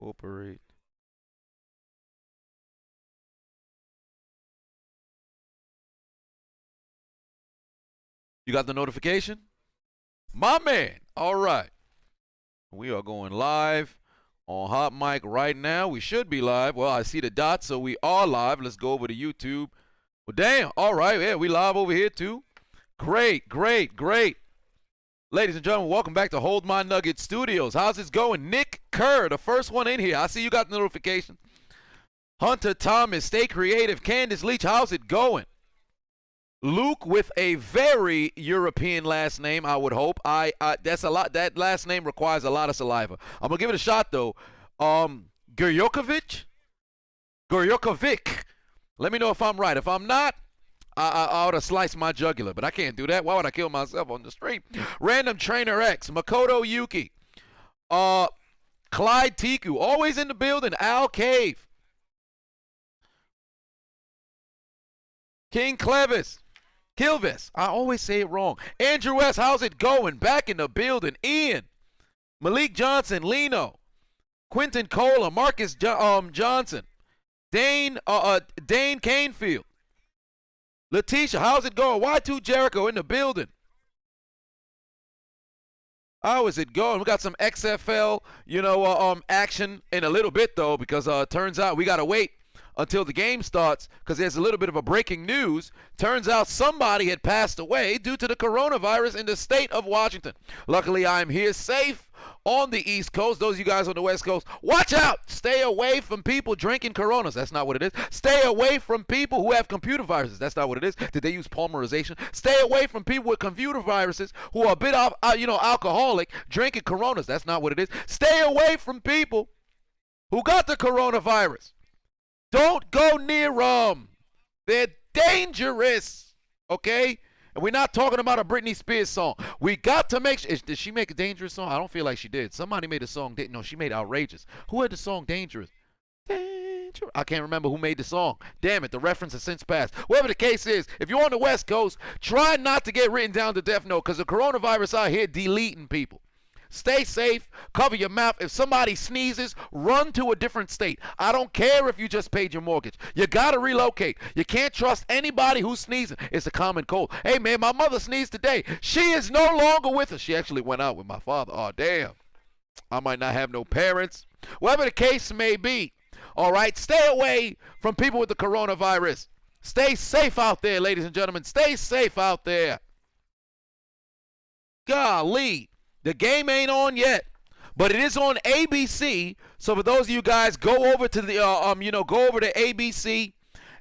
Incorporate. You got the notification? My man. All right. We are going live on Hot Mic right now. We should be live. Well, I see the dots, so we are live. Let's go over to YouTube. Well, damn. All right. Yeah, we live over here too. Great, great, great. Ladies and gentlemen, welcome back to Hold My Nugget Studios. How's this going? Nick Kerr, the first one in here. I see you got the notification. Hunter Thomas, stay creative. Candace Leach, how's it going? Luke with a very European last name, I would hope. That's a lot. That last name requires a lot of saliva. I'm gonna give it a shot though. Gurjokovic. Let me know if I'm right. If I'm not, I ought to slice my jugular, but I can't do that. Why would I kill myself on the stream? Random Trainer X, Makoto Yuki, Clyde Tiku, always in the building. Al Cave, King Clevis. Kilvis, I always say it wrong. Andrew S., how's it going? Back in the building. Ian, Malik Johnson, Lino, Quentin Cola, Marcus Johnson, Dane Canefield, Letitia, how's it going? Y2 Jericho in the building. How is it going? We got some XFL, action in a little bit though, because turns out we gotta wait until the game starts because there's a little bit of a breaking news. Turns out somebody had passed away due to the coronavirus in the state of Washington. Luckily, I'm here safe on the East Coast. Those of you guys on the West Coast, watch out. Stay away from people drinking Coronas. That's not what it is. Stay away from people who have computer viruses. That's not what it is. Did they use polymerization? Stay away from people with computer viruses who are a bit alcoholic drinking Coronas. That's not what it is. Stay away from people who got the coronavirus. Don't go near them. They're dangerous, okay? And we're not talking about a Britney Spears song. We got to make sure. Did she make a dangerous song? I don't feel like she did. Somebody made a song. No, she made Outrageous. Who had the song Dangerous? Dangerous. I can't remember who made the song. Damn it, the reference has since passed. Whatever the case is, if you're on the West Coast, try not to get written down to death note because the coronavirus out here deleting people. Stay safe. Cover your mouth. If somebody sneezes, run to a different state. I don't care if you just paid your mortgage. You got to relocate. You can't trust anybody who's sneezing. It's a common cold. Hey, man, my mother sneezed today. She is no longer with us. She actually went out with my father. Oh, damn. I might not have no parents. Whatever the case may be. All right, stay away from people with the coronavirus. Stay safe out there, ladies and gentlemen. Stay safe out there. Golly. The game ain't on yet, but it is on ABC. So for those of you guys, go over to the go over to ABC,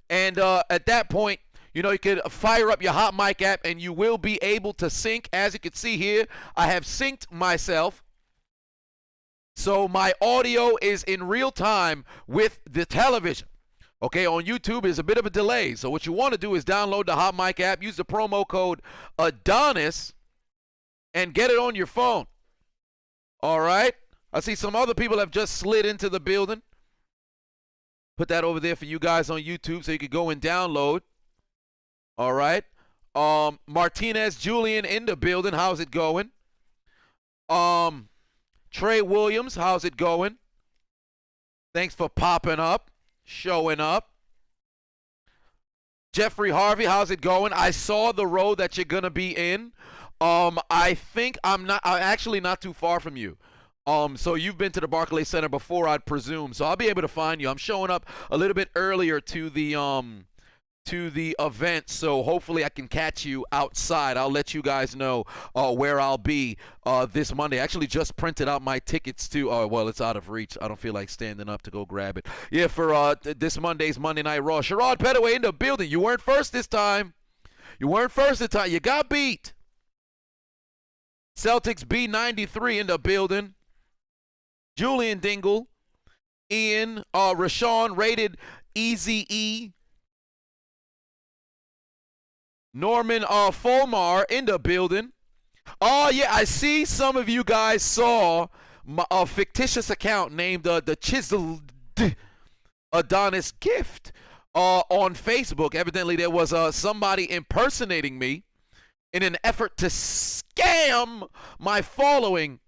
and at that point, you can fire up your Hot Mic app, and you will be able to sync. As you can see here, I have synced myself, so my audio is in real time with the television. Okay, on YouTube is a bit of a delay. So what you want to do is download the Hot Mic app, use the promo code Adonis, and get it on your phone. All right. I see some other people have just slid into the building. Put that over there for you guys on YouTube so you can go and download. All right. Martinez Julian in the building. How's it going? Trey Williams, how's it going? Thanks for popping up, showing up. Jeffrey Harvey, how's it going? I saw the road that you're going to be in. I think I'm actually not too far from you. So you've been to the Barclays Center before, I'd presume. So I'll be able to find you. I'm showing up a little bit earlier to the event, so hopefully I can catch you outside. I'll let you guys know where I'll be this Monday. I actually just printed out my tickets too. Well, it's out of reach. I don't feel like standing up to go grab it. Yeah, for this Monday's Monday Night Raw. Sherrod Pettaway in the building. You weren't first this time. You got beat. Celtics B93 in the building. Julian Dingle. Ian. Rashawn rated Easy E. Norman Fulmar in the building. Oh, yeah, I see some of you guys saw a fictitious account named the Chiseled Adonis gift on Facebook. Evidently, there was somebody impersonating me in an effort to scam my following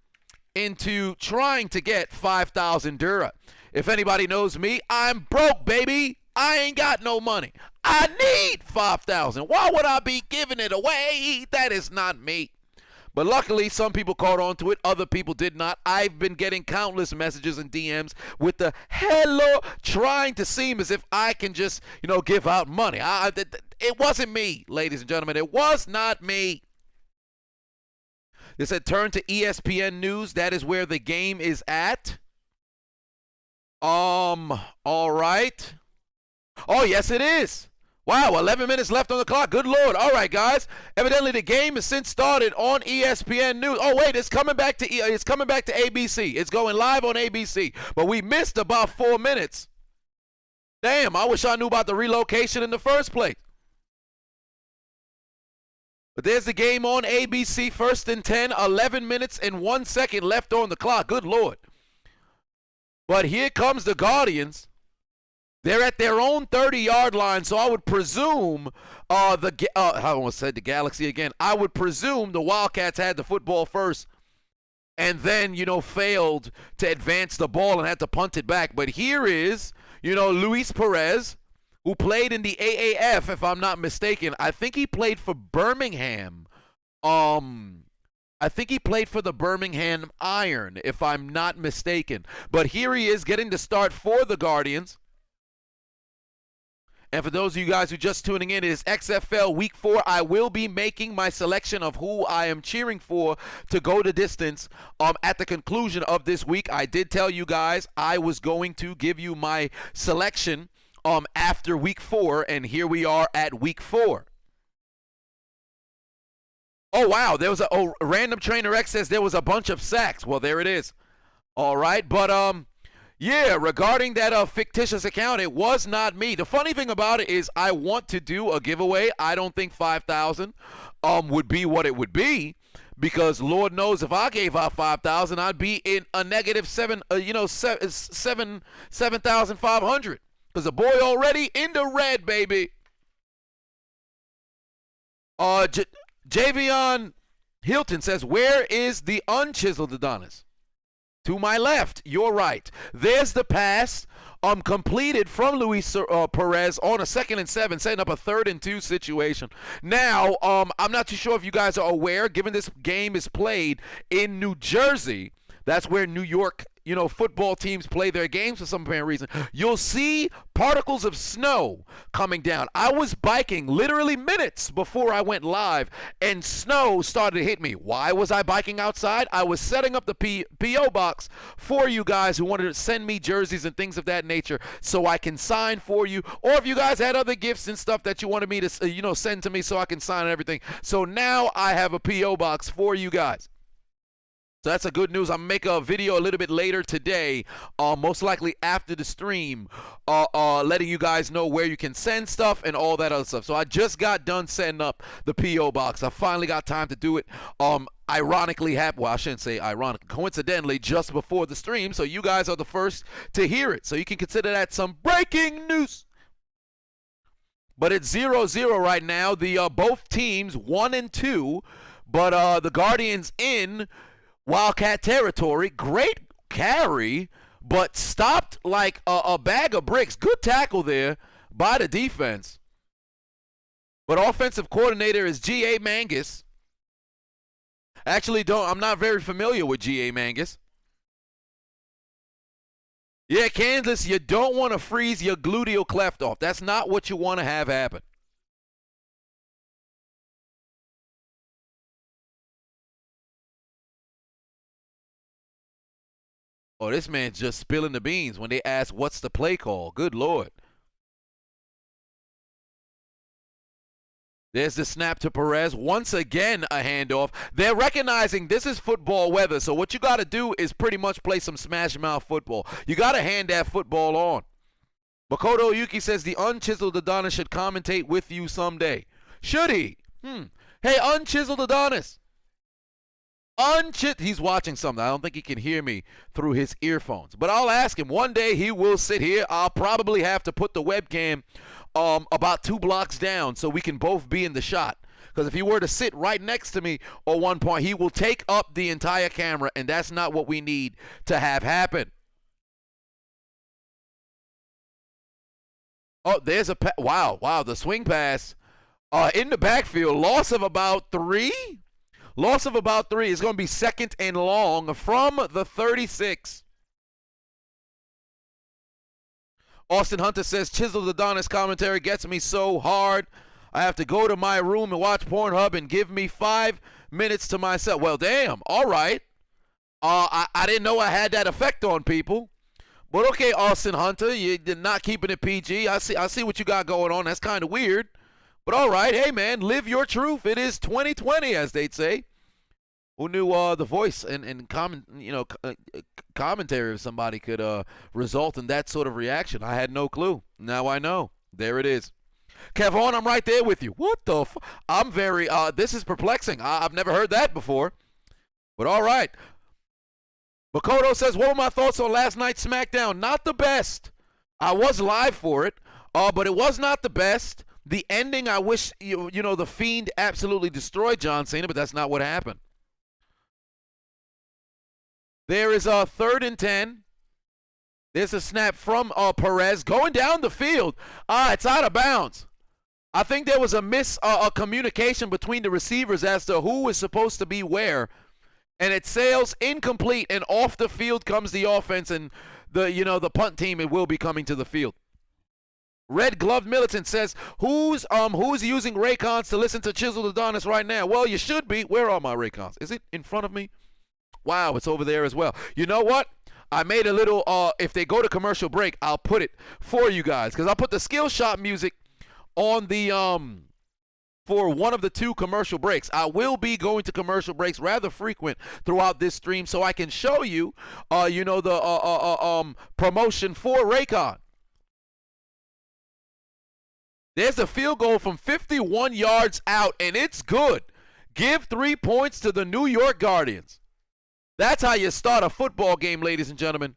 into trying to get 5,000 Dura. If anybody knows me, I'm broke, baby. I ain't got no money. I need 5,000. Why would I be giving it away? That is not me. But luckily, some people caught on to it. Other people did not. I've been getting countless messages and DMs with the hello, trying to seem as if I can just, give out money. It wasn't me, ladies and gentlemen. It was not me. They said turn to ESPN News. That is where the game is at. All right. Oh, yes, it is. Wow, 11 minutes left on the clock. Good Lord. All right, guys. Evidently, the game has since started on ESPN News. Oh, wait, it's coming back to ABC. It's going live on ABC. But we missed about 4 minutes. Damn, I wish I knew about the relocation in the first place. But there's the game on ABC, 1st and 10, 11 minutes and 1 second left on the clock. Good Lord. But here comes the Guardians. They're at their own 30-yard line, so I would presume I almost said the Galaxy again. I would presume the Wildcats had the football first and then, failed to advance the ball and had to punt it back. But here is, Luis Perez, who played in the AAF, if I'm not mistaken. I think he played for Birmingham. I think he played for the Birmingham Iron, if I'm not mistaken. But here he is getting the start for the Guardians. And for those of you guys who are just tuning in, it is XFL Week 4. I will be making my selection of who I am cheering for to go the distance at the conclusion of this week. I did tell you guys I was going to give you my selection after Week 4, and here we are at Week 4. Oh, wow, there was a Random Trainer X says there was a bunch of sacks. Well, there it is. All right, but yeah, regarding that fictitious account, it was not me. The funny thing about it is I want to do a giveaway. I don't think 5,000 would be what it would be, because Lord knows if I gave out 5,000, I'd be in a negative 7,500, because the boy already in the red, baby. Javion Hilton says, where is the unchiseled Adonis? To my left, you're right. There's the pass completed from Luis Perez on a 2nd and 7, setting up a 3rd and 2 situation. Now, I'm not too sure if you guys are aware, given this game is played in New Jersey, that's where New York, football teams play their games for some apparent reason. You'll see particles of snow coming down. I was biking literally minutes before I went live, and snow started to hit me. Why was I biking outside? I was setting up the P.O. box for you guys who wanted to send me jerseys and things of that nature so I can sign for you. Or if you guys had other gifts and stuff that you wanted me to, send to me so I can sign and everything. So now I have a P.O. box for you guys. So that's a good news. I'm going to make a video a little bit later today, most likely after the stream, letting you guys know where you can send stuff and all that other stuff. So I just got done setting up the P.O. box. I finally got time to do it. Ironically, I shouldn't say ironically, coincidentally, just before the stream. So you guys are the first to hear it. So you can consider that some breaking news. But it's 0-0 right now. The both teams 1 and 2, but the Guardians in Wildcat territory. Great carry, but stopped like a bag of bricks. Good tackle there by the defense. But offensive coordinator is G.A. Mangus. Actually, I'm not very familiar with G.A. Mangus. Yeah, Kansas, you don't want to freeze your gluteal cleft off. That's not what you want to have happen. Oh, this man's just spilling the beans when they ask what's the play call. Good Lord. There's the snap to Perez. Once again, a handoff. They're recognizing this is football weather, so what you got to do is pretty much play some smash mouth football. You got to hand that football on. Makoto Yuki says the unchiseled Adonis should commentate with you someday. Should he? Hey, unchiseled Adonis. He's watching something. I don't think he can hear me through his earphones. But I'll ask him. One day he will sit here. I'll probably have to put the webcam about 2 blocks down so we can both be in the shot. Because if he were to sit right next to me at one point, he will take up the entire camera, and that's not what we need to have happen. Oh, there's a wow, the swing pass in the backfield. Loss of about 3. Loss of about 3. It's going to be second and long from the 36. Austin Hunter says, Chiseled Adonis commentary gets me so hard. I have to go to my room and watch Pornhub and give me 5 minutes to myself. Well, damn. All right. I didn't know I had that effect on people. But okay, Austin Hunter, you're not keeping it PG. I see what you got going on. That's kind of weird. But all right, hey man, live your truth. It is 2020, as they'd say. Who knew the voice and commentary of somebody could result in that sort of reaction? I had no clue. Now I know. There it is. Kevon, I'm right there with you. What the I'm very, this is perplexing. I've never heard that before. But all right. Makoto says, what were my thoughts on last night's SmackDown? Not the best. I was live for it, but it was not the best. The ending, I wish, the Fiend absolutely destroyed John Cena, but that's not what happened. There is a 3rd and 10. There's a snap from Perez going down the field. It's out of bounds. I think there was a communication between the receivers as to who was supposed to be where, and it sails incomplete, and off the field comes the offense, and the punt team, it will be coming to the field. Red Glove Militant says, who's using Raycons to listen to Chiseled Adonis right now? Well, you should be. Where are my Raycons? Is it in front of me? Wow, it's over there as well. You know what? I made a little, if they go to commercial break, I'll put it for you guys. Because I'll put the skill shot music on the, for one of the 2 commercial breaks. I will be going to commercial breaks rather frequent throughout this stream so I can show you, the promotion for Raycon. There's a field goal from 51 yards out, and it's good. Give 3 points to the New York Guardians. That's how you start a football game, ladies and gentlemen.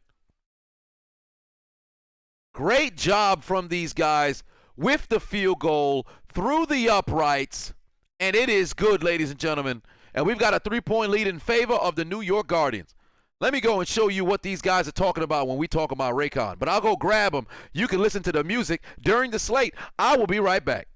Great job from these guys with the field goal through the uprights, and it is good, ladies and gentlemen. And we've got a 3-point lead in favor of the New York Guardians. Let me go and show you what these guys are talking about when we talk about Raycon. But I'll go grab them. You can listen to the music during the slate. I will be right back.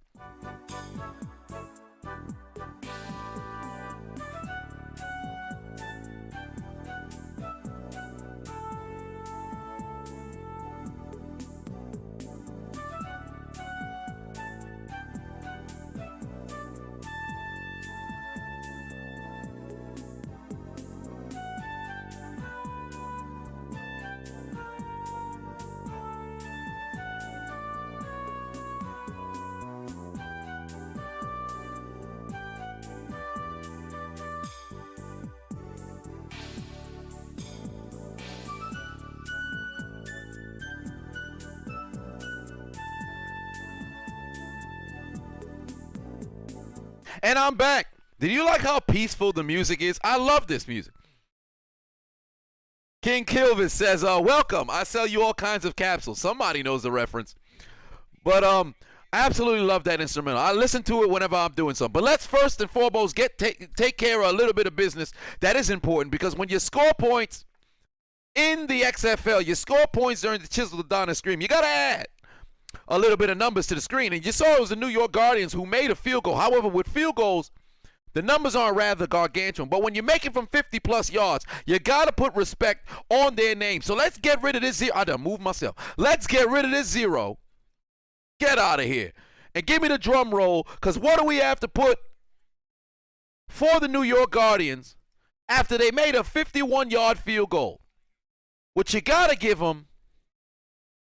And I'm back. Did you like how peaceful the music is? I love this music. King Kilvis says, welcome. I sell you all kinds of capsules. Somebody knows the reference. But I absolutely love that instrumental. I listen to it whenever I'm doing something. But let's first and foremost take care of a little bit of business that is important, because when you score points in the XFL, you score points during the Chiseled Adonis scream, you got to add a little bit of numbers to the screen. And you saw it was the New York Guardians who made a field goal. However, with field goals, the numbers aren't rather gargantuan. But when you make it from 50-plus yards, you got to put respect on their name. So let's get rid of this zero. I done moved myself. Let's get rid of this zero. Get out of here. And give me the drum roll, because what do we have to put for the New York Guardians after they made a 51-yard field goal? What you got to give them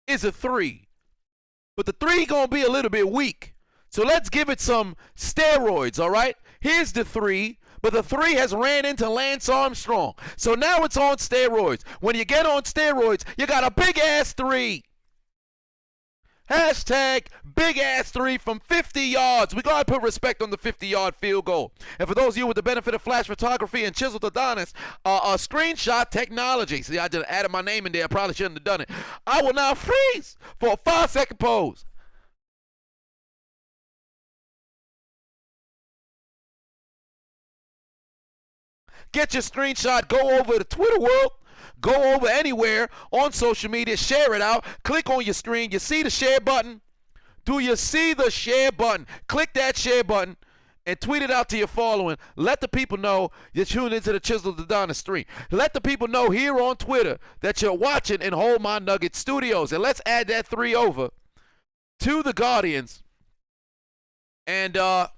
is a 3. But the 3 going to be a little bit weak. So let's give it some steroids, all right? Here's the 3, but the 3 has ran into Lance Armstrong. So now it's on steroids. When you get on steroids, you got a big-ass 3. Hashtag big-ass 3 from 50 yards. We got to put respect on the 50-yard field goal. And for those of you with the benefit of flash photography and Chiseled Adonis, screenshot technology. See, I just added my name in there. I probably shouldn't have done it. I will now freeze for a 5-second pose. Get your screenshot. Go over to Twitter world. Go over anywhere on social media. Share it out. Click on your screen. You see the share button? Do you see the share button? Click that share button and tweet it out to your following. Let the people know you're tuned into the Chiseled Adonis stream. Let the people know here on Twitter that you're watching in Hold My Nugget Studios. And let's add that 3 over to the Guardians. And let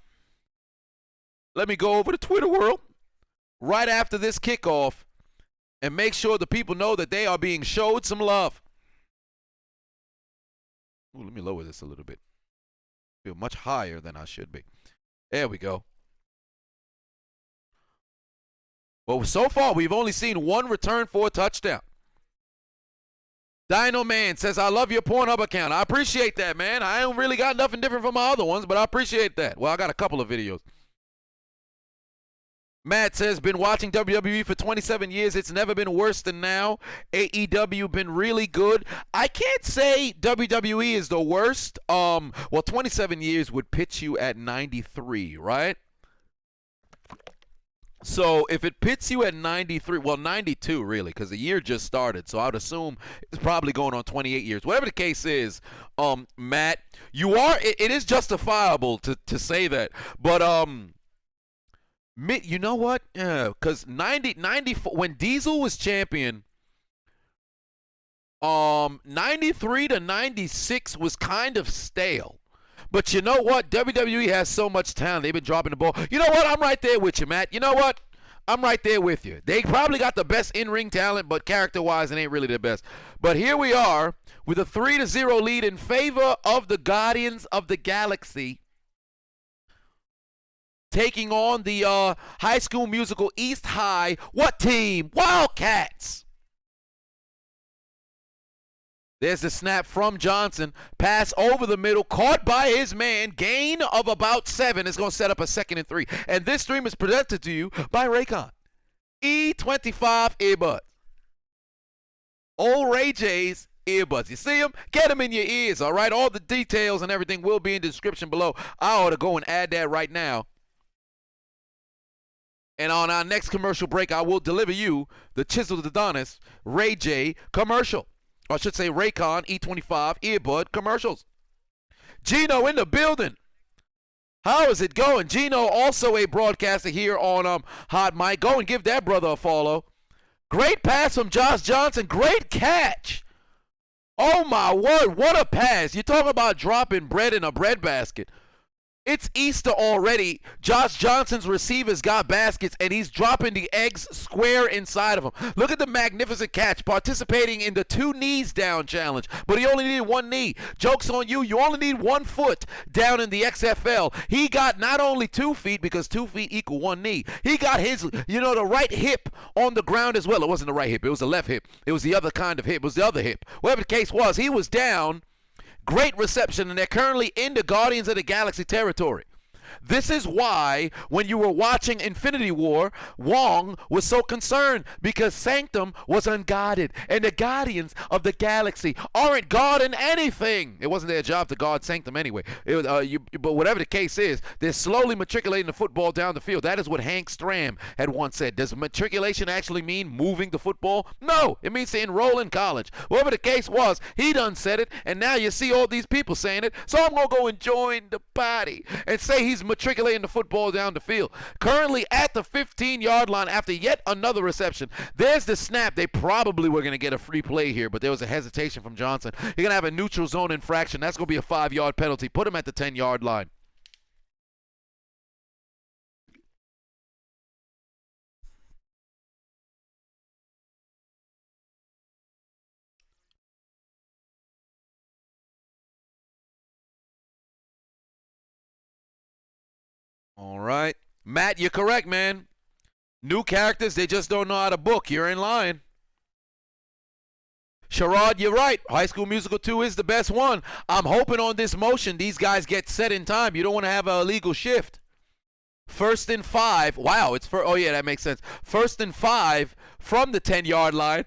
me go over to Twitter world right after this kickoff and make sure the people know that they are being showed some love. Ooh, let me lower this a little bit. I feel much higher than I should be. There we go. Well, so far, we've only seen 1 return for a touchdown. Dino Man says, I love your Pornhub account. I appreciate that, man. I ain't really got nothing different from my other ones, but I appreciate that. Well, I got a couple of videos. Matt says, been watching WWE for 27 years. It's never been worse than now. AEW been really good. I can't say WWE is the worst. Well, 27 years would pitch you at 93, right? So if it pits you at 93, well, 92 really, because the year just started. So I would assume it's probably going on 28 years. Whatever the case is, Matt, it is justifiable to say that. But you know what? Because 94 when Diesel was champion, 93 to 96 was kind of stale. But you know what? WWE has so much talent. They've been dropping the ball. You know what? I'm right there with you, Matt. You know what? I'm right there with you. They probably got the best in-ring talent, but character-wise, it ain't really the best. But here we are with a 3-0 lead in favor of the Guardians of the Galaxy, taking on the High School Musical East High. What team? Wildcats. There's the snap from Johnson. Pass over the middle. Caught by his man. Gain of about 7. It's going to set up a 2nd and 3. And this stream is presented to you by Raycon. E25 earbuds. Old Ray J's earbuds. You see them? Get them in your ears, all right? All the details and everything will be in the description below. I ought to go and add that right now. And on our next commercial break, I will deliver you the Chiseled Adonis Ray J commercial. Or I should say Raycon E25 earbud commercials. Gino in the building. How is it going? Gino, also a broadcaster here on Hot Mic. Go and give that brother a follow. Great pass from Josh Johnson. Great catch. Oh, my word. What a pass. You're talking about dropping bread in a bread basket. It's Easter already. Josh Johnson's receivers got baskets, and he's dropping the eggs square inside of them. Look at the magnificent catch, participating in the 2 knees down challenge. But he only needed 1 knee. Joke's on you. You only need 1 foot down in the XFL. He got not only 2 feet, because 2 feet equal 1 knee. He got his, the right hip on the ground as well. It wasn't the right hip. It was the left hip. It was the other kind of hip. It was the other hip. Whatever the case was, he was down. Great reception, and they're currently in the Guardians of the Galaxy territory. This is why, when you were watching Infinity War, Wong was so concerned, because Sanctum was unguarded, and the Guardians of the Galaxy aren't guarding anything. It wasn't their job to guard Sanctum anyway. It was, but whatever the case is, they're slowly matriculating the football down the field. That is what Hank Stram had once said. Does matriculation actually mean moving the football? No, it means to enroll in college. Whatever the case was, he done said it, and now you see all these people saying it, so I'm going to go and join the party and say he's matriculating the football down the field. Currently at the 15-yard line after yet another reception. There's the snap. They probably were going to get a free play here, but there was a hesitation from Johnson. You're going to have a neutral zone infraction. That's going to be a 5-yard penalty. Put him at the 10-yard line. All right. Matt, you're correct, man. New characters, they just don't know how to book. You're in line. Sherrod, you're right. High School Musical 2 is the best one. I'm hoping on this motion these guys get set in time. You don't want to have an illegal shift. 1st and 5. Wow, it's for. Oh, yeah, that makes sense. 1st and 5 from the 10-yard line.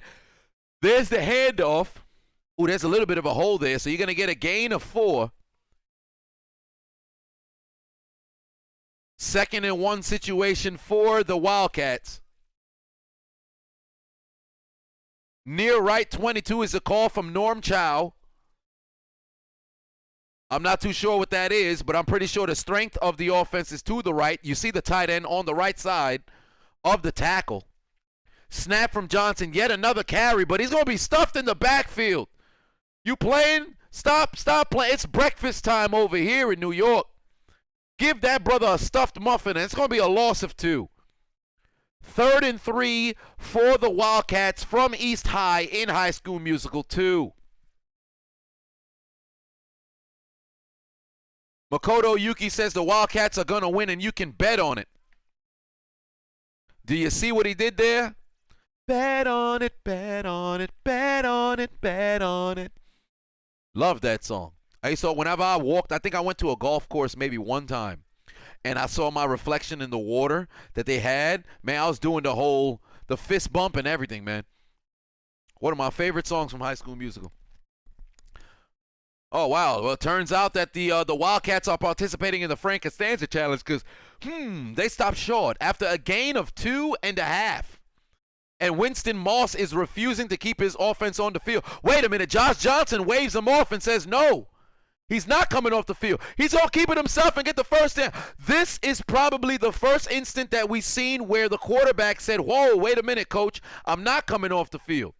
There's the handoff. Ooh, there's a little bit of a hole there, so you're going to get a gain of 4. 2nd and 1 situation for the Wildcats. Near right 22 is a call from Norm Chow. I'm not too sure what that is, but I'm pretty sure the strength of the offense is to the right. You see the tight end on the right side of the tackle. Snap from Johnson, yet another carry, but he's going to be stuffed in the backfield. You playing? Stop playing. It's breakfast time over here in New York. Give that brother a stuffed muffin, and it's going to be a loss of 2. 3rd and 3 for the Wildcats from East High in High School Musical 2. Makoto Yuki says the Wildcats are going to win, and you can bet on it. Do you see what he did there? Bet on it, bet on it, bet on it, bet on it. Love that song. I saw whenever I walked, I think I went to a golf course maybe one time, and I saw my reflection in the water that they had. Man, I was doing the fist bump and everything, man. One of my favorite songs from High School Musical. Oh, wow. Well, it turns out that the Wildcats are participating in the Frank Costanza Challenge because, they stopped short after a gain of 2.5. And Winston Moss is refusing to keep his offense on the field. Wait a minute. Josh Johnson waves him off and says no. He's not coming off the field. He's going to keep it himself and get the first down. This is probably the first instant that we've seen where the quarterback said, whoa, wait a minute, coach. I'm not coming off the field.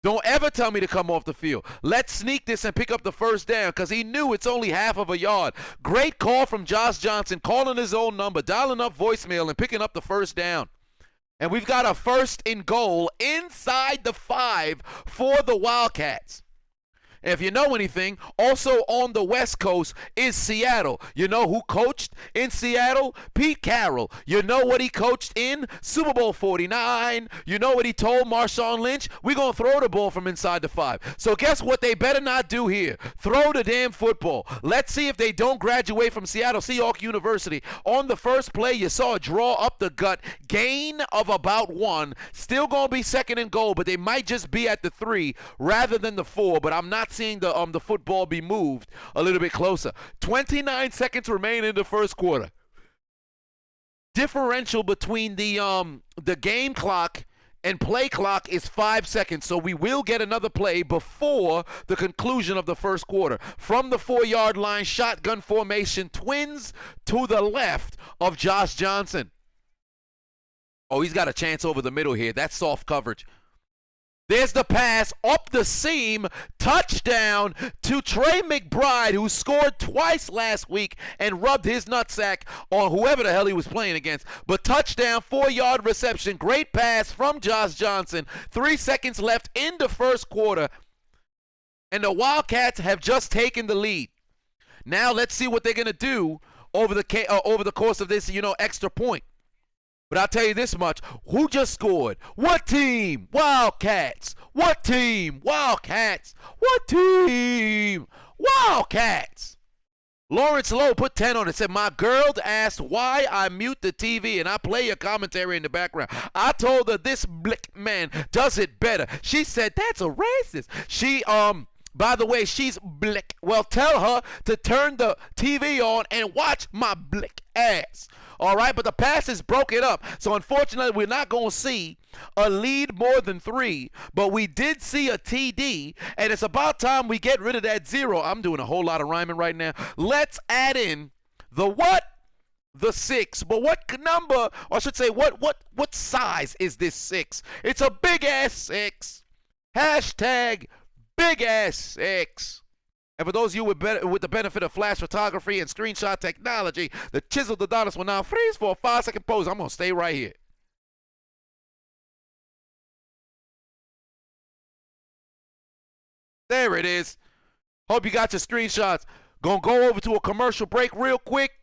Don't ever tell me to come off the field. Let's sneak this and pick up the first down because he knew it's only half of a yard. Great call from Josh Johnson, calling his own number, dialing up voicemail, and picking up the first down. And we've got a 1st and goal inside the 5 for the Wildcats. If you know anything, also on the West Coast is Seattle. You know who coached in Seattle? Pete Carroll. You know what he coached in? Super Bowl 49. You know what he told Marshawn Lynch? We're going to throw the ball from inside the 5. So guess what they better not do here? Throw the damn football. Let's see if they don't graduate from Seattle Seahawks University. On the first play, you saw a draw up the gut. Gain of about 1. Still going to be 2nd and goal, but they might just be at the 3 rather than the 4. But I'm not seeing the football be moved a little bit closer. 29 seconds remain in the first quarter. Differential between the game clock and play clock is 5 seconds, so we will get another play before the conclusion of the first quarter. From the 4-yard line, shotgun formation, twins to the left of Josh Johnson. Oh, he's got a chance over the middle here. That's soft coverage. There's the pass up the seam, touchdown to Trey McBride, who scored twice last week and rubbed his nutsack on whoever the hell he was playing against. But touchdown, 4-yard reception, great pass from Josh Johnson. 3 seconds left in the first quarter, and the Wildcats have just taken the lead. Now let's see what they're going to do over the course of this, extra point. But I'll tell you this much. Who just scored? What team? Wildcats. What team? Wildcats. What team? Wildcats. Lawrence Lowe put 10 on it. Said, my girl asked why I mute the TV and I play your commentary in the background. I told her this blick man does it better. She said, that's a racist. By the way, she's blick. Well, tell her to turn the TV on and watch my blick ass. All right, but the passes broke it up. So, unfortunately, we're not going to see a lead more than 3. But we did see a TD, and it's about time we get rid of that 0. I'm doing a whole lot of rhyming right now. Let's add in the what? The 6. But what number, or I should say, what size is this 6? It's a big-ass 6. Hashtag big-ass 6. And for those of you with the benefit of flash photography and screenshot technology, the Chiseled Adonis will now freeze for a 5-second pose. I'm going to stay right here. There it is. Hope you got your screenshots. Gonna go over to a commercial break real quick.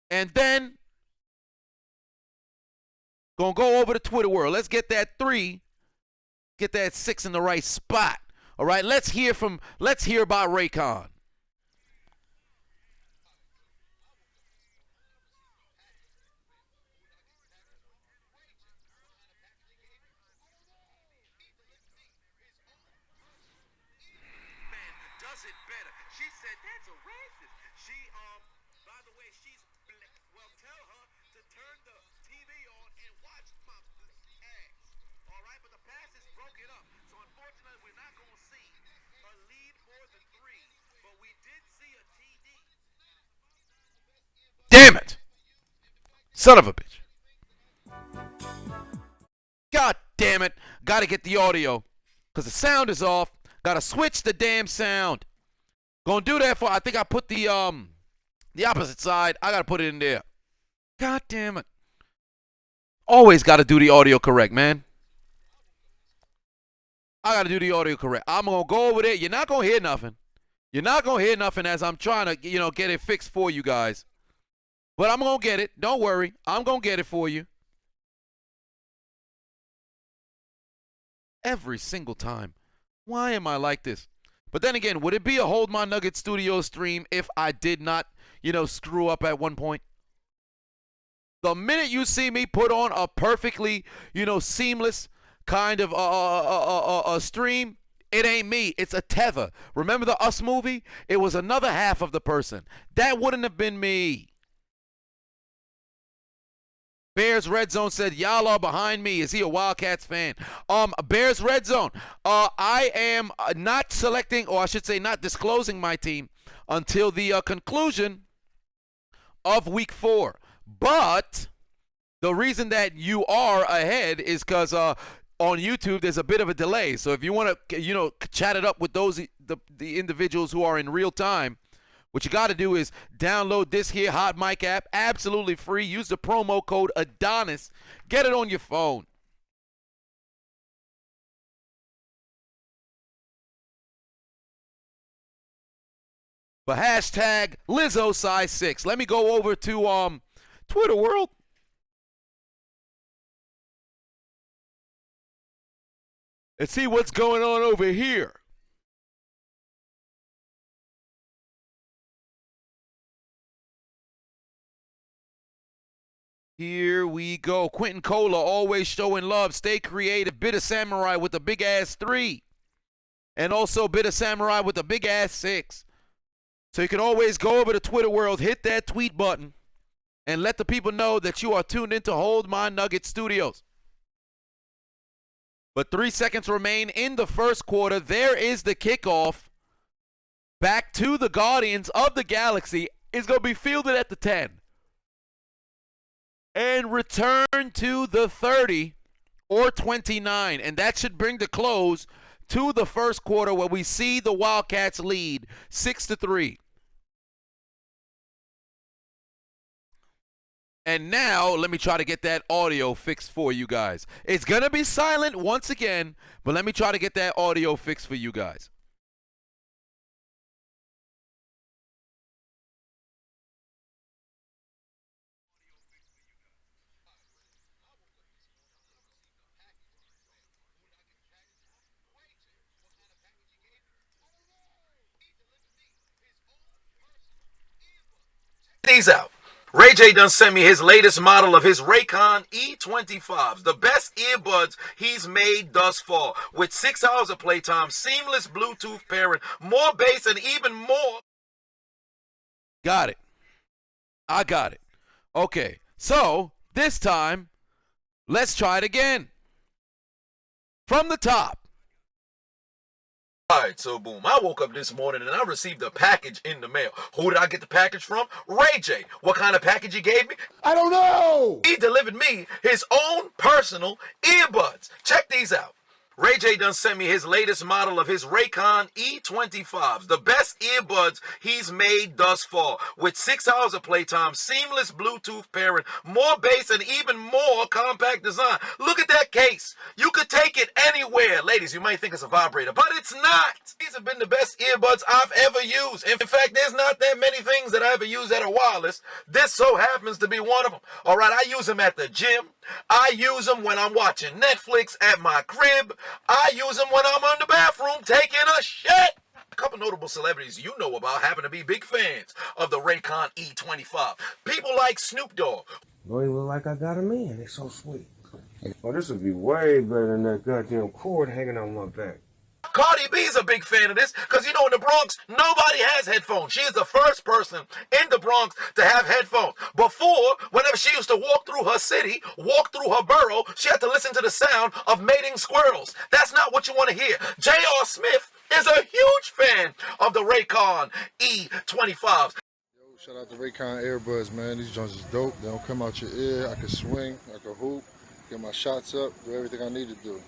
And then gonna go over to Twitter world. Let's get that 3. Get that 6 in the right spot. All right, let's hear about Raycon. Does it better. She said that's a racist. By the way, she's blick. Well, tell her to turn the TV on and watch my blick ass. All right, but the pass is broken up. damn it. Son of a bitch. God damn it. Gotta get the audio. Because the sound is off. Gotta switch the damn sound. Gonna do that for, I think I put the opposite side. I gotta put it in there. God damn it. Always gotta do the audio correct, man. I gotta do the audio correct. I'm gonna go over there. You're not gonna hear nothing. You're not gonna hear nothing as I'm trying to, get it fixed for you guys. But I'm gonna get it. Don't worry. I'm gonna get it for you. Every single time. Why am I like this? But then again, would it be a Hold My Nugget Studio stream if I did not, screw up at one point? The minute you see me put on a perfectly, seamless kind of a stream, it ain't me. It's a tether. Remember the Us movie? It was another half of the person. That wouldn't have been me. Bears Red Zone said, y'all are behind me. Is he a Wildcats fan? Bears Red Zone. I am not selecting, or I should say not disclosing my team until the conclusion of week 4. But the reason that you are ahead is because on YouTube there's a bit of a delay. So if you want to, chat it up with those the individuals who are in real time, what you got to do is download this here Hot Mic app, absolutely free. Use the promo code Adonis. Get it on your phone. But hashtag Lizzo size 6. Let me go over to Twitter world. Let's see what's going on over here. Here we go. Quentin Cola always showing love. Stay creative. Bitter Samurai with the big ass 3. And also Bitter Samurai with the big ass 6. So you can always go over to Twitter world, hit that tweet button, and let the people know that you are tuned in to Hold My Nugget Studios. But 3 seconds remain in the first quarter. There is the kickoff. Back to the Guardians of the Galaxy. It's going to be fielded at the 10. And return to the 30 or 29. And that should bring the close to the first quarter where we see the Wildcats lead 6-3. And now, let me try to get that audio fixed for you guys. It's going to be silent once again, but let me try to get that audio fixed for you guys. These out. Ray J done sent me his latest model of his Raycon E25s, the best earbuds he's made thus far, with 6 hours of playtime, seamless Bluetooth pairing, more bass, and even more. Got it. I got it. Okay, so this time, let's try it again. From the top. Alright, so boom, I woke up this morning and I received a package in the mail. Who did I get the package from? Ray J. What kind of package he gave me? I don't know! He delivered me his own personal earbuds. Check these out. Ray J done sent me his latest model of his Raycon E25s, the best earbuds he's made thus far, with 6 hours of playtime, seamless Bluetooth pairing, more bass, and even more compact design. Look at that case. You could take it anywhere. Ladies, you might think it's a vibrator, but it's not. These have been the best earbuds I've ever used. In fact, there's not that many things that I ever use that are wireless. This so happens to be one of them. All right, I use them at the gym. I use them when I'm watching Netflix at my crib. I use them when I'm in the bathroom taking a shit. A couple notable celebrities you know about happen to be big fans of the Raycon E25. People like Snoop Dogg. Boy, you look like I got a man. It's so sweet. Oh, this would be way better than that goddamn cord hanging on my back. Cardi B is a big fan of this because, in the Bronx, nobody has headphones. She is the first person in the Bronx to have headphones. Before, whenever she used to walk through her city, walk through her borough, she had to listen to the sound of mating squirrels. That's not what you want to hear. J.R. Smith is a huge fan of the Raycon E25s. Shout out to Raycon Earbuds, man. These joints is dope. They don't come out your ear. I can swing, I can hoop, get my shots up, do everything I need to do.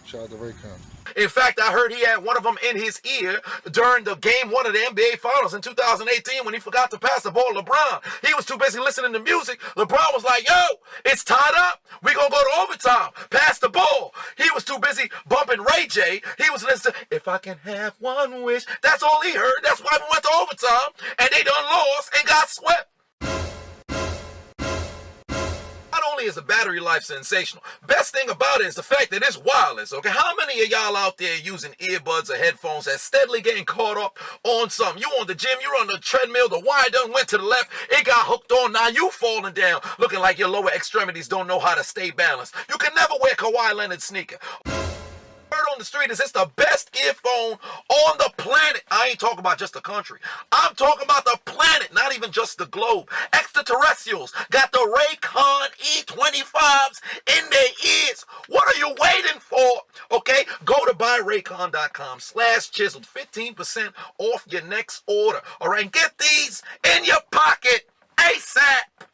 Shout out to Raycon. In fact, I heard he had one of them in his ear during the game one of the NBA Finals in 2018 when he forgot to pass the ball to LeBron. He was too busy listening to music. LeBron was like, yo, it's tied up. We're going to go to overtime. Pass the ball. He was too busy bumping Ray J. He was listening to, if I can have one wish. That's all he heard. That's why we went to overtime, and they done lost and got swept. Not only is the battery life sensational, best thing about it is the fact that it's wireless, okay? How many of y'all out there using earbuds or headphones that's steadily getting caught up on something? You on the gym, you're on the treadmill, the wire done went to the left, it got hooked on, now you falling down, looking like your lower extremities don't know how to stay balanced. You can never wear Kawhi Leonard sneaker. Word on the street is it's the best earphone on the planet. I ain't talking about just the country. I'm talking about the planet, not even just the globe. Extraterrestrials got the Raycon E25s in their ears. What are you waiting for? Okay, go to buyraycon.com/chiseled. 15% off your next order. All right, and get these in your pocket ASAP.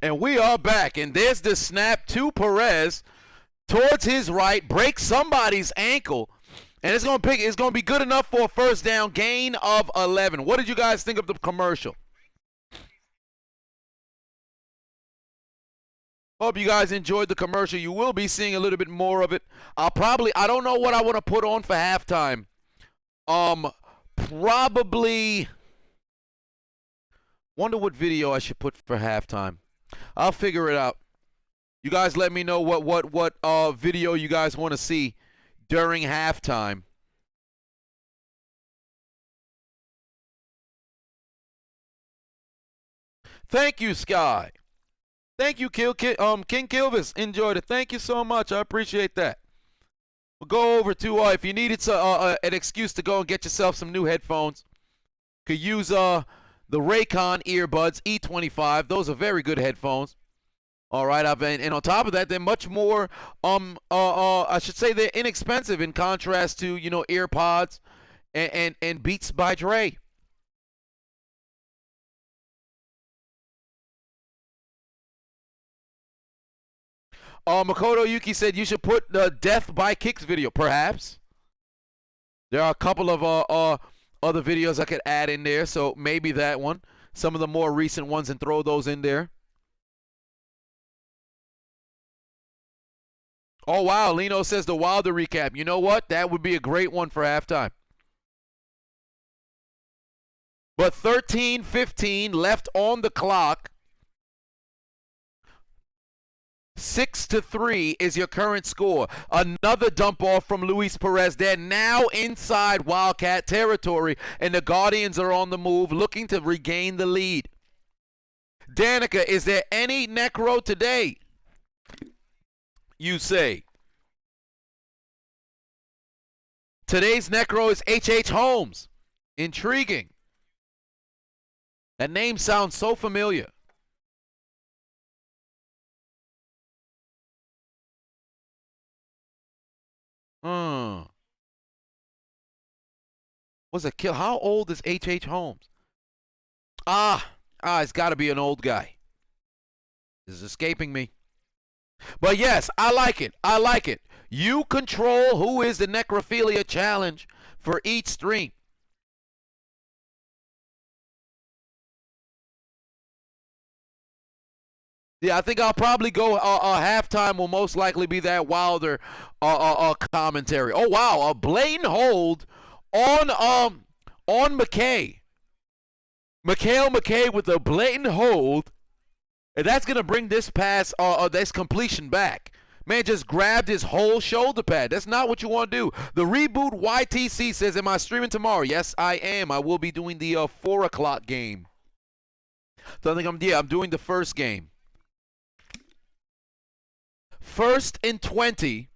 And we are back, and there's the snap to Perez towards his right, breaks somebody's ankle, and it's going to be good enough for a first down, gain of 11. What did you guys think of the commercial? Hope you guys enjoyed the commercial. You will be seeing a little bit more of it. I don't know what I want to put on for halftime. Probably wonder what video I should put for halftime. I'll figure it out. You guys let me know what video you guys want to see during halftime. Thank you, Sky. Thank you, King Kilvis. Enjoyed it. Thank you so much. I appreciate that. We'll go over to if you needed an excuse to go and get yourself some new headphones, could use the Raycon earbuds E25. Those are very good headphones. All right, and on top of that, they're much more, I should say they're inexpensive in contrast to, AirPods and Beats by Dre. Makoto Yuki said you should put the Death by Kicks video, perhaps. There are a couple of other videos I could add in there, so maybe that one. Some of the more recent ones and throw those in there. Oh, wow. Lino says the Wilder recap. You know what? That would be a great one for halftime. But 13:15 left on the clock. 6-3 is your current score. Another dump off from Luis Perez. They're now inside Wildcat territory, and the Guardians are on the move, looking to regain the lead. Danica, is there any Necro today? You say. Today's Necro is H.H. Holmes. Intriguing. That name sounds so familiar. Was a kill? How old is H.H. Holmes? It's got to be an old guy. This is escaping me. But yes, I like it. I like it. You control who is the necrophilia challenge for each stream. Yeah, I think I'll probably go halftime will most likely be that Wilder commentary. Oh wow, a blatant hold on McKay. McKay with a blatant hold. And that's going to bring this pass, this completion back. Man just grabbed his whole shoulder pad. That's not what you want to do. The Reboot YTC says, am I streaming tomorrow? Yes, I am. I will be doing the 4 o'clock game. So I think I'm doing the first game. 1st and 20.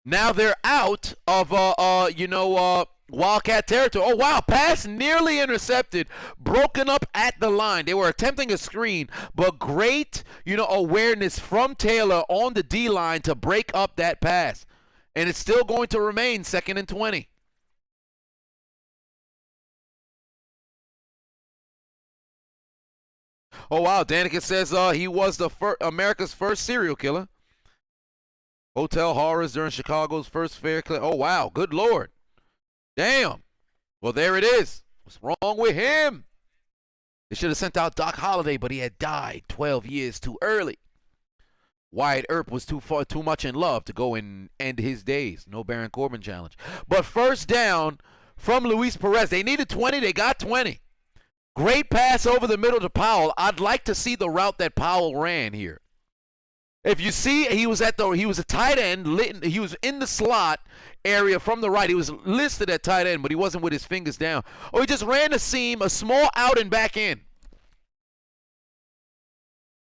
Now they're out of, Wildcat territory. Oh, wow. Pass nearly intercepted. Broken up at the line. They were attempting a screen, but great, awareness from Taylor on the D-line to break up that pass. And it's still going to remain 2nd and 20. Oh, wow. Danica says he was the America's first serial killer. Hotel horrors during Chicago's first fair killer. Oh, wow. Good Lord. Damn. Well, there it is. What's wrong with him? They should have sent out Doc Holliday, but he had died 12 years too early. Wyatt Earp was too much in love to go and end his days. No Baron Corbin challenge. But first down from Luis Perez. They needed 20. They got 20. Great pass over the middle to Powell. I'd like to see the route that Powell ran here. If you see, he was a tight end. He was in the slot area from the right. He was listed at tight end, but he wasn't with his fingers down. Or he just ran a seam, a small out and back in.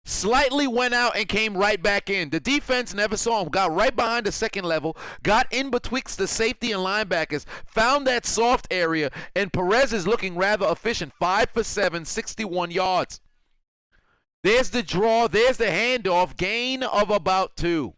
Slightly went out and came right back in. The defense never saw him. Got right behind the second level. Got in betwixt the safety and linebackers. Found that soft area. And Perez is looking rather efficient. 5 for 7, 61 yards. There's the draw. There's the handoff. Gain of about 2.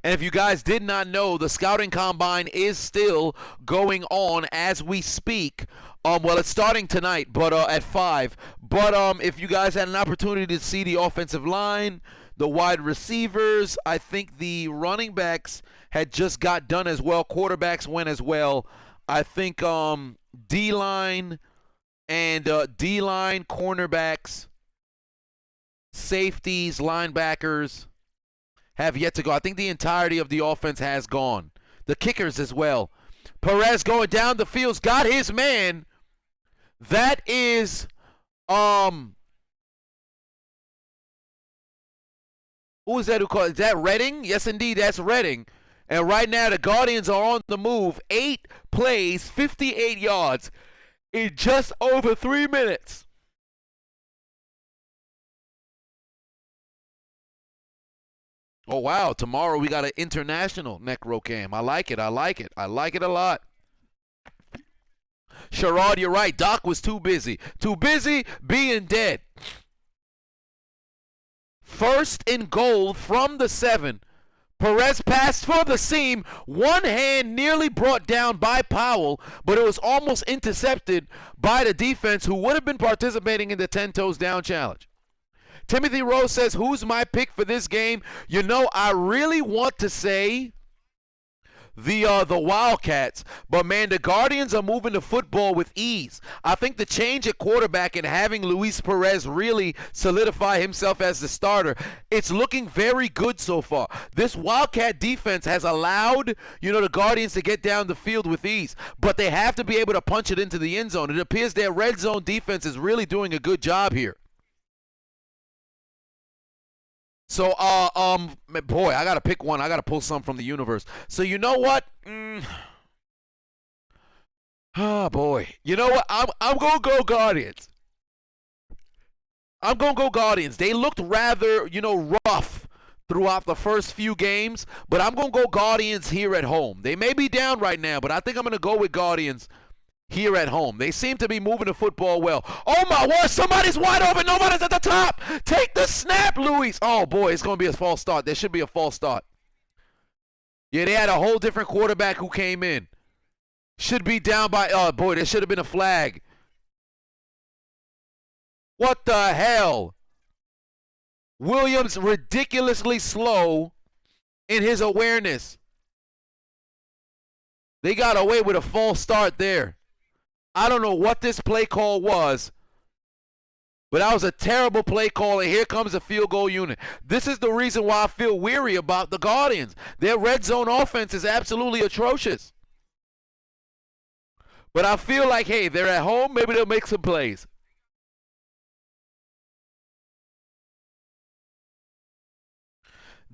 And if you guys did not know, the scouting combine is still going on as we speak. Well, it's starting tonight, but at 5. But if you guys had an opportunity to see the offensive line, the wide receivers, I think the running backs had just got done as well. Quarterbacks went as well. I think D-line and D-line, cornerbacks, safeties, linebackers have yet to go. I think the entirety of the offense has gone. The kickers as well. Perez going down the field, got his man. That is who is that who called? Is that Redding? Yes, indeed, that's Redding. And right now the Guardians are on the move. 8 plays, 58 yards in just over 3 minutes. Oh, wow. Tomorrow we got an international necro-cam. I like it. I like it. I like it a lot. Sherrod, you're right. Doc was too busy. Too busy being dead. First and goal from the 7. Perez passed for the seam. One hand nearly brought down by Powell, but it was almost intercepted by the defense, who would have been participating in the 10 toes down challenge. Timothy Rose says, who's my pick for this game? You know, I really want to say the Wildcats, but man, the Guardians are moving the football with ease. I think the change at quarterback and having Luis Perez really solidify himself as the starter, it's looking very good so far. This Wildcat defense has allowed, the Guardians to get down the field with ease, but they have to be able to punch it into the end zone. It appears their red zone defense is really doing a good job here. So, boy, I got to pick one. I got to pull some from the universe. So, you know what? Oh, boy. You know what? I'm going to go Guardians. I'm going to go Guardians. They looked rather, rough throughout the first few games, but I'm going to go Guardians here at home. They may be down right now, but I think I'm going to go with Guardians here at home. They seem to be moving the football well. Oh, my word, somebody's wide open. Nobody's at the top. Take the snap, Luis. Oh, boy, it's going to be a false start. There should be a false start. Yeah, they had a whole different quarterback who came in. Should be down by, oh, boy, there should have been a flag. What the hell? Williams ridiculously slow in his awareness. They got away with a false start there. I don't know what this play call was, but that was a terrible play call, and here comes a field goal unit. This is the reason why I feel weary about the Guardians. Their red zone offense is absolutely atrocious. But I feel like, hey, they're at home. Maybe they'll make some plays.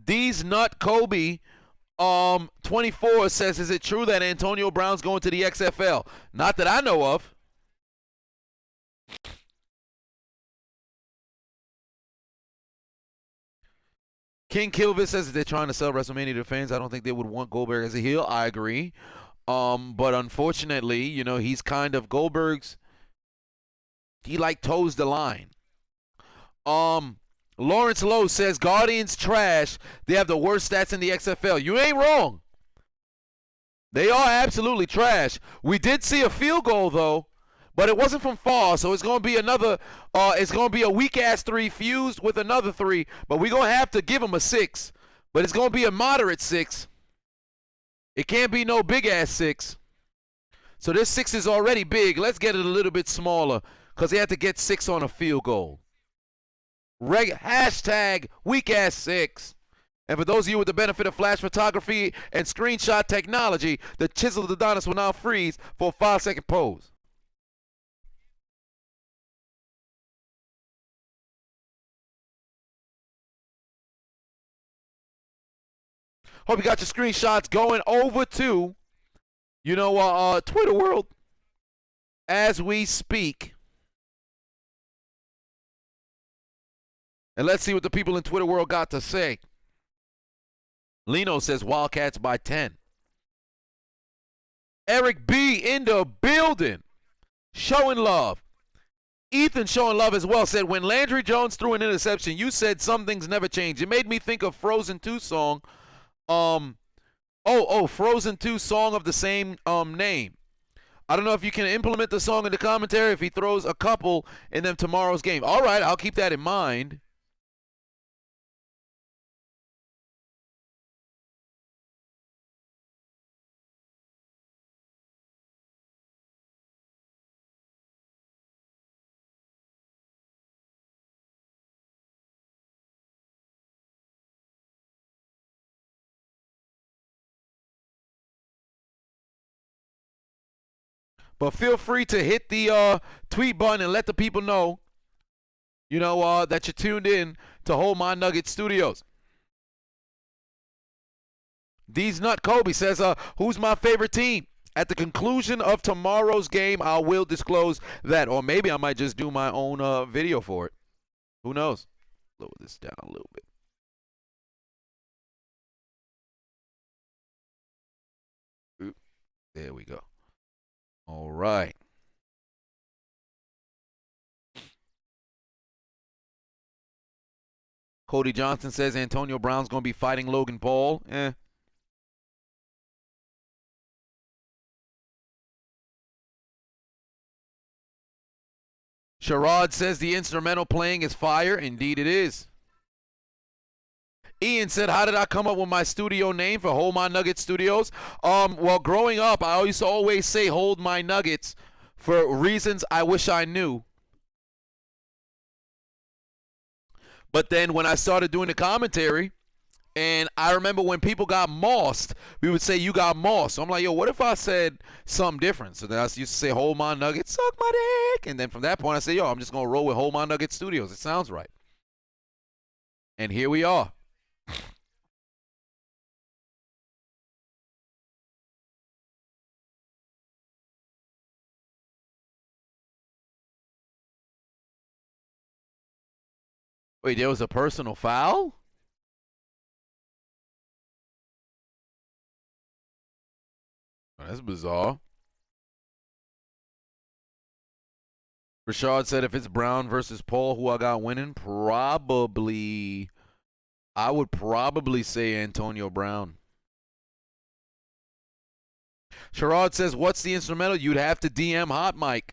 D's Nut Kobe 24 says, is it true that Antonio Brown's going to the XFL? Not that I know of. King Kilvis says they're trying to sell WrestleMania to fans. I don't think they would want Goldberg as a heel. I agree. But unfortunately, he's kind of Goldberg's. He toes the line. Lawrence Lowe says, Guardians trash. They have the worst stats in the XFL. You ain't wrong. They are absolutely trash. We did see a field goal, though. But it wasn't from far, so it's going to be another, it's going to be a weak-ass 3 fused with another 3, but we're going to have to give him a 6. But it's going to be a moderate 6. It can't be no big-ass 6. So this 6 is already big. Let's get it a little bit smaller because he had to get 6 on a field goal. Hashtag weak-ass 6. And for those of you with the benefit of flash photography and screenshot technology, the Chiseled Adonis will now freeze for a 5-second pose. Hope you got your screenshots going over to, Twitter world as we speak. And let's see what the people in Twitter world got to say. Lino says Wildcats by 10. Eric B in the building. Showing love. Ethan showing love as well said, when Landry Jones threw an interception, you said some things never change. It made me think of Frozen 2 song. Frozen 2 song of the same name. I don't know if you can implement the song in the commentary if he throws a couple in them tomorrow's game. All right, I'll keep that in mind. But feel free to hit the tweet button and let the people know, that you're tuned in to Hold My Nugget Studios. D's Nut Kobe says, who's my favorite team? At the conclusion of tomorrow's game, I will disclose that. Or maybe I might just do my own video for it. Who knows? Lower this down a little bit. Oop, there we go. All right. Cody Johnson says Antonio Brown's going to be fighting Logan Paul. Sherrod says the instrumental playing is fire. Indeed it is. Ian said, how did I come up with my studio name for Hold My Nugget Studios? Well, growing up, I used to always say Hold My Nuggets for reasons I wish I knew. But then when I started doing the commentary, and I remember when people got mossed, we would say, you got mossed. So I'm like, yo, what if I said something different? So then I used to say, Hold My Nuggets, suck my dick. And then from that point, I said, yo, I'm just going to roll with Hold My Nugget Studios. It sounds right. And here we are. Wait, there was a personal foul? Oh, that's bizarre. Rashad said if it's Brown versus Paul, who I got winning, I would probably say Antonio Brown. Sherrod says, what's the instrumental? You'd have to DM Hot Mike.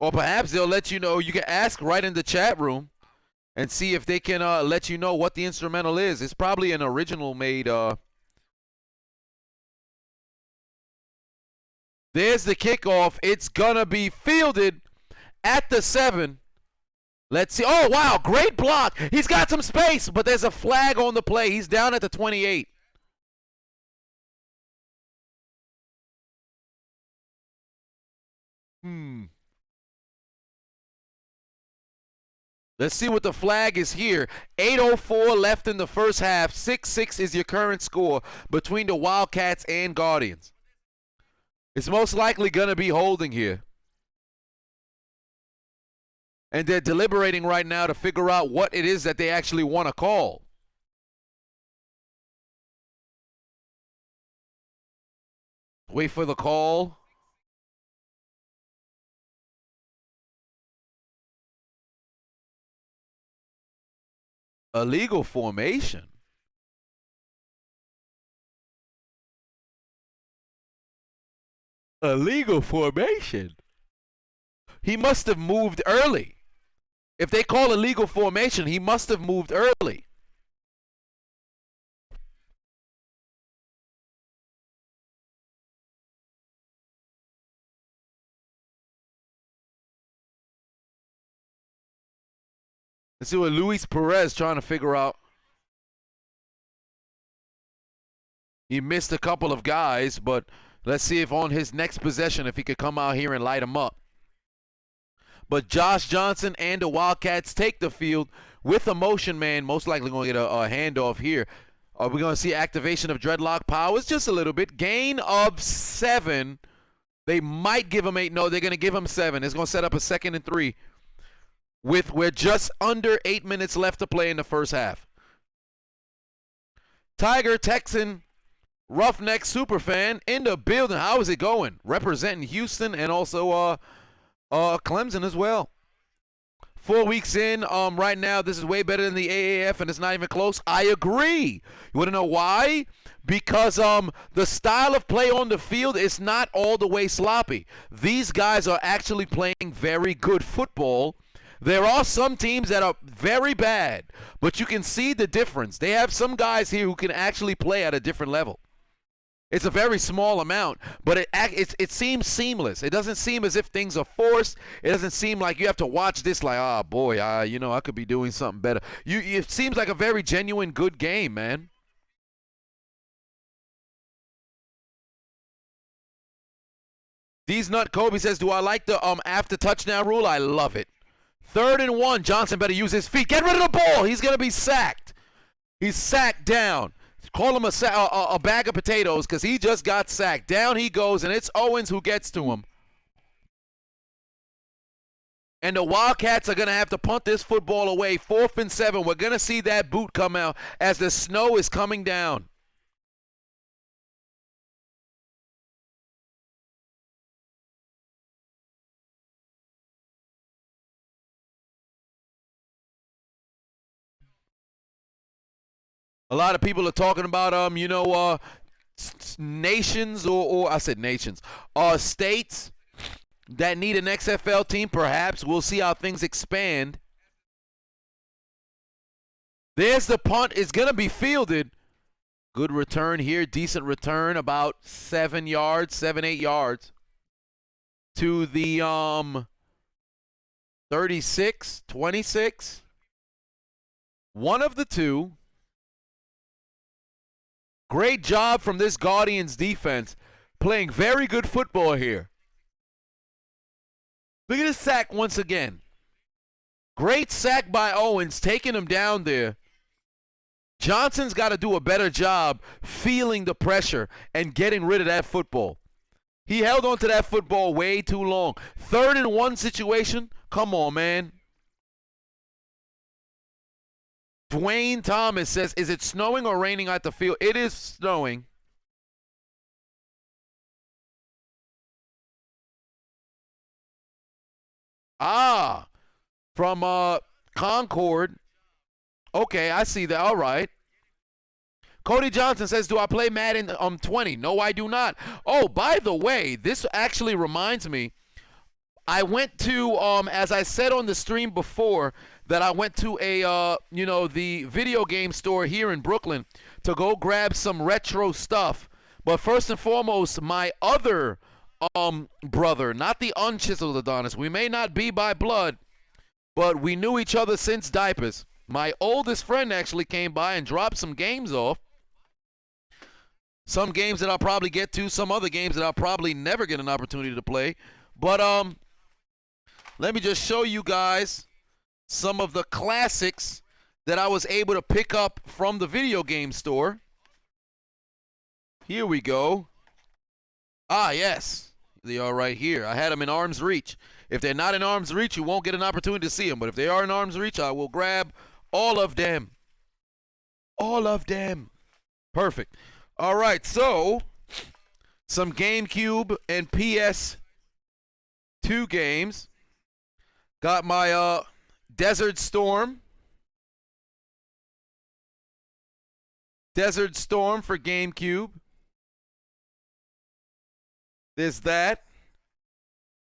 Or perhaps they'll let you know. You can ask right in the chat room and see if they can let you know what the instrumental is. It's probably an original made. There's the kickoff. It's going to be fielded at the 7. Let's see. Oh, wow. Great block. He's got some space, but there's a flag on the play. He's down at the 28. Let's see what the flag is here. 8:04 left in the first half. 6-6 is your current score between the Wildcats and Guardians. It's most likely going to be holding here. And they're deliberating right now to figure out what it is that they actually want to call. Wait for the call. Illegal formation. Illegal formation. He must have moved early. If they call illegal formation, he must have moved early. Let's see what Luis Perez trying to figure out. He missed a couple of guys, but let's see if on his next possession, if he could come out here and light them up. But Josh Johnson and the Wildcats take the field with a motion man. Most likely going to get a handoff here. Are we going to see activation of Dreadlock Powers? Just a little bit. Gain of 7. They might give him 8. No, they're going to give him 7. It's going to set up a 2nd and 3. We're just under 8 minutes left to play in the first half. Tiger Texan Roughneck Superfan in the building. How is it going? Representing Houston and also Clemson as well. 4 weeks in, right now, this is way better than the AAF, and it's not even close. I agree. You want to know why? Because the style of play on the field is not all the way sloppy. These guys are actually playing very good football. There are some teams that are very bad, but you can see the difference. They have some guys here who can actually play at a different level. It's a very small amount, but it seems seamless. It doesn't seem as if things are forced. It doesn't seem like you have to watch this like, oh boy, I could be doing something better. It seems like a very genuine good game, man. These Nut Kobe says, do I like the after touchdown rule? I love it. 3rd and 1. Johnson better use his feet. Get rid of the ball. He's going to be sacked. He's sacked down. Call him a bag of potatoes because he just got sacked. Down he goes, and it's Owens who gets to him. And the Wildcats are going to have to punt this football away. 4th and 7. We're going to see that boot come out as the snow is coming down. A lot of people are talking about, nations or I said nations, states that need an XFL team. Perhaps we'll see how things expand. There's the punt. It's going to be fielded. Good return here. Decent return. About 7 yards, 7, 8 yards to the 36, 26. One of the two. Great job from this Guardians defense. Playing very good football here. Look at this sack once again. Great sack by Owens, taking him down there. Johnson's got to do a better job feeling the pressure and getting rid of that football. He held on to that football way too long. 3rd and 1 situation. Come on, man. Dwayne Thomas says, is it snowing or raining at the field? It is snowing. From Concord. Okay, I see that. All right. Cody Johnson says, do I play Madden 20? No, I do not. Oh, by the way, this actually reminds me. I went to, as I said on the stream before, that I went to the video game store here in Brooklyn to go grab some retro stuff. But first and foremost, my other brother, not the unchiseled Adonis. We may not be by blood, but we knew each other since diapers. My oldest friend actually came by and dropped some games off. Some games that I'll probably get to, some other games that I'll probably never get an opportunity to play. But let me just show you guys some of the classics that I was able to pick up from the video game store. Here we go. Ah, yes. They are right here. I had them in arm's reach. If they're not in arm's reach, you won't get an opportunity to see them. But if they are in arm's reach, I will grab all of them. All of them. Perfect. All right, so some GameCube and PS2 games. Got my Desert Storm. Desert Storm for GameCube. There's that.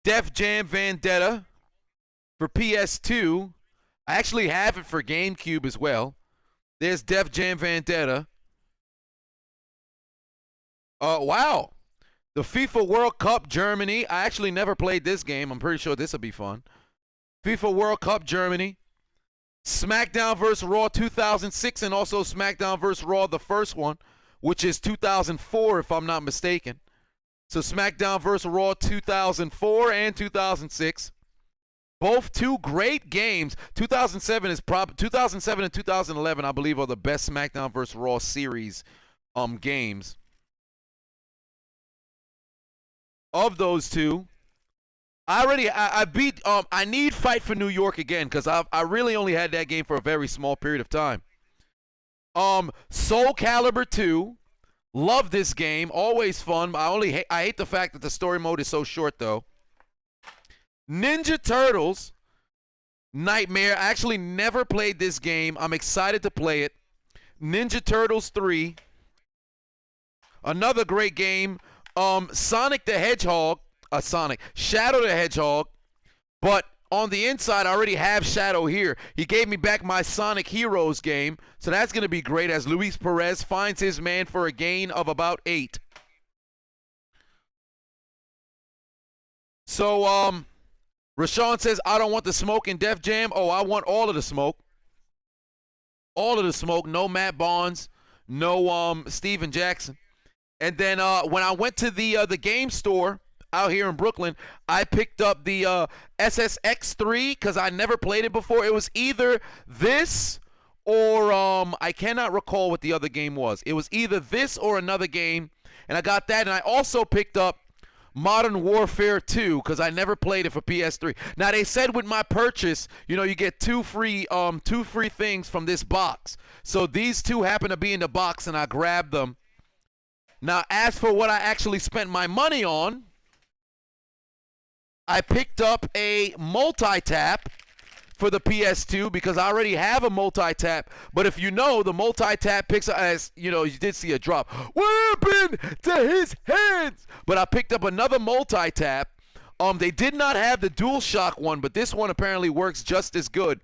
Def Jam Vendetta for PS2. I actually have it for GameCube as well. There's Def Jam Vendetta. Wow. The FIFA World Cup Germany. I actually never played this game. I'm pretty sure this will be fun. FIFA World Cup Germany. SmackDown vs. Raw 2006 and also SmackDown vs. Raw, the first one, which is 2004 if I'm not mistaken. So SmackDown vs. Raw 2004 and 2006. Both two great games. 2007 and 2011, I believe, are the best SmackDown vs. Raw series games. Of those two, I beat I need Fight for New York again because I really only had that game for a very small period of time. Soul Calibur 2, love this game, always fun. I hate the fact that the story mode is so short though. Ninja Turtles Nightmare, I actually never played this game. I'm excited to play it. Ninja Turtles 3, another great game. Sonic the Hedgehog, Shadow the Hedgehog, but on the inside I already have Shadow here. He gave me back my Sonic Heroes game, so that's going to be great as Luis Perez finds his man for a gain of about 8. So, Rashawn says, I don't want the smoke in Def Jam. Oh, I want all of the smoke. All of the smoke. No Matt Barnes. No Steven Jackson. And then when I went to the game store out here in Brooklyn, I picked up the SSX3 because I never played it before. It was either this or I cannot recall what the other game was. It was either this or another game, and I got that. And I also picked up Modern Warfare 2 because I never played it for PS3. Now they said with my purchase, you know, you get two free things from this box. So these two happen to be in the box, and I grabbed them. Now, as for what I actually spent my money on, I picked up a multi-tap for the PS2 because I already have a multi-tap. But if you know, the multi-tap picks up, as you know, you did see a drop. What happened to his hands? But I picked up another multi-tap. They did not have the DualShock one, but this one apparently works just as good.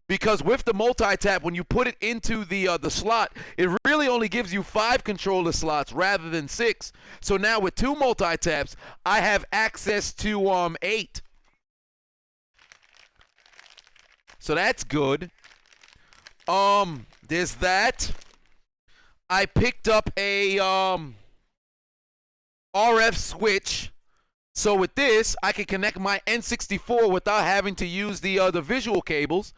Because with the multi-tap, when you put it into the slot, it really only gives you 5 controller slots rather than 6. So now with 2 multi-taps, I have access to 8. So that's good. There's that. I picked up a RF switch. So with this, I can connect my N64 without having to use the visual cables.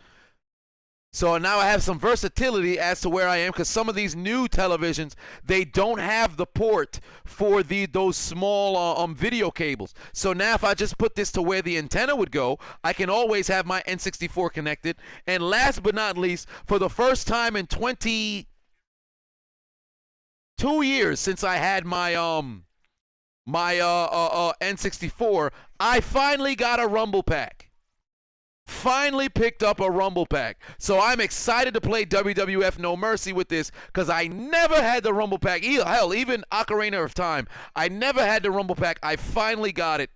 So now I have some versatility as to where I am because some of these new televisions, they don't have the port for those small video cables. So now if I just put this to where the antenna would go, I can always have my N64 connected. And last but not least, for the first time in 22 years since I had my N64, I finally got a Rumble Pack. Finally picked up a Rumble Pack. So I'm excited to play WWF No Mercy with this because I never had the Rumble Pack. Hell, even Ocarina of Time. I never had the Rumble Pack. I finally got it.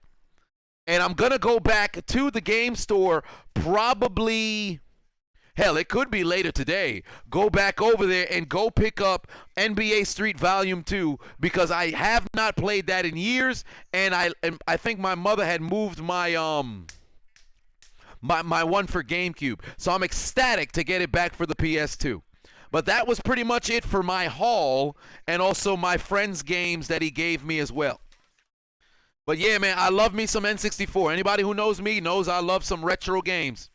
And I'm going to go back to the game store probably, hell, it could be later today. Go back over there and go pick up NBA Street Volume 2 because I have not played that in years. And I think my mother had moved my one for GameCube. So I'm ecstatic to get it back for the PS2. But that was pretty much it for my haul and also my friend's games that he gave me as well. But yeah, man, I love me some N64. Anybody who knows me knows I love some retro games.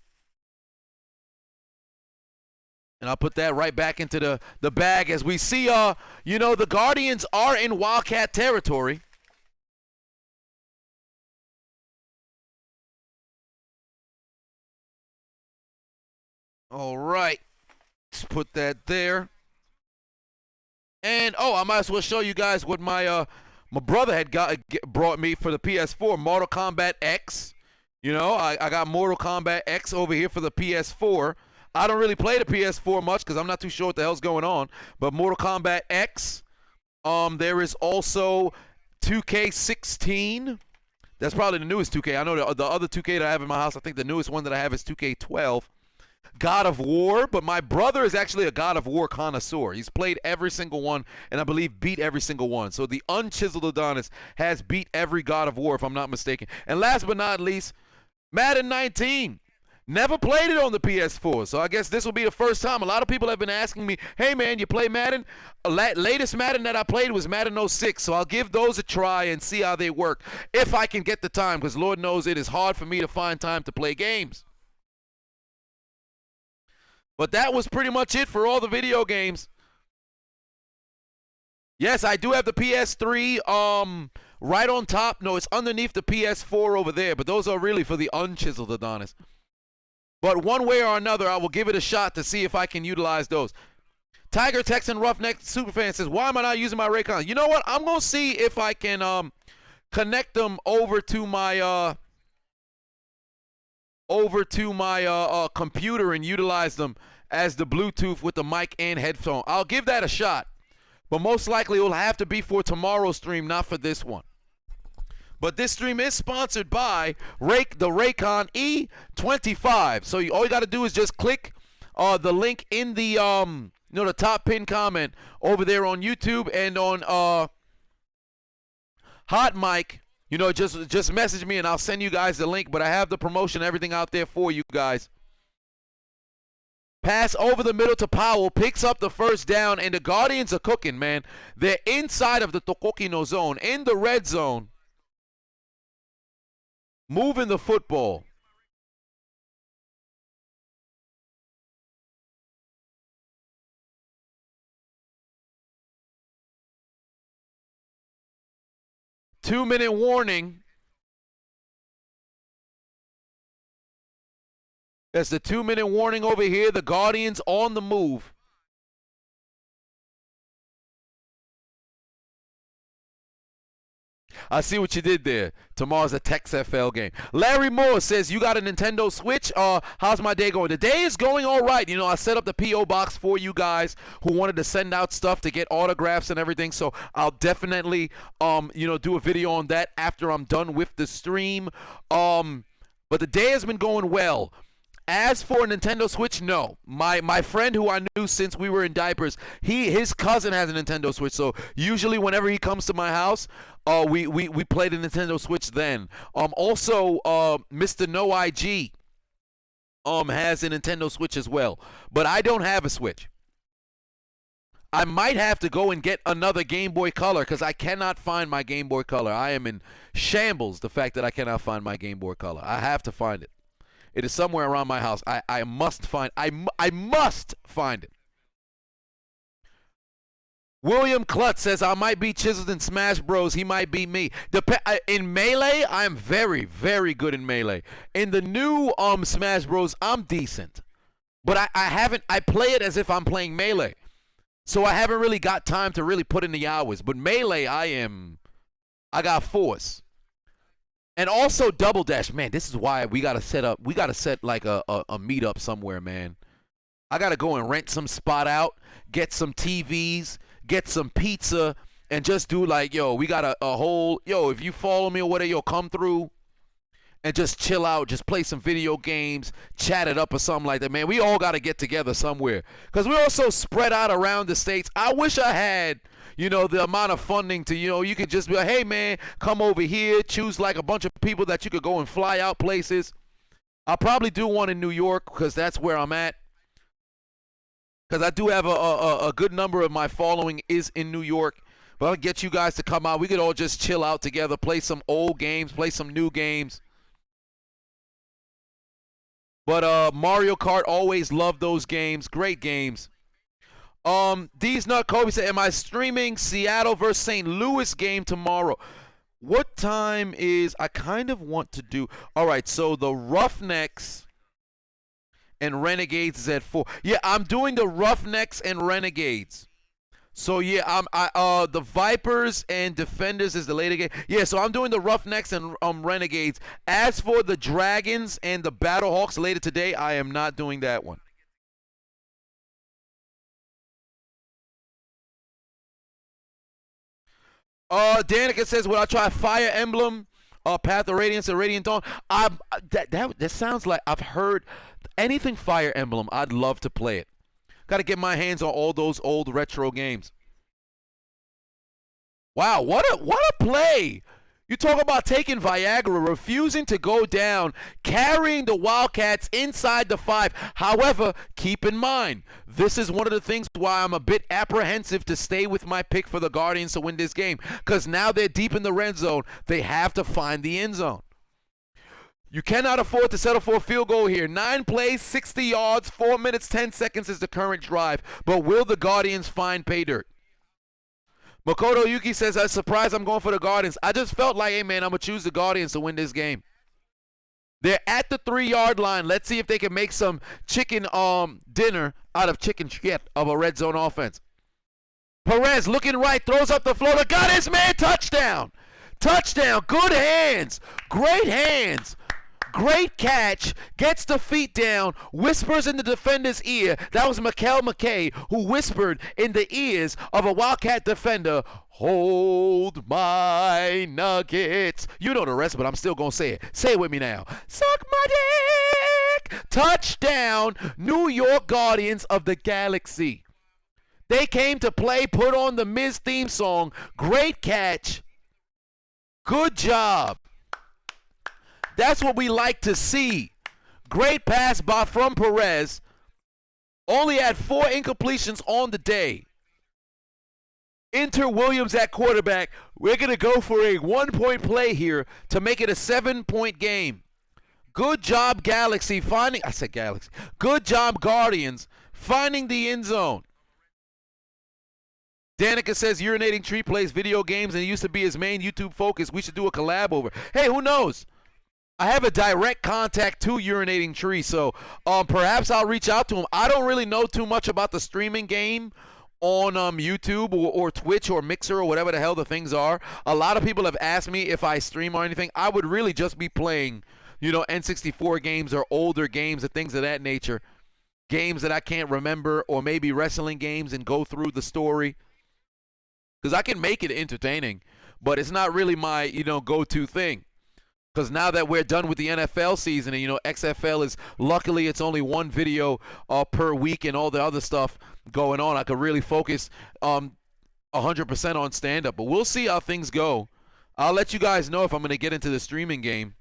And I'll put that right back into the bag as we see, you know, the Guardians are in Wildcat territory. All right, let's put that there. And I might as well show you guys what my brother had brought me for the PS4, Mortal Kombat X. You know, I got Mortal Kombat X over here for the PS4. I don't really play the PS4 much because I'm not too sure what the hell's going on. But Mortal Kombat X. There is also 2K16. That's probably the newest 2K. I know the other 2K that I have in my house, I think the newest one that I have is 2K12. God of War, but my brother is actually a God of War connoisseur. He's played every single one, and I believe beat every single one. So the Unchiseled Adonis has beat every God of War, if I'm not mistaken. And last but not least, Madden 19. Never played it on the PS4, so I guess this will be the first time. A lot of people have been asking me, hey man, you play Madden? Latest Madden that I played was Madden 06, so I'll give those a try and see how they work, if I can get the time, because Lord knows it is hard for me to find time to play games. But that was pretty much it for all the video games. Yes, I do have the PS3 right on top. No, it's underneath the PS4 over there, but those are really for the Unchiseled Adonis. But one way or another, I will give it a shot to see if I can utilize those. Tiger Texan Roughneck Superfan says, why am I not using my Raycons? You know what? I'm going to see if I can connect them over to my computer and utilize them as the Bluetooth with the mic and headphone. I'll give that a shot, but most likely it will have to be for tomorrow's stream, not for this one. But this stream is sponsored by the Raycon E25. So all you got to do is just click the link in the the top pinned comment over there on YouTube, and on Hot Mic. Just message me and I'll send you guys the link. But I have the promotion, everything out there for you guys. Pass over the middle to Powell, picks up the first down, and the Guardians are cooking, man. They're inside of the Tokokino zone, in the red zone, moving the football. Two-minute warning. That's the 2-minute warning over here. The Guardians on the move. I see what you did there. Tomorrow's a XFL game. Larry Moore says, you got a Nintendo Switch? How's my day going? The day is going all right. I set up the P.O. box for you guys who wanted to send out stuff to get autographs and everything. So I'll definitely, do a video on that after I'm done with the stream. But the day has been going well. As for a Nintendo Switch, no. My friend who I knew since we were in diapers, his cousin has a Nintendo Switch. So usually whenever he comes to my house, we play the Nintendo Switch then. Also, Mr. No IG has a Nintendo Switch as well. But I don't have a Switch. I might have to go and get another Game Boy Color because I cannot find my Game Boy Color. I am in shambles, the fact that I cannot find my Game Boy Color. I have to find it. It is somewhere around my house. I must find it. William Klutz says, I might be Chiseled in Smash Bros. He might beat me. In Melee, I am very, very good in Melee. In the new Smash Bros, I'm decent. But I play it as if I'm playing Melee. So I haven't really got time to really put in the hours. But Melee, I got force. And also Double Dash, man, this is why we gotta set like a meetup somewhere, man. I gotta go and rent some spot out, get some TVs, get some pizza, and just do like, we got a whole, if you follow me or whatever, you'll come through and just chill out, just play some video games, chat it up or something like that, man. We all gotta get together somewhere. Because we're also spread out around the states. I wish I had, the amount of funding to, you could just be like, hey, man, come over here, choose like a bunch of people that you could go and fly out places. I'll probably do one in New York because that's where I'm at. Because I do have a good number of my following is in New York. But I'll get you guys to come out. We could all just chill out together, play some old games, play some new games. But Mario Kart, always loved those games. Great games. D's Nut Kobe said, am I streaming Seattle versus St. Louis game tomorrow? What time is, I kind of want to do, all right, so the Roughnecks and Renegades is at 4. Yeah, I'm doing the Roughnecks and Renegades. So yeah, the Vipers and Defenders is the later game. Yeah, so I'm doing the Roughnecks and Renegades. As for the Dragons and the Battlehawks later today, I am not doing that one. Danica says, "Will I try Fire Emblem, Path of Radiance, or Radiant Dawn?" That sounds like I've heard anything Fire Emblem. I'd love to play it. Got to get my hands on all those old retro games. Wow, what a play! You talk about taking Viagra, refusing to go down, carrying the Wildcats inside the 5. However, keep in mind, this is one of the things why I'm a bit apprehensive to stay with my pick for the Guardians to win this game. Because now they're deep in the red zone. They have to find the end zone. You cannot afford to settle for a field goal here. 9 plays, 60 yards, 4 minutes, 10 seconds is the current drive. But will the Guardians find pay dirt? Makoto Yuki says, "I'm surprised I'm going for the Guardians. I just felt like, hey, man, I'm going to choose the Guardians to win this game." They're at the 3-yard line. Let's see if they can make some chicken dinner out of chicken shit of a red zone offense. Perez looking right, throws up the floor. Got his man, touchdown. Touchdown. Good hands. Great hands. Great catch, gets the feet down, whispers in the defender's ear. That was Mikael McKay who whispered in the ears of a Wildcat defender, "Hold my nuggets." You know the rest, but I'm still going to say it. Say it with me now. Suck my dick. Touchdown, New York Guardians of the Galaxy. They came to play, put on the Miz theme song. Great catch. Good job. That's what we like to see. Great pass from Perez. Only had 4 incompletions on the day. Enter Williams at quarterback. We're going to go for a 1-point play here to make it a 7-point game. Good job, Galaxy, finding... I said Galaxy. Good job, Guardians, finding the end zone. Danica says, "Urinating Tree plays video games and it used to be his main YouTube focus. We should do a collab over." Hey, who knows? I have a direct contact to Urinating Tree, so perhaps I'll reach out to him. I don't really know too much about the streaming game on YouTube or Twitch or Mixer or whatever the hell the things are. A lot of people have asked me if I stream or anything. I would really just be playing, N64 games or older games and things of that nature. Games that I can't remember, or maybe wrestling games and go through the story. Because I can make it entertaining, but it's not really my, go-to thing. Because now that we're done with the NFL season, and XFL is, luckily it's only 1 video per week and all the other stuff going on, I could really focus 100% on stand-up. But we'll see how things go. I'll let you guys know if I'm going to get into the streaming game.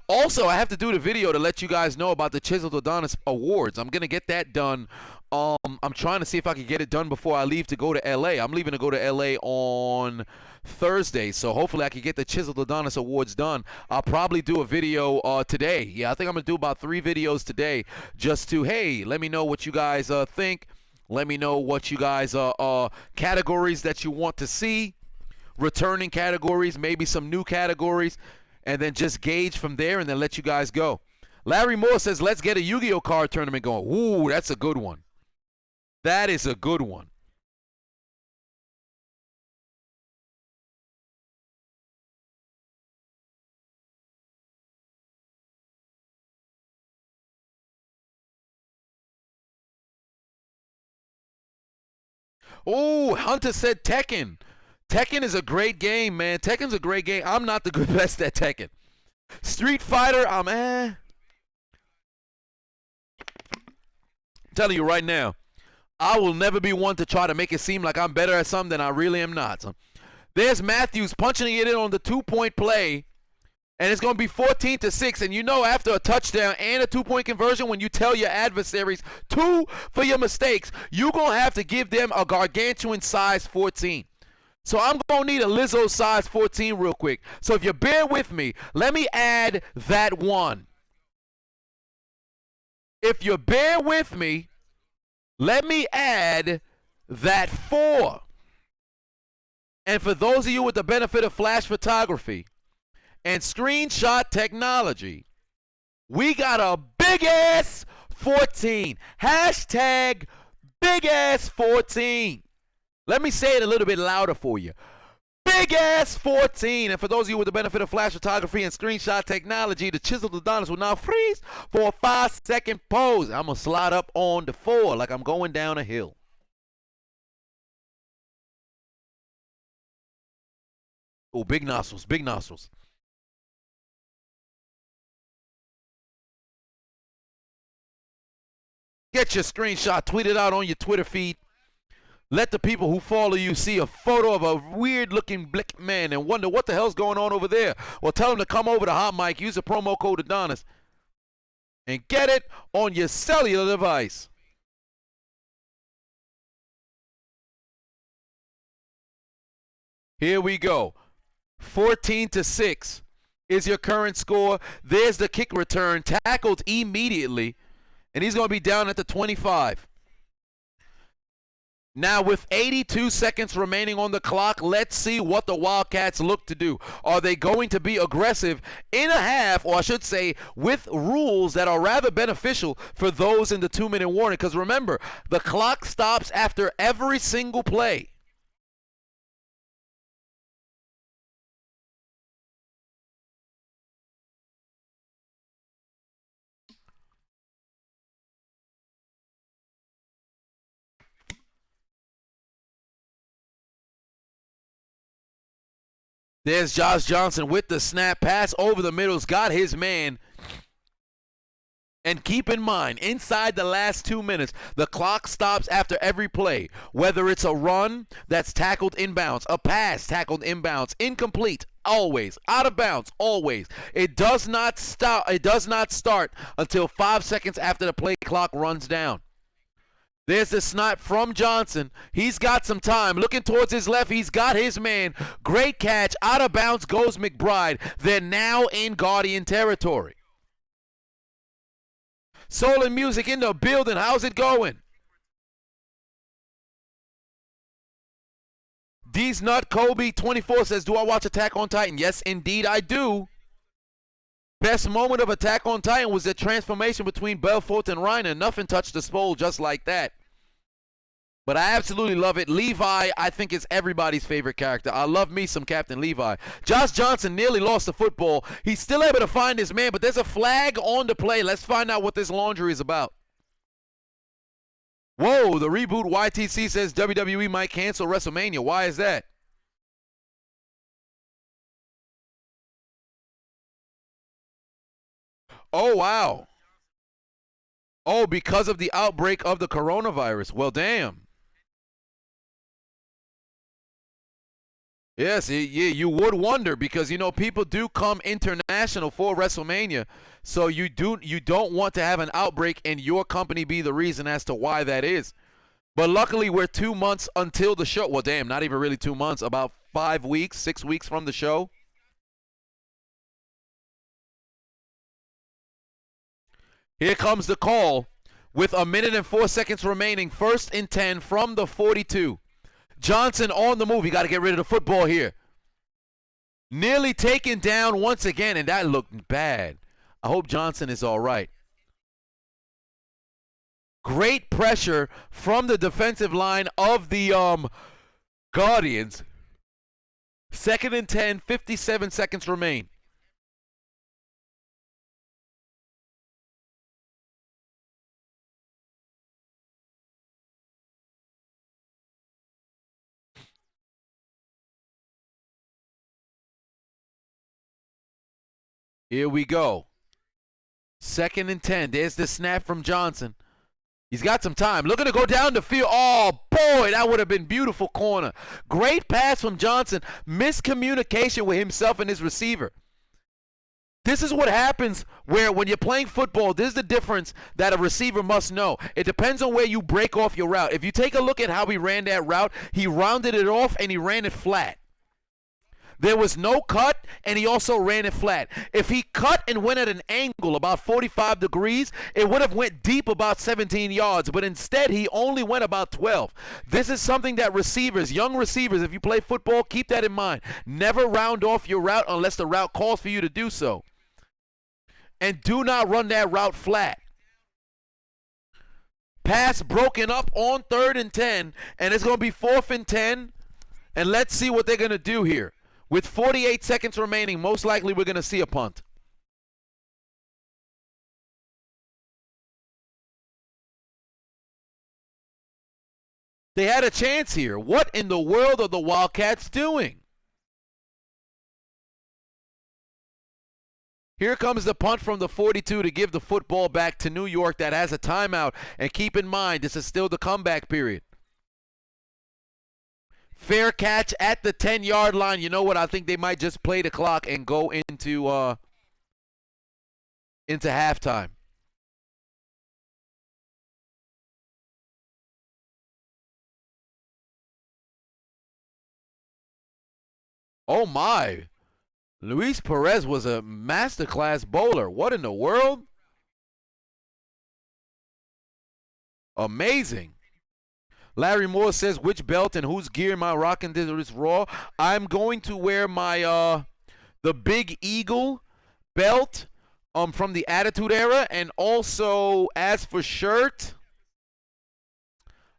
Also, I have to do the video to let you guys know about the Chiseled Adonis Awards. I'm going to get that done. I'm trying to see if I can get it done before I leave to go to L.A. I'm leaving to go to L.A. on Thursday, so hopefully I can get the Chiseled Adonis Awards done. I'll probably do a video today. Yeah, I think I'm going to do about 3 videos today just to, hey, let me know what you guys think. Let me know what you guys categories that you want to see. Returning categories, maybe some new categories. And then just gauge from there and then let you guys go. Larry Moore says, "Let's get a Yu-Gi-Oh card tournament going." Ooh, that's a good one. That is a good one. Oh, Hunter said Tekken. Tekken is a great game, man. Tekken's a great game. I'm not the good best at Tekken. Street Fighter, I'm telling you right now, I will never be one to try to make it seem like I'm better at something than I really am not. So, there's Matthews punching it in on the 2-point play, and it's going to be 14-6. And after a touchdown and a 2-point conversion, when you tell your adversaries 2 for your mistakes, you're going to have to give them a gargantuan size 14. So I'm going to need a Lizzo size 14 real quick. So if you bear with me, let me add that 1. If you bear with me, let me add that 4. And for those of you with the benefit of flash photography and screenshot technology, we got a big-ass 14. Hashtag big-ass 14. Let me say it a little bit louder for you. Big-ass 14. And for those of you with the benefit of flash photography and screenshot technology, the Chiseled Adonis will now freeze for a 5-second pose. I'm going to slide up on the 4 like I'm going down a hill. Oh, big nostrils, big nostrils. Get your screenshot, tweet it out on your Twitter feed. Let the people who follow you see a photo of a weird-looking black man and wonder what the hell's going on over there. Well, tell them to come over to Hot Mic, use the promo code Adonis, and get it on your cellular device. Here we go. 14-6 is your current score. There's the kick return, tackled immediately, and he's going to be down at the 25. Now, with 82 seconds remaining on the clock, let's see what the Wildcats look to do. Are they going to be aggressive in a half, or I should say, with rules that are rather beneficial for those in the 2-minute warning? Because remember, the clock stops after every single play. There's Josh Johnson with the snap. Pass over the middle's got his man. And keep in mind, inside the last 2 minutes, the clock stops after every play. Whether it's a run that's tackled inbounds, a pass tackled inbounds, incomplete, always, out of bounds, always. It does not stop. It does not start until 5 seconds after the play clock runs down. There's the snap from Johnson. He's got some time. Looking towards his left, he's got his man. Great catch. Out of bounds goes McBride. They're now in Guardian territory. Soul and Music in the building. How's it going? D's Nut Kobe 24 says, do I watch Attack on Titan? Yes, indeed I do. Best moment of Attack on Titan was the transformation between Belfort and Reiner. Nothing touched the spool just like that. But I absolutely love it. Levi, I think, is everybody's favorite character. I love me some Captain Levi. Josh Johnson nearly lost the football. He's still able to find his man, but there's a flag on the play. Let's find out what this laundry is about. Whoa, the reboot YTC says WWE might cancel WrestleMania. Why is that? Oh, wow. Oh, because of the outbreak of the coronavirus. Well, damn. Yes, yeah, you would wonder because, you know, people do come international for WrestleMania. So you don't want to have an outbreak and your company be the reason as to why that is. But luckily, we're 2 months until the show. Well, damn, not even really 2 months. About 5 weeks, 6 weeks from the show. Here comes the call with 1 minute and 4 seconds remaining. 1st and 10 from the 42. Johnson on the move. You got to get rid of the football here. Nearly taken down once again, and that looked bad. I hope Johnson is all right. Great pressure from the defensive line of the Guardians. 2nd and 10, 57 seconds remain. Here we go. 2nd and 10. There's the snap from Johnson. He's got some time. Looking to go down the field. Oh, boy, that would have been beautiful corner. Great pass from Johnson. Miscommunication with himself and his receiver. This is what happens when you're playing football. This is the difference that a receiver must know. It depends on where you break off your route. If you take a look at how he ran that route, he rounded it off and he ran it flat. There was no cut, and he also ran it flat. If he cut and went at an angle about 45 degrees, it would have went deep about 17 yards, but instead he only went about 12. This is something that receivers, young receivers, if you play football, keep that in mind. Never round off your route unless the route calls for you to do so. And do not run that route flat. Pass broken up on 3rd and 10, and it's going to be 4th and 10, and let's see what they're going to do here. With 48 seconds remaining, most likely we're going to see a punt. They had a chance here. What in the world are the Wildcats doing? Here comes the punt from the 42 to give the football back to New York that has a timeout. And keep in mind, this is still the comeback period. Fair catch at the 10-yard line. You know what? I think they might just play the clock and go into halftime. Oh, my. Luis Perez was a masterclass bowler. What in the world? Amazing. Larry Moore says, which belt and whose gear am I rocking this Raw? I'm going to wear my the Big Eagle belt from the Attitude Era. And also, as for shirt,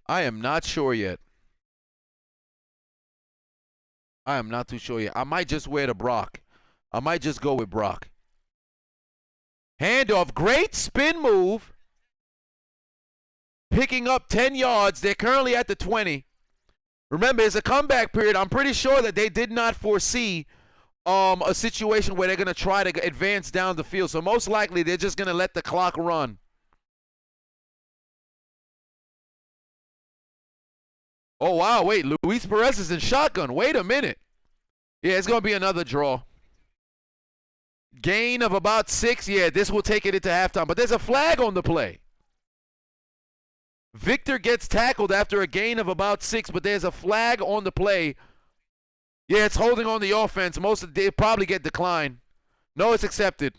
I am not sure yet. I am not too sure yet. I might just wear the Brock. I might just go with Brock. Handoff. Great spin move. Picking up 10 yards. They're currently at the 20. Remember, it's a comeback period. I'm pretty sure that they did not foresee a situation where they're going to try to advance down the field. So most likely they're just going to let the clock run. Oh, wow. Wait, Luis Perez is in shotgun. Wait a minute. Yeah, it's going to be another draw. Gain of about 6. Yeah, this will take it into halftime. But there's a flag on the play. Victor gets tackled after a gain of about 6, but there's a flag on the play. Yeah, it's holding on the offense. Most of they probably get declined. No, it's accepted.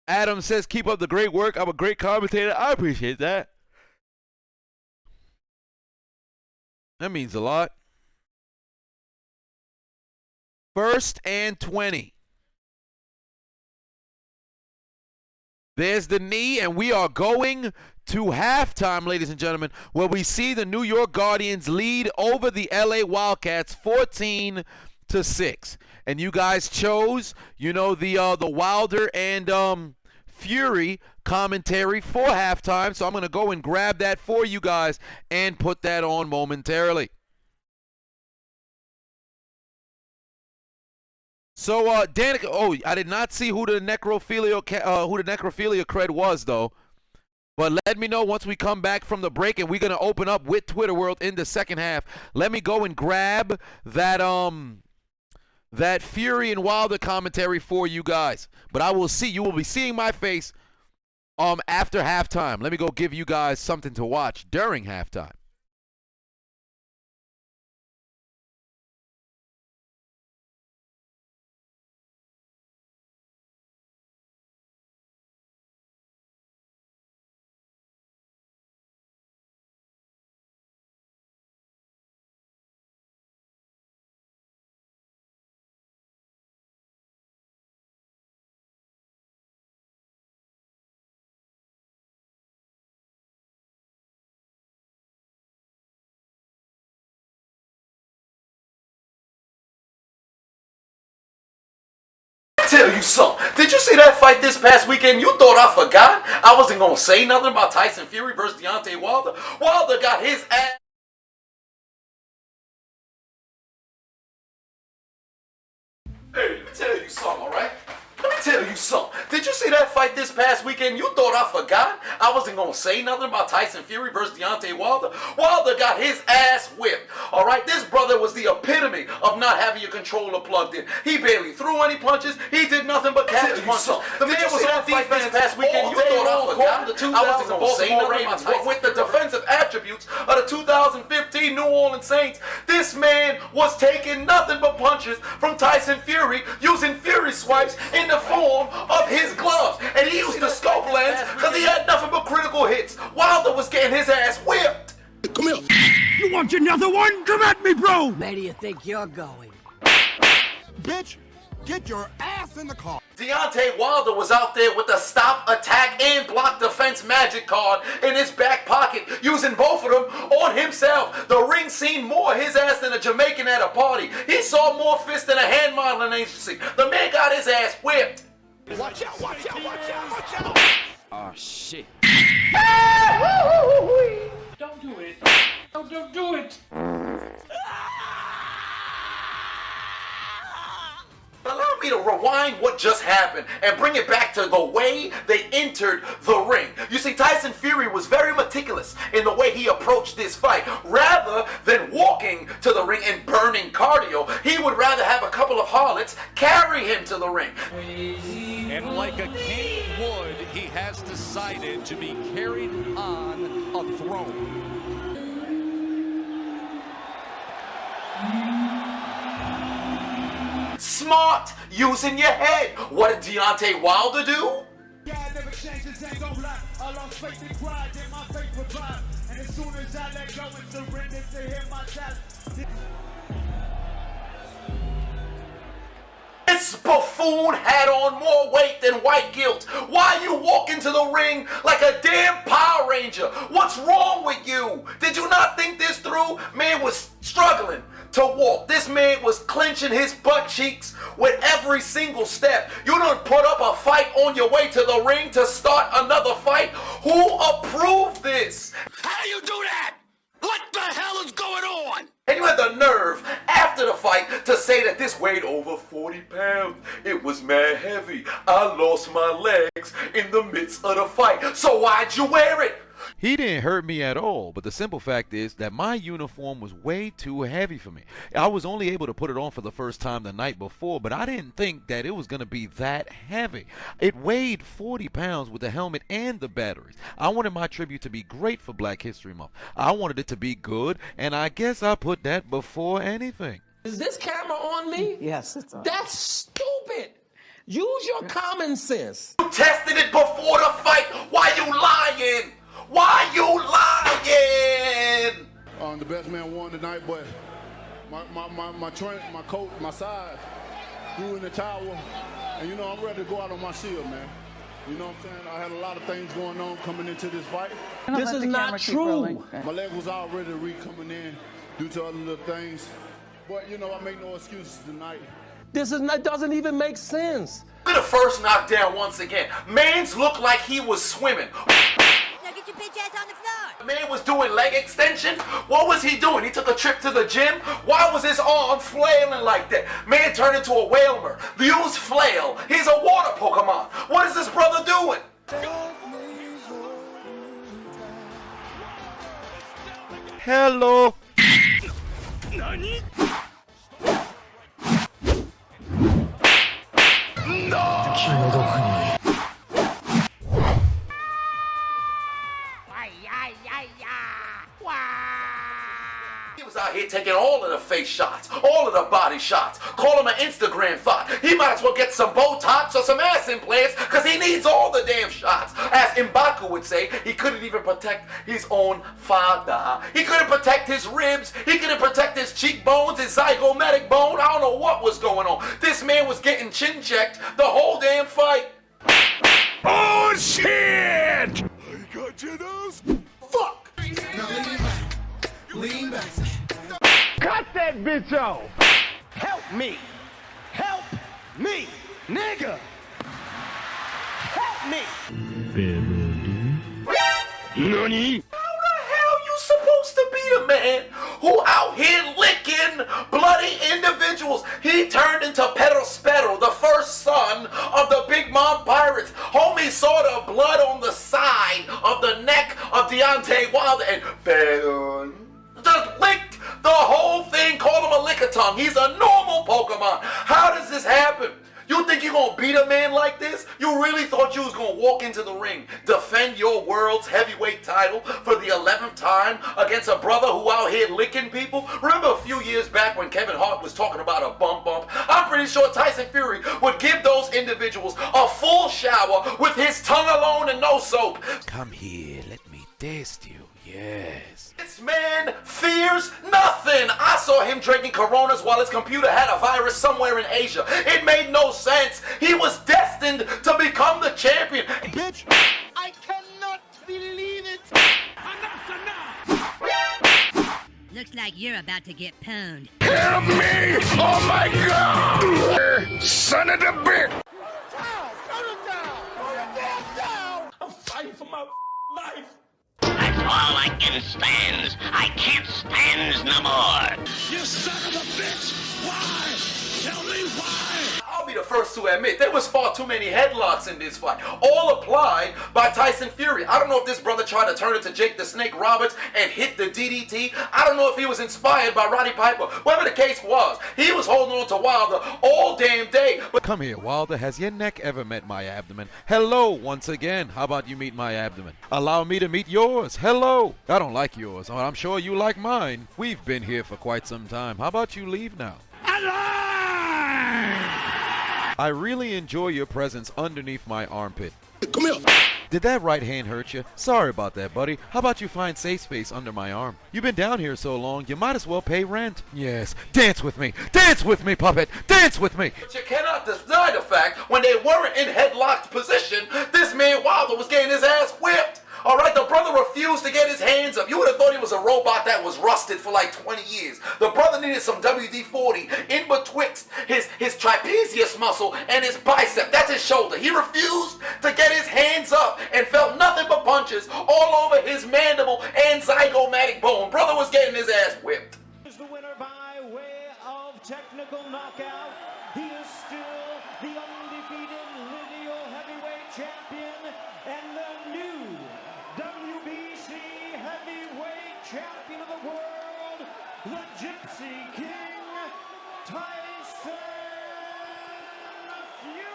Adam says, keep up the great work. I'm a great commentator. I appreciate that. That means a lot. 1st and 20. There's the knee, and we are going to halftime, ladies and gentlemen, where we see the New York Guardians lead over the LA Wildcats 14-6. And you guys chose, you know, the Wilder and Fury commentary for halftime. So I'm going to go and grab that for you guys and put that on momentarily. So Danica, oh, I did not see who the necrophilia cred was though. But let me know once we come back from the break, and we're going to open up with Twitter World in the second half. Let me go and grab that that Fury and Wilder commentary for you guys. But you will be seeing my face after halftime. Let me go give you guys something to watch during halftime. Tell you something. Did you see that fight this past weekend? You thought I forgot? I wasn't gonna say nothing about Tyson Fury versus Deontay Wilder. Wilder got his ass. Hey, let me tell you something, alright? Let me tell you something. Did you see that fight this past weekend? You thought I forgot? I wasn't gonna say nothing about Tyson Fury versus Deontay Wilder. Wilder got his ass whipped. Alright, this brother was the epitome of not having your controller plugged in. He barely threw any punches. He did nothing but catch punches. The man was on defense this past weekend. You thought I forgot? I wasn't gonna say nothing about Tyson. But with the defensive attributes of the 2015 New Orleans Saints, this man was taking nothing but punches from Tyson Fury, using Fury swipes in the form of his gloves. And he used the scope lens because he had nothing but critical hits. Wilder was getting his ass whipped. Come here. You want another one? Come at me, bro. Where do you think you're going? Bitch, get your ass in the car. Deontay Wilder was out there with the stop, attack, and block defense magic card in his back pocket, using both of them on himself. The ring seen more his ass than a Jamaican at a party. He saw more fists than a hand modeling agency. The man got his ass whipped. Watch out, watch out, watch out, watch out! Oh, shit. Don't do it. Don't do it. Allow me to rewind what just happened and bring it back to the way they entered the ring. You see, Tyson Fury was very meticulous in the way he approached this fight. Rather than walking to the ring and burning cardio, he would rather have a couple of harlots carry him to the ring. And like a king would, he has decided to be carried on a throne. Smart, using your head. What did Deontay Wilder do? God never changes, ain't gon' lie. I lost faith and cried, then my faith revived. And as soon as I let go and surrender to him, my talent. This buffoon had on more weight than white guilt. Why you walk into the ring like a damn Power Ranger? What's wrong with you? Did you not think this through? Man was struggling to walk. This man was clenching his butt cheeks with every single step. You don't put up a fight on your way to the ring to start another fight. Who approved this? How you do that? What the hell is going on? And you had the nerve after the fight to say that this weighed over 40 pounds. It was mad heavy. I lost my legs in the midst of the fight. So why'd you wear it? He didn't hurt me at all, but the simple fact is that my uniform was way too heavy for me. I was only able to put it on for the first time the night before, but I didn't think that it was going to be that heavy. It weighed 40 pounds with the helmet and the batteries. I wanted my tribute to be great for Black History Month. I wanted it to be good, and I guess I put that before anything. Is this camera on me? Yes, it's on. That's stupid. Use your common sense. You tested it before the fight. Why you lying? Why you lying? The best man won tonight, but my coach, my side, grew in the tower, and you know I'm ready to go out on my shield, man. You know what I'm saying? I had a lot of things going on coming into this fight. This is not true. My leg was already coming in due to other little things, but you know I make no excuses tonight. This is not, doesn't even make sense. Look at the first knockdown once again. Mans looked like he was swimming. Now get your bitch ass on the floor. The man was doing leg extensions. What was he doing? He took a trip to the gym. Why was his arm flailing like that? Man turned into a whalmer. Use flail. He's a water Pokemon. What is this brother doing? Hello. Nani? He was out here taking all of the face shots, all of the body shots. Call him an Instagram thought. He might as well get some Botox or some ass implants because he needs all the damn shots. As M'Baku would say, he couldn't even protect his own father. He couldn't protect his ribs. He couldn't protect his cheekbones, his zygomatic bone. I don't know what was going on. This man was getting chin checked the whole damn fight. Oh shit! I got you those. Fuck! Now lean back. Lean back. Cut that bitch off! Help me! Help me! Nigga! Help me! Nani? How the hell you supposed to be a man who out here licking bloody individuals? He turned into Perospero, the first son of the Big Mom Pirates. Homie saw the blood on the side of the neck of Deontay Wilder and just licked the whole thing, called him a lick-a-tongue. He's a normal Pokemon. How does this happen? You think you're gonna beat a man like this? You really thought you was gonna walk into the ring, defend your world's heavyweight title for the 11th time against a brother who out here licking people? Remember a few years back when Kevin Hart was talking about a bump? I'm pretty sure Tyson Fury would give those individuals a full shower with his tongue alone and no soap. Come here, let me test you. Yes. This man fears nothing. I saw him drinking Coronas while his computer had a virus somewhere in Asia. It made no sense. He was destined to become the champion. Bitch! I cannot believe it! Looks like you're about to get pwned. Help me! Oh my god! Son of a bitch! Ow! life. That's all I can stand. I can't stand no more. You son of a bitch! Why? Tell me why! I'll be the first to admit there was far too many headlocks in this fight, all applied by Tyson Fury. I don't know if this brother tried to turn it to Jake the Snake Roberts and hit the DDT. I don't know if he was inspired by Roddy Piper. Whatever the case was, he was holding on to Wilder all damn day. But Come here, Wilder. Has your neck ever met my abdomen? Hello, once again. How about you meet my abdomen? Allow me to meet yours. Hello. I don't like yours. Oh, I'm sure you like mine. We've been here for quite some time. How about you leave now? I really enjoy your presence underneath my armpit. Come here. Did that right hand hurt you? Sorry about that, buddy. How about you find safe space under my arm? You've been down here so long, you might as well pay rent. Yes. Dance with me. Dance with me, puppet. Dance with me. you cannot deny the fact when they weren't in headlocked position, this man Wilder was getting his ass whipped. All right, the brother refused to get his hands up. You would have thought he was a robot that was rusted for like 20 years. The brother needed some WD-40 in betwixt his trapezius muscle and his bicep. That's his shoulder. He refused to get his hands up and felt nothing but punches all over his mandible and zygomatic bone. Brother was getting his ass whipped. Is the winner by way of technical knockout. He is still the undefeated lineal heavyweight champion and the new WBC heavyweight champion of the world, the Gypsy King, Tyson Fury.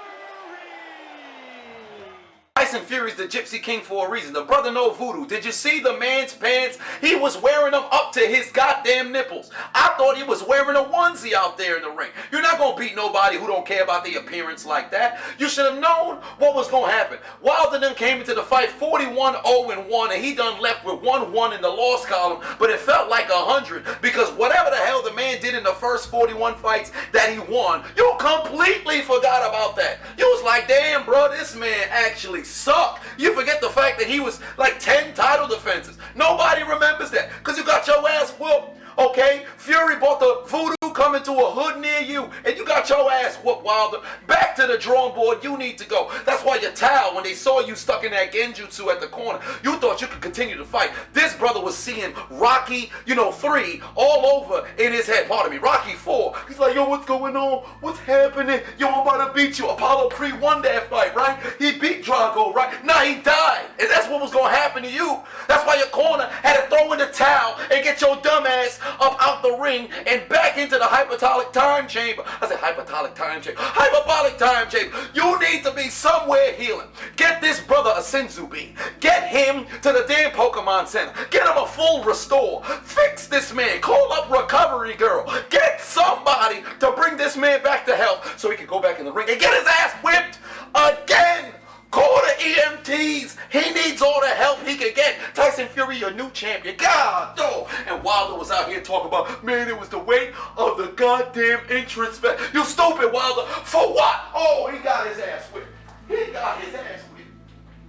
Tyson Fury's the Gypsy King for a reason. The brother know voodoo. Did you see the man's pants? He was wearing them up to his goddamn nipples. I thought he was wearing a onesie out there in the ring. You're not going to beat nobody who don't care about the appearance like that. You should have known what was going to happen. Wilder then came into the fight 41-0-1, and he done left with 1-1 in the loss column, but it felt like 100 because whatever the hell the man did in the first 41 fights that he won, you completely forgot about that. You was like, damn, bro, this man actually sucked. You forget the fact that he was like 10 title defenses. Nobody remembers that because you got your ass whooped. Okay, Fury bought the voodoo coming to a hood near you, and you got your ass whooped, Wilder. Back to the drawing board, you need to go. That's why your towel, when they saw you stuck in that genjutsu at the corner, you thought you could continue to fight. This brother was seeing Rocky, 3 all over in his head. Pardon me, Rocky 4. He's like, yo, what's going on? What's happening? Yo, I'm about to beat you. Apollo Creed won that fight, right? He beat Drago, right? Nah, he died. And that's what was going to happen to you. That's why your corner had to throw in the towel and get your dumb ass up out the ring and back into the hyperbolic time chamber. I said hyperbolic time chamber. Hyperbolic time chamber. You need to be somewhere healing. Get this brother a Senzu bean. Get him to the damn Pokemon Center. Get him a full restore. Fix this man. Call up recovery girl. Get somebody to bring this man back to health so he can go back in the ring and get his ass whipped again. Call the EMTs. He needs all the help he can get. Tyson Fury, your new champion. God, no. And Wilder was out here talking about, man, it was the weight of the goddamn entrance. You stupid, Wilder. For what? Oh, he got his ass whipped. He got his ass whipped.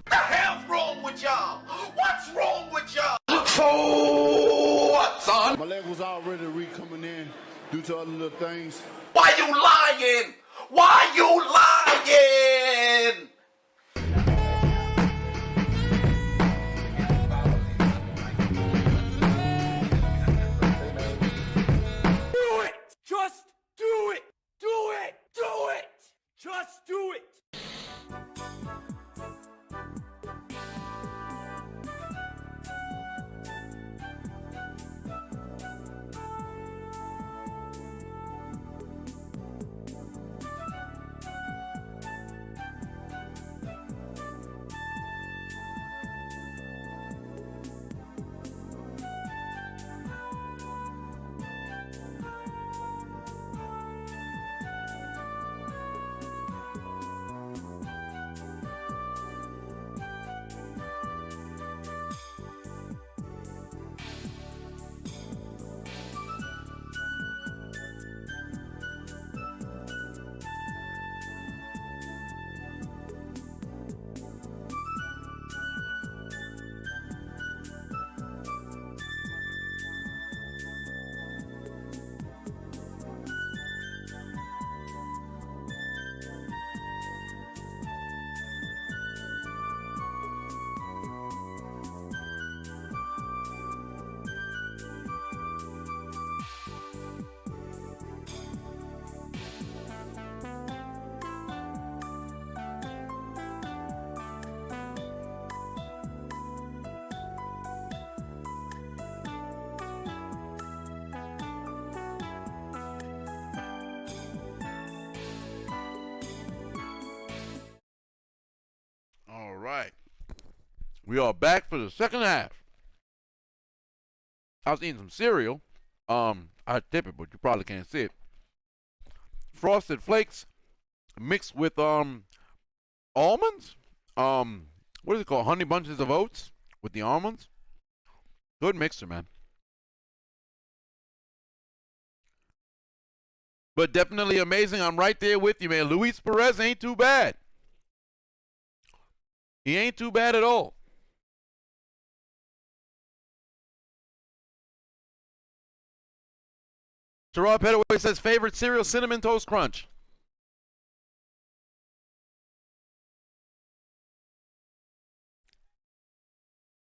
What the hell's wrong with y'all? What's wrong with y'all? For what, son? My leg was already coming in due to other little things. Why you lying? Why you lying? Just do it! Do it! Do it! Just do it! We are back for the second half. I was eating some cereal. I tip it, but you probably can't see it. Frosted Flakes mixed with almonds. What is it called? Honey Bunches of Oats with the almonds. Good mixer, man. But definitely amazing. I'm right there with you, man. Luis Perez ain't too bad. He ain't too bad at all. Gerard Petaway says favorite cereal, Cinnamon Toast Crunch.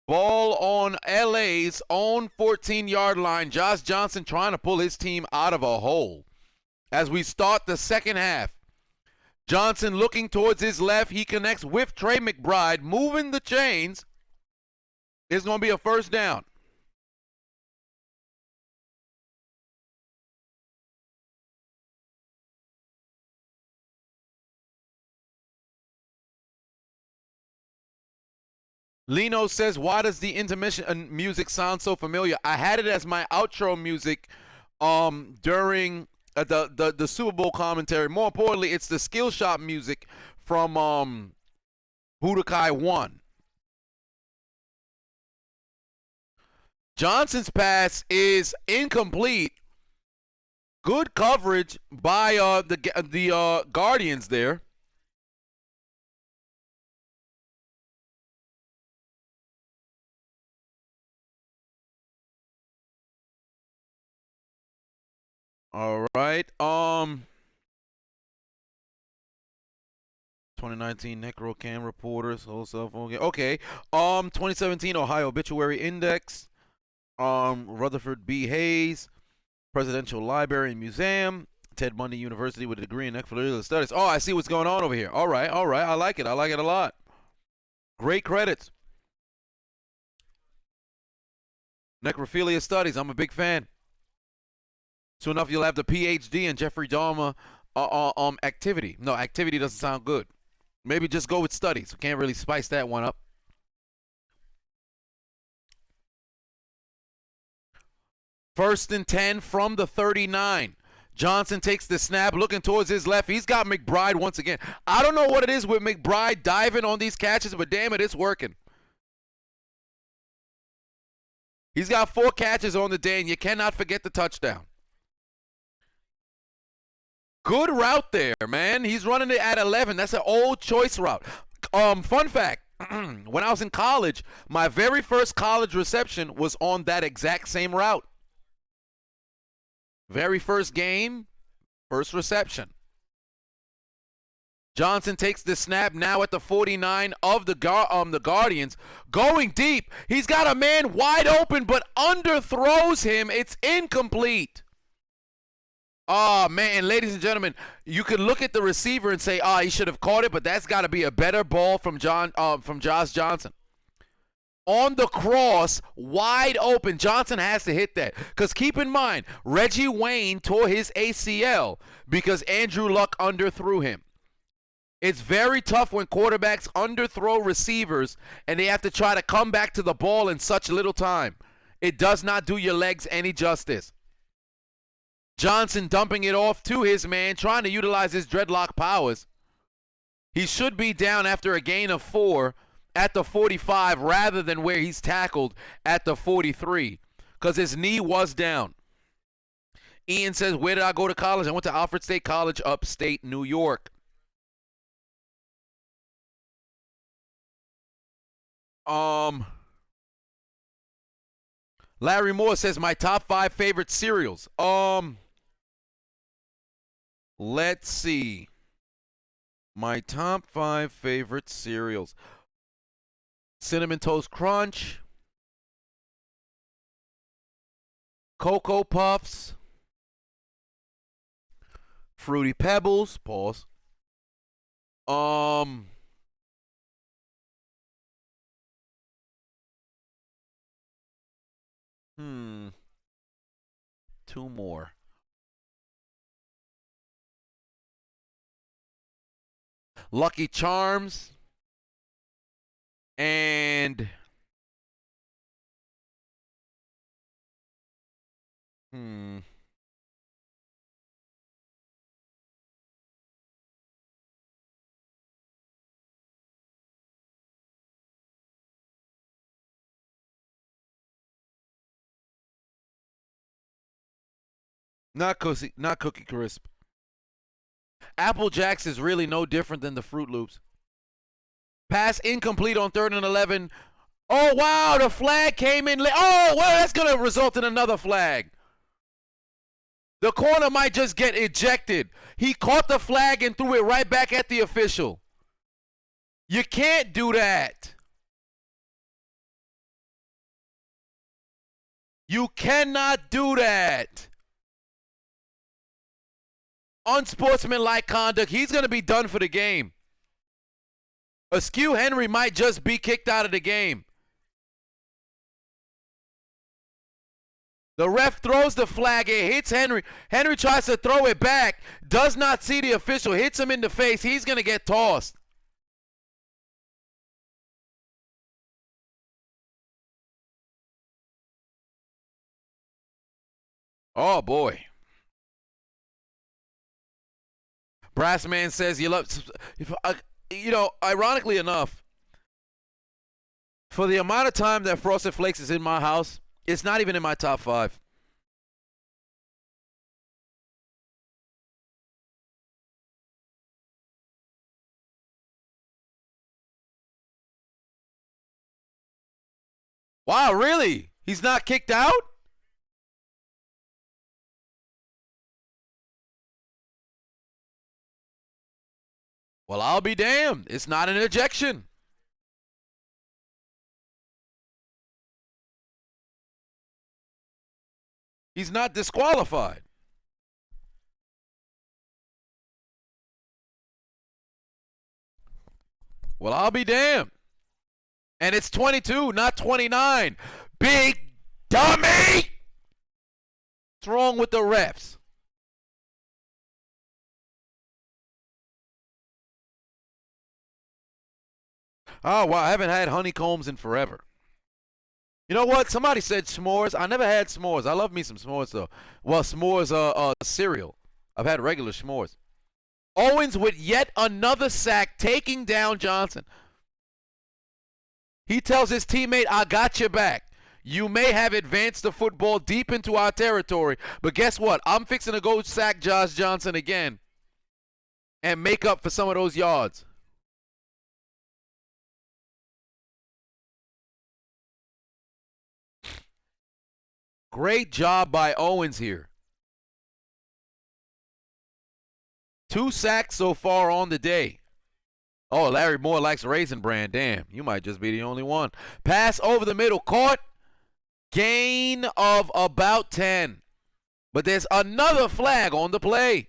Ball on LA's own 14-yard line. Josh Johnson trying to pull his team out of a hole. As we start the second half, Johnson looking towards his left. He connects with Trey McBride, moving the chains. It's going to be a first down. Lino says, why does the intermission music sound so familiar? I had it as my outro music during the Super Bowl commentary. More importantly, it's the skill shot music from Budokai 1. Johnson's pass is incomplete. Good coverage by the Guardians there. All right. 2019 Necro Cam Reporters, whole cell phone game. Okay. 2017 Ohio Obituary Index. Rutherford B. Hayes, Presidential Library and Museum. Ted Bundy University with a degree in Ecological Studies. Oh, I see what's going on over here. All right. I like it. I like it a lot. Great credits. Necrophilia Studies. I'm a big fan. Soon enough, you'll have the PhD in Jeffrey Dahmer activity. No, activity doesn't sound good. Maybe just go with studies. We can't really spice that one up. First and 10 from the 39. Johnson takes the snap, looking towards his left. He's got McBride once again. I don't know what it is with McBride diving on these catches, but damn it, it's working. He's got 4 catches on the day, and you cannot forget the touchdown. Good route there, man. He's running it at 11. That's an old choice route. Fun fact, when I was in college, my very first college reception was on that exact same route. Very first game, first reception. Johnson takes the snap now at the 49 of the Guardians. Going deep. He's got a man wide open, but underthrows him. It's incomplete. Oh, man, ladies and gentlemen, you could look at the receiver and say, he should have caught it, but that's got to be a better ball from Josh Johnson. On the cross, wide open. Johnson has to hit that. Because keep in mind, Reggie Wayne tore his ACL because Andrew Luck underthrew him. It's very tough when quarterbacks underthrow receivers and they have to try to come back to the ball in such little time. It does not do your legs any justice. Johnson dumping it off to his man, trying to utilize his dreadlock powers. He should be down after a gain of 4 at the 45 rather than where he's tackled at the 43 because his knee was down. Ian says, where did I go to college? I went to Alfred State College, upstate New York. Larry Moore says, my top 5 favorite cereals. Let's see. My top 5 favorite cereals. Cinnamon Toast Crunch. Cocoa Puffs. Fruity Pebbles. Pause. 2 more. Lucky Charms And not cookie crisp. Apple Jacks is really no different than the Fruit Loops. Pass incomplete on 3rd and 11. Oh, wow, the flag came in late. Oh, well, that's going to result in another flag. The corner might just get ejected. He caught the flag and threw it right back at the official. You can't do that. You cannot do that. Unsportsmanlike conduct. He's going to be done for the game. Askew Henry might just be kicked out of the game. The ref throws the flag. It hits Henry. Henry tries to throw it back. Does not see the official. Hits him in the face. He's going to get tossed. Oh, boy. Brassman says you love, ironically enough, for the amount of time that Frosted Flakes is in my house, it's not even in my top 5. Wow, really? He's not kicked out? Well, I'll be damned. It's not an ejection. He's not disqualified. Well, I'll be damned. And it's 22, not 29. Big dummy! What's wrong with the refs? Oh, wow, I haven't had honeycombs in forever. You know what? Somebody said s'mores. I never had s'mores. I love me some s'mores, though. Well, s'mores cereal. I've had regular s'mores. Owens with yet another sack, taking down Johnson. He tells his teammate, I got your back. You may have advanced the football deep into our territory, but guess what? I'm fixing to go sack Josh Johnson again and make up for some of those yards. Great job by Owens here. 2 sacks so far on the day. Oh, Larry Moore likes Raisin Bran. Damn, you might just be the only one. Pass over the middle. Caught. Gain of about 10. But there's another flag on the play.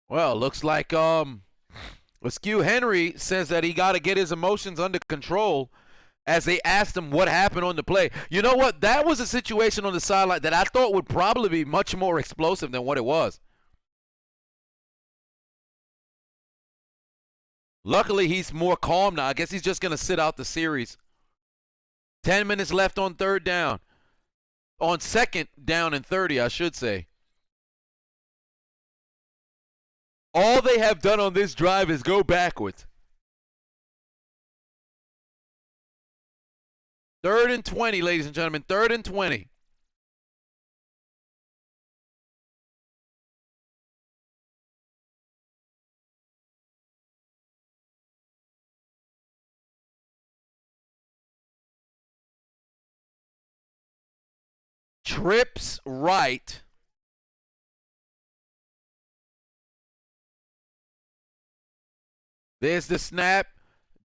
Well, looks like Askew Henry says that he got to get his emotions under control as they asked him what happened on the play. You know what? That was a situation on the sideline that I thought would probably be much more explosive than what it was. Luckily, he's more calm now. I guess he's just going to sit out the series. 10 minutes left on 3rd down. On 2nd down and 30, I should say. All they have done on this drive is go backwards. 3rd and 20, ladies and gentlemen. 3rd and 20. Trips right. There's the snap,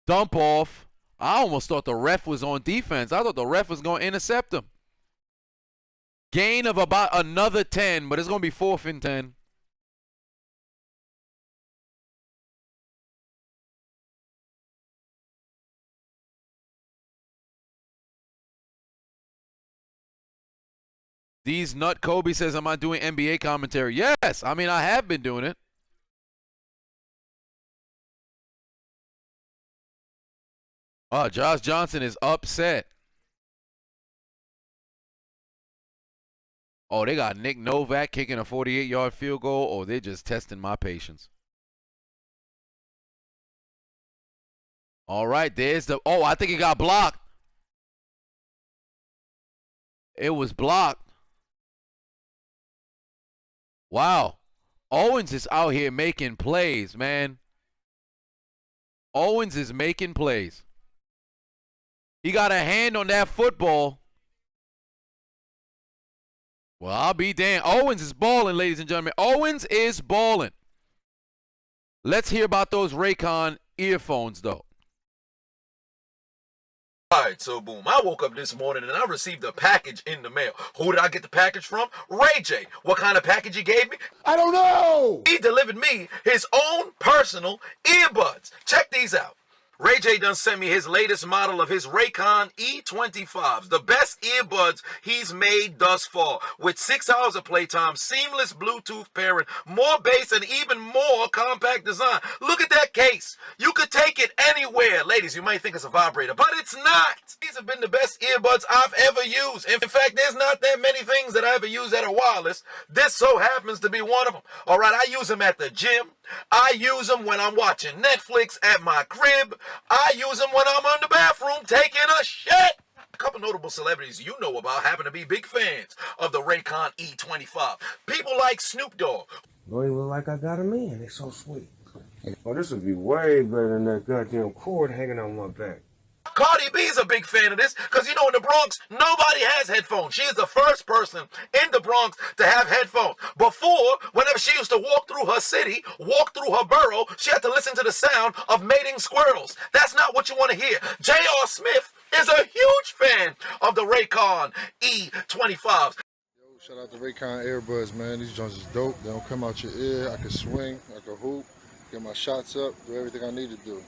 dump off. I almost thought the ref was on defense. I thought the ref was going to intercept him. Gain of about another 10, but it's going to be 4th and 10. These Nut Kobe says, am I doing NBA commentary? Yes. I mean, I have been doing it. Oh, Josh Johnson is upset. Oh, they got Nick Novak kicking a 48-yard field goal. Oh, they're just testing my patience. All right, there's the... Oh, I think it got blocked. It was blocked. Wow. Owens is out here making plays, man. Owens is making plays. He got a hand on that football. Well, I'll be damned. Owens is balling, ladies and gentlemen. Owens is balling. Let's hear about those Raycon earphones, though. Alright, so boom, I woke up this morning and I received a package in the mail. Who did I get the package from? Ray J. What kind of package he gave me? I don't know! He delivered me his own personal earbuds. Check these out. Ray J done sent me his latest model of his Raycon E25s, the best earbuds he's made thus far, with 6 hours of playtime, seamless Bluetooth pairing, more bass, and even more compact design. Look at that case. You could take it anywhere. Ladies, you might think it's a vibrator, but it's not. These have been the best earbuds I've ever used. In fact, there's not that many things that I ever use that are wireless. This so happens to be one of them. All right, I use them at the gym. I use them when I'm watching Netflix at my crib. I use them when I'm in the bathroom taking a shit. A couple notable celebrities you know about happen to be big fans of the Raycon E25. People like Snoop Dogg. Don't even look like I got them in. They're so sweet. Oh, this would be way better than that goddamn cord hanging on my back. Cardi B is a big fan of this because, you know, in the Bronx, nobody has headphones. She is the first person in the Bronx to have headphones. Before, whenever she used to walk through her city, walk through her borough, she had to listen to the sound of mating squirrels. That's not what you want to hear. J.R. Smith is a huge fan of the Raycon E25s. Shout out to Raycon earbuds, man. These joints is dope. They don't come out your ear. I can swing, I can hoop, get my shots up, do everything I need to do.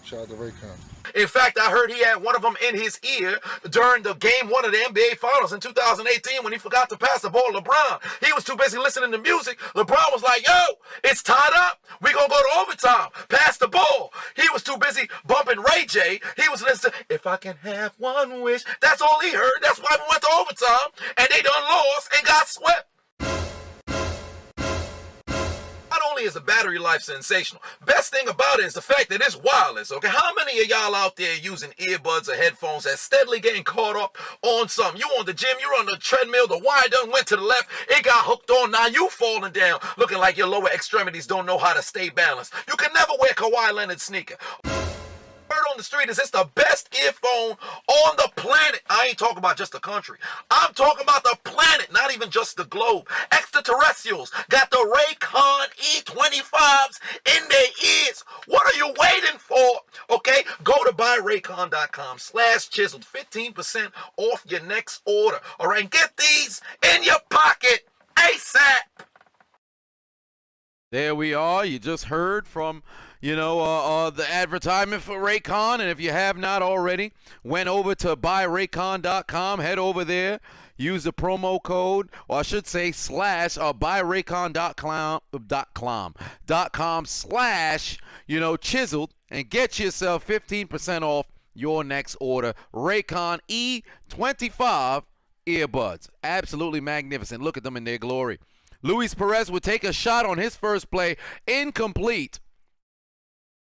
Shout out to Raycon. In fact, I heard he had one of them in his ear during the game 1 of the NBA Finals in 2018 when he forgot to pass the ball to LeBron. He was too busy listening to music. LeBron was like, yo, it's tied up. We're going to go to overtime. Pass the ball. He was too busy bumping Ray J. He was listening to, if I can have one wish. That's all he heard. That's why we went to overtime, and they done lost and got swept. Not only is the battery life sensational, best thing about it is the fact that it's wireless, okay? How many of y'all out there using earbuds or headphones that's steadily getting caught up on something? You on the gym, you're on the treadmill, the wire done went to the left, it got hooked on, now you falling down, looking like your lower extremities don't know how to stay balanced. You can never wear Kawhi Leonard sneaker. Word on the street is it's the best earphone on the planet. I ain't talking about just the country. I'm talking about the planet, not even just the globe. Extraterrestrials got the Raycon E25s in their ears. What are you waiting for? Okay, go to buyraycon.com/chiseled. 15% off your next order. All right, and get these in your pocket ASAP. There we are. You just heard from, the advertisement for Raycon. And if you have not already, went over to buyraycon.com. Head over there. Use the promo code, or I should say buyraycon.com/chiseled and get yourself 15% off your next order. Raycon E25 earbuds. Absolutely magnificent. Look at them in their glory. Luis Perez would take a shot on his first play, incomplete.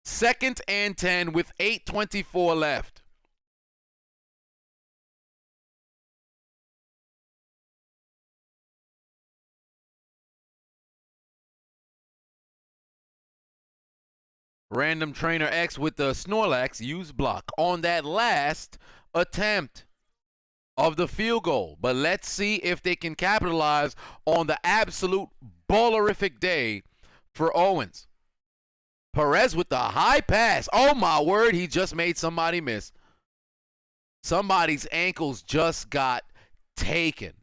2nd and 10 with 8:24 left. Random Trainer X with the Snorlax use block on that last attempt of the field goal. But let's see if they can capitalize on the absolute ballerific day for Owens. Perez with the high pass. Oh, my word, he just made somebody miss. Somebody's ankles just got taken.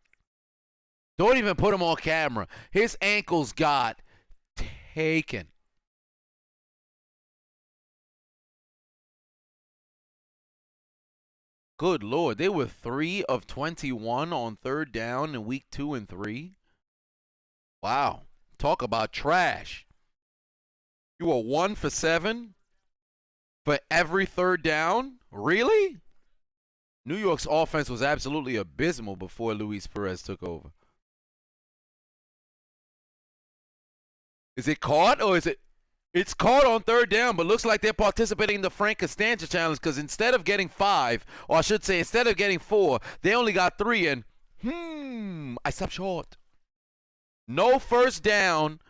Don't even put him on camera. His ankles got taken. Good Lord. They were 3 of 21 on third down in week 2 and 3. Wow. Talk about trash. You were 1 for 7 for every third down? Really? New York's offense was absolutely abysmal before Luis Perez took over. Is it caught or is it? It's caught on third down, but looks like they're participating in the Frank Costanza challenge because instead of getting 5, or I should say instead of getting 4, they only got 3 and I stopped short. No first down.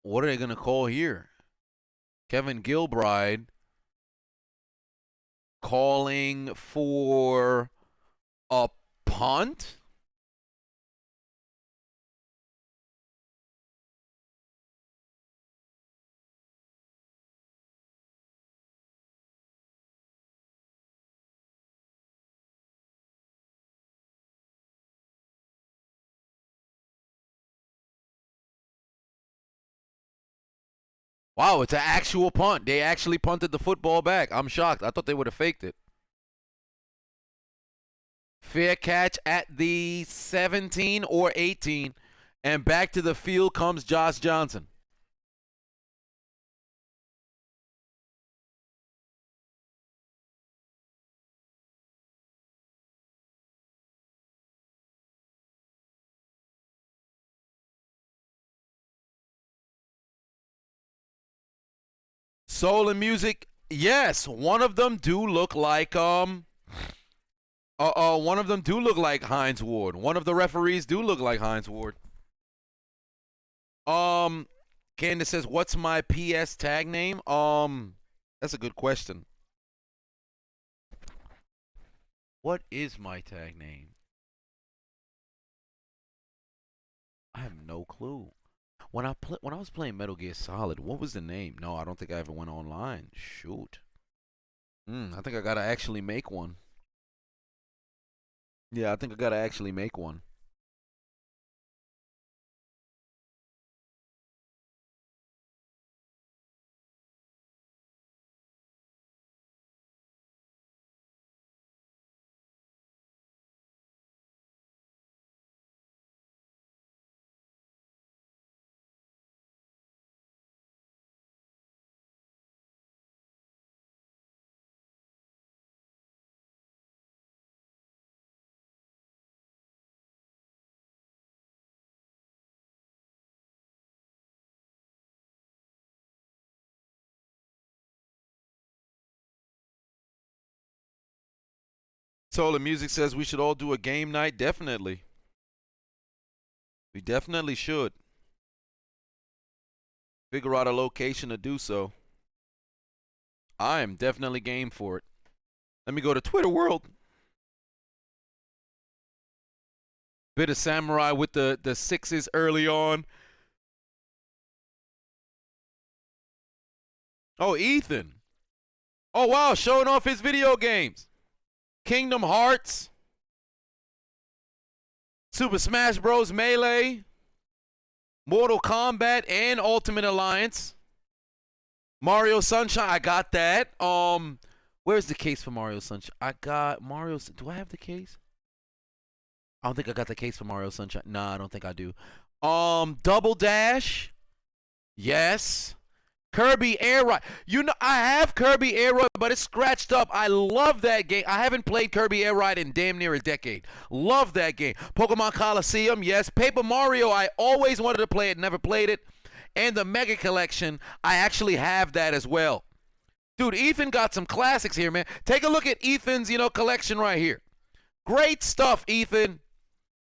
What are they going to call here? Kevin Gilbride calling for a punt? Wow, it's an actual punt. They actually punted the football back. I'm shocked. I thought they would have faked it. Fair catch at the 17 or 18. And back to the field comes Josh Johnson. Soul and Music, yes, one of them do look like one of them do look like Hines Ward. One of the referees do look like Hines Ward. Candace says, "What's my PS tag name?" That's a good question. What is my tag name? I have no clue. When I was playing Metal Gear Solid, what was the name? No, I don't think I ever went online. Shoot. I think I gotta actually make one. Yeah, I think I gotta actually make one. Soul and Music says we should all do a game night. Definitely. We definitely should. Figure out a location to do so. I am definitely game for it. Let me go to Twitter World. Bit of Samurai with the 6s early on. Oh, Ethan. Oh, wow, showing off his video games. Kingdom Hearts. Super Smash Bros. Melee. Mortal Kombat and Ultimate Alliance. Mario Sunshine, I got that. Where's the case for Mario Sunshine? I got Mario. Do I have the case? I don't think I got the case for Mario Sunshine. Nah, I don't think I do. Double Dash. Yes. Kirby Air Ride. You know, I have Kirby Air Ride, but it's scratched up. I love that game. I haven't played Kirby Air Ride in damn near a decade. Love that game. Pokemon Coliseum, yes. Paper Mario, I always wanted to play it, never played it. And the Mega Collection, I actually have that as well. Dude, Ethan got some classics here, man. Take a look at Ethan's, collection right here. Great stuff, Ethan.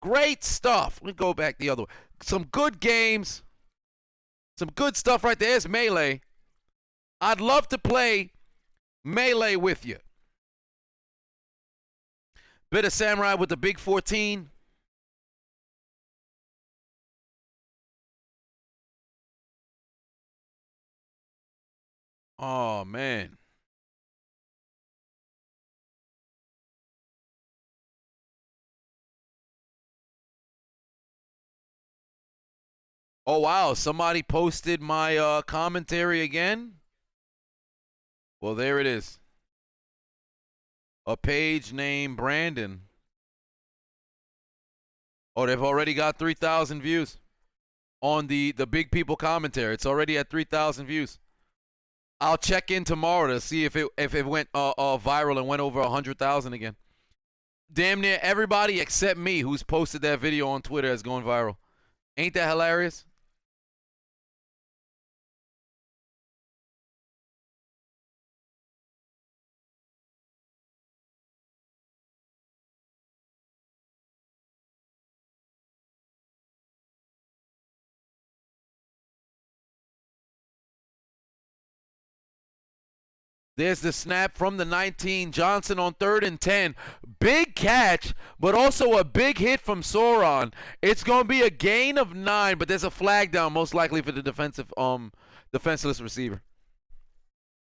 Great stuff. Let me go back the other way. Some good games. Some good stuff right there. There's Melee. I'd love to play Melee with you. Bit of Samurai with the big 14. Oh, man. Oh, wow. Somebody posted my commentary again. Well, there it is. A page named Brandon. Oh, they've already got 3,000 views on the Big People commentary. It's already at 3,000 views. I'll check in tomorrow to see if it went viral and went over 100,000 again. Damn near everybody except me who's posted that video on Twitter has gone viral. Ain't that hilarious? There's the snap from the 19. Johnson on 3rd and 10. Big catch, but also a big hit from Sauron. It's going to be a gain of 9, but there's a flag down, most likely for the defenseless receiver.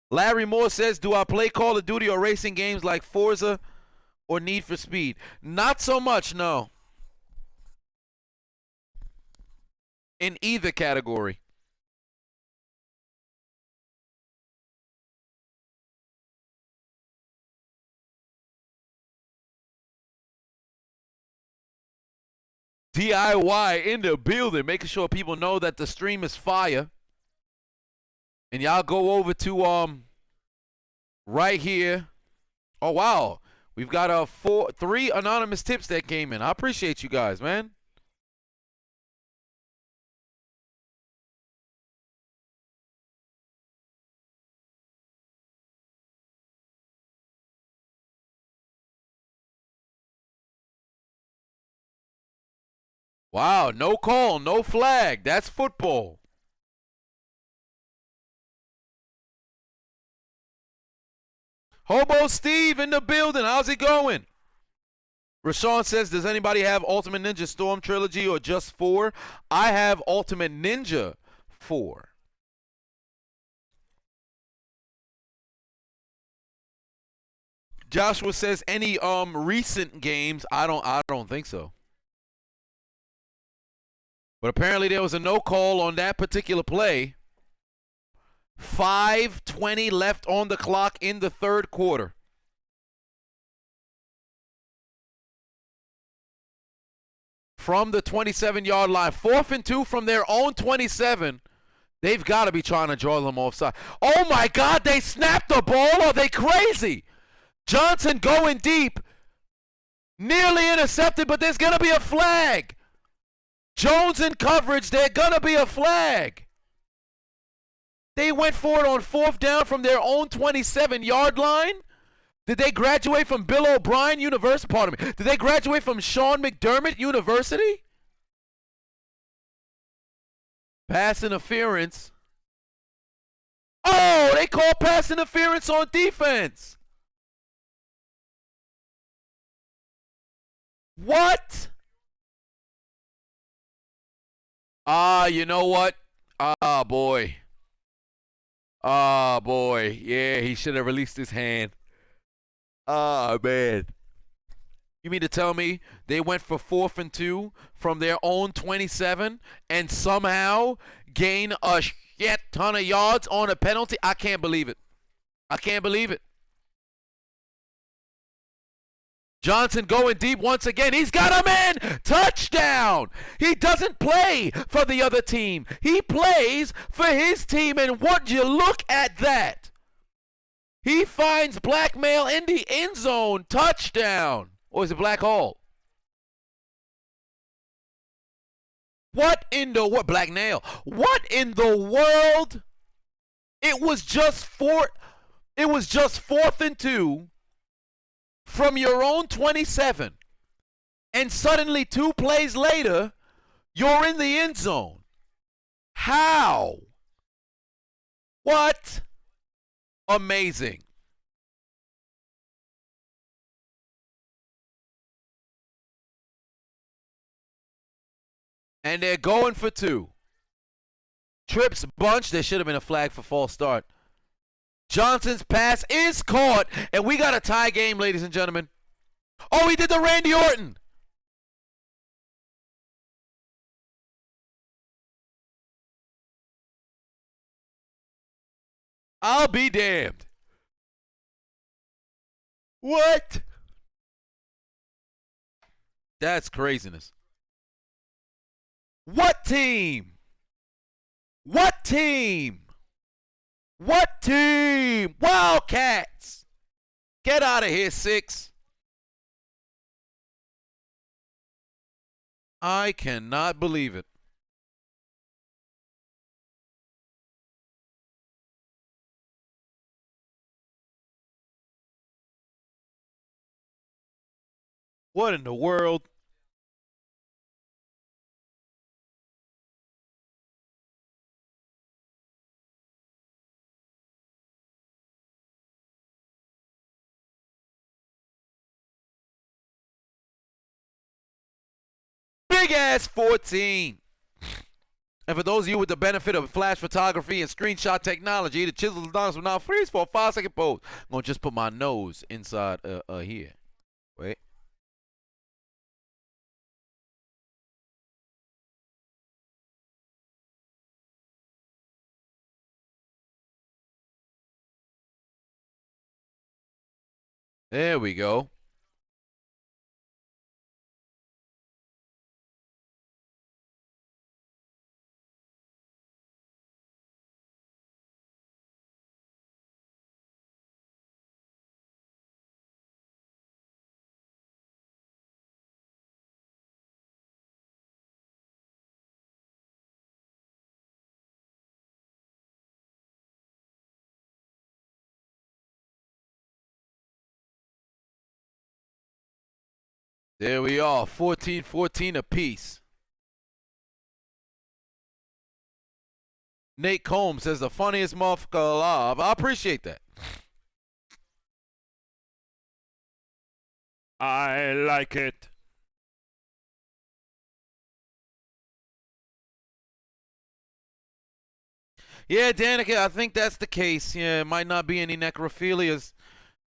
Larry Moore says, do I play Call of Duty or racing games like Forza or Need for Speed? Not so much, no. In either category. DIY in the building, making sure people know that the stream is fire. And y'all go over to right here. Oh wow, we've got 3 anonymous tips that came in. I appreciate you guys, man. Wow, no call, no flag. That's football. Hobo Steve in the building. How's it going? Rashawn says, does anybody have Ultimate Ninja Storm Trilogy or just 4? I have Ultimate Ninja 4. Joshua says, any recent games? I don't think so. But apparently there was a no call on that particular play. 5:20 left on the clock in the 3rd quarter. From the 27-yard line. 4th and 2 from their own 27. They've got to be trying to draw them offside. Oh, my God, they snapped the ball. Are they crazy? Johnson going deep. Nearly intercepted, but there's going to be a flag. Jones in coverage, there's going to be a flag. They went for it on 4th down from their own 27-yard line. Did they graduate from Bill O'Brien University? Pardon me. Did they graduate from Sean McDermott University? Pass interference. Oh, they call pass interference on defense. What? You know what? Boy. Boy. Yeah, he should have released his hand. Man. You mean to tell me they went for 4th and 2 from their own 27 and somehow gain a shit ton of yards on a penalty? I can't believe it. I can't believe it. Johnson going deep once again. He's got him in. Touchdown. He doesn't play for the other team. He plays for his team. And would you look at that? He finds black male in the end zone. Touchdown. Or is it black hole? What in the world? Black nail. What in the world? It was just 4th and 2. From your own 27, and suddenly 2 plays later, you're in the end zone. How? What? Amazing. And they're going for 2. Trips bunch. There should have been a flag for false start. Johnson's pass is caught, and we got a tie game, ladies and gentlemen. Oh, he did the Randy Orton. I'll be damned. What? That's craziness. What team? What team? What team? Wildcats. Get out of here, 6. I cannot believe it. What in the world? Big ass 14. And for those of you with the benefit of flash photography and screenshot technology, the Chiseled Adonis will now freeze for a 5-second pose. I'm going to just put my nose inside here. Wait. There we go. There we are, 14-14 apiece. Nate Combs says the funniest motherfucker alive. I appreciate that. I like it. Yeah, Danica, I think that's the case. Yeah, it might not be any necrophilias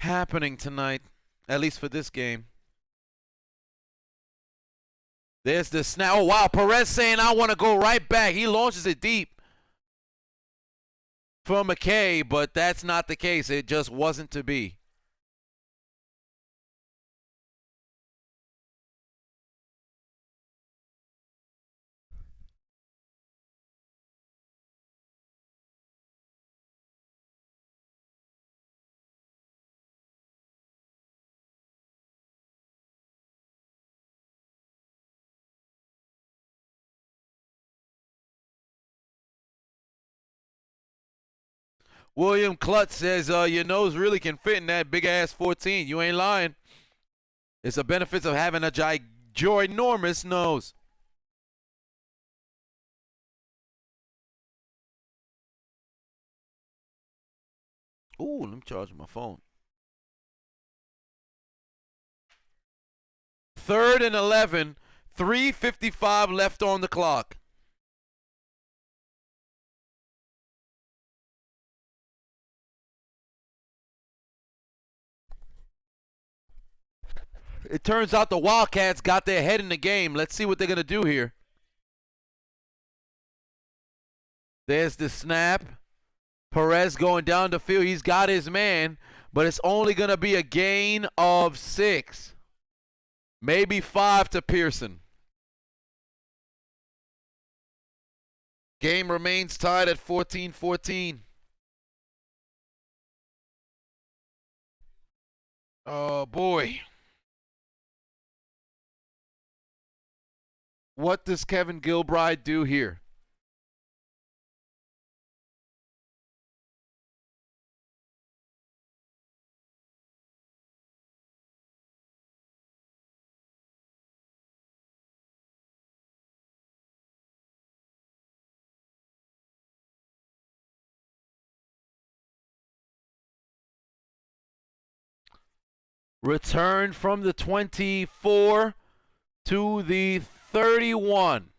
happening tonight, at least for this game. There's the snap. Oh, wow. Perez saying, I want to go right back. He launches it deep for McKay, but that's not the case. It just wasn't to be. William Klutz says, your nose really can fit in that big-ass 14. You ain't lying. It's the benefits of having a ginormous nose. Ooh, let me charge my phone. 3rd and 11, 3:55 left on the clock. It turns out the Wildcats got their head in the game. Let's see what they're going to do here. There's the snap. Perez going down the field. He's got his man, but it's only going to be a gain of 6. Maybe 5 to Pearson. Game remains tied at 14-14. Oh, boy. What does Kevin Gilbride do here? Return from the 24 to the 31.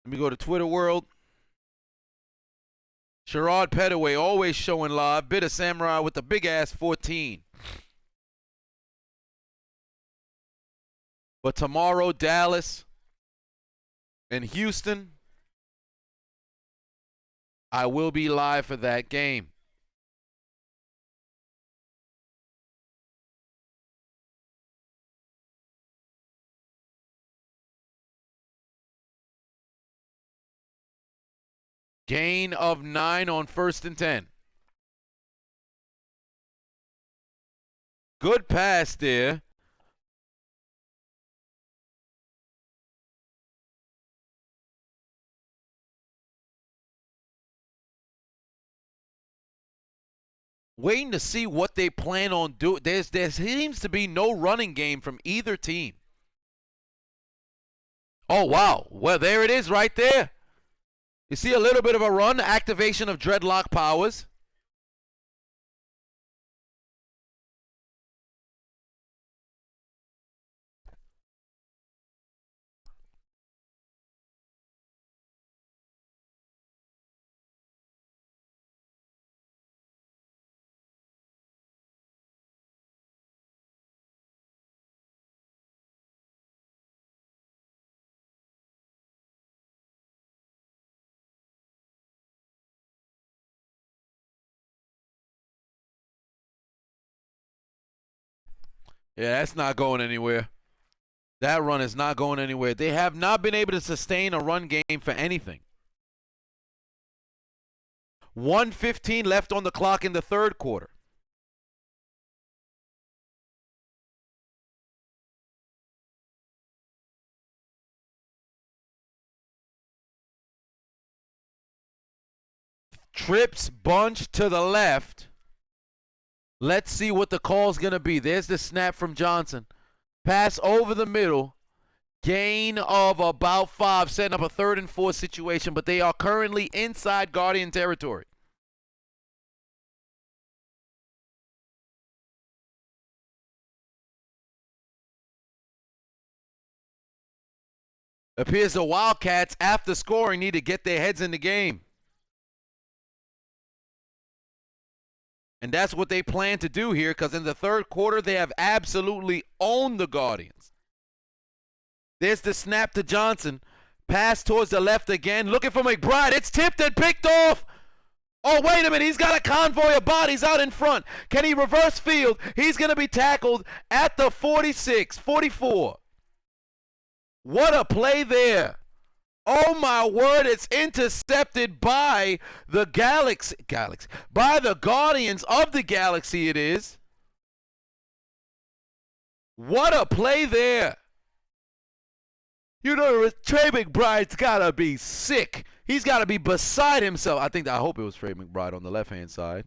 Let me go to Twitter world. Sherrod Pettaway always showing live. Bitter Samurai with the big ass 14. But tomorrow, Dallas and Houston, I will be live for that game. Gain of 9 on 1st and 10. Good pass there. Waiting to see what they plan on doing. There seems to be no running game from either team. Oh, wow. Well, there it is right there. You see a little bit of a run, activation of dreadlock powers. Yeah, that's not going anywhere. That run is not going anywhere. They have not been able to sustain a run game for anything. 1:15 left on the clock in the third quarter. Trips bunch to the left. Let's see what the call's going to be. There's the snap from Johnson. Pass over the middle. Gain of about 5, setting up a 3rd and 4 situation, but they are currently inside Guardian territory. Appears the Wildcats, after scoring, need to get their heads in the game. And that's what they plan to do here, because in the third quarter, they have absolutely owned the Guardians. There's the snap to Johnson. Pass towards the left again. Looking for McBride. It's tipped and picked off. Oh, wait a minute. He's got a convoy of bodies out in front. Can he reverse field? He's going to be tackled at the 46, 44. What a play there. Oh, my word. It's intercepted by the Galaxy. By the Guardians of the Galaxy, it is. What a play there. You know, Trey McBride's got to be sick. He's got to be beside himself. I hope it was Trey McBride on the left-hand side.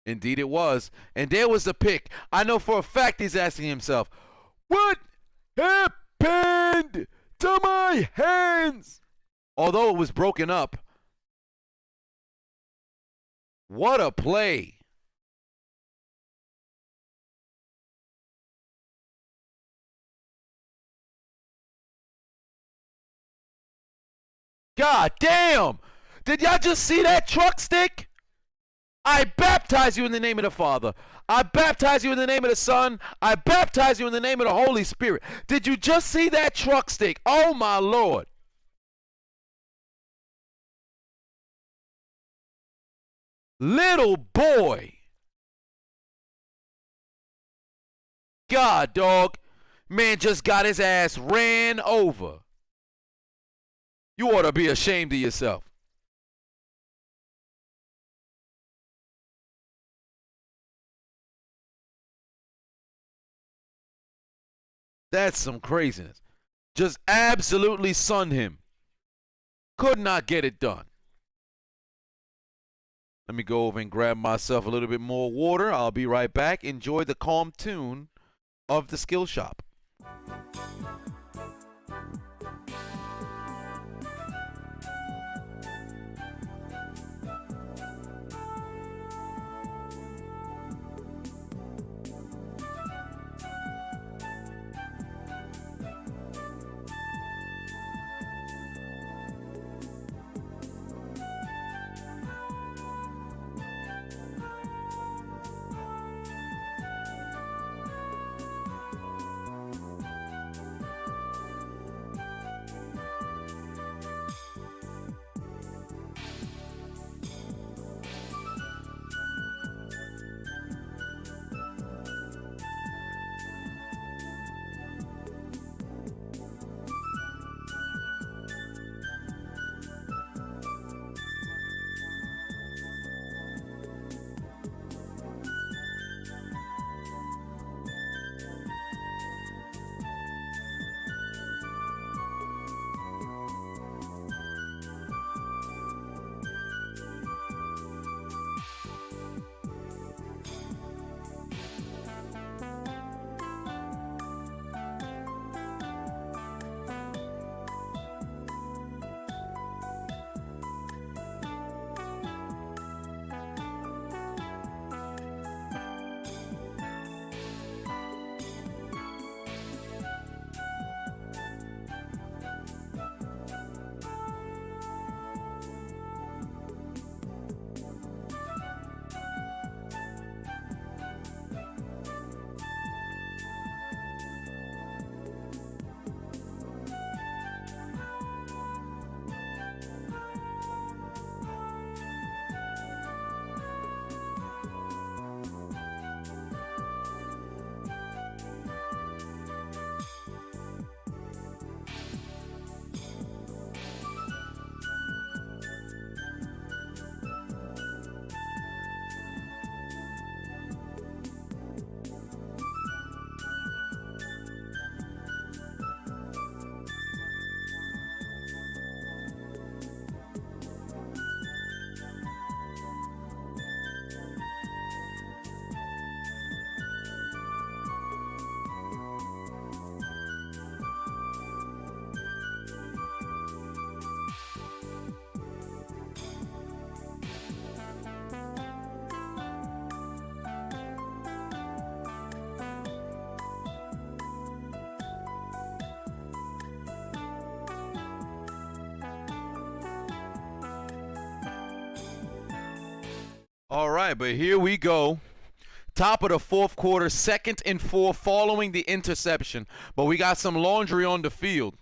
Indeed it was. And there was the pick. I know for a fact he's asking himself, what happened to my hands? Although it was broken up. What a play. God damn! Did y'all just see that truck stick? I baptize you in the name of the Father. I baptize you in the name of the Son. I baptize you in the name of the Holy Spirit. Did you just see that truck stick? Oh my Lord. Little boy. God, dog. Man just got his ass ran over. You ought to be ashamed of yourself. That's some craziness. Just absolutely sunned him. Could not get it done. Let me go over and grab myself a little bit more water. I'll be right back. Enjoy the calm tune of the Skill Shop. All right, but here we go. Top of the fourth quarter, 2nd and 4 following the interception. But we got some laundry on the field.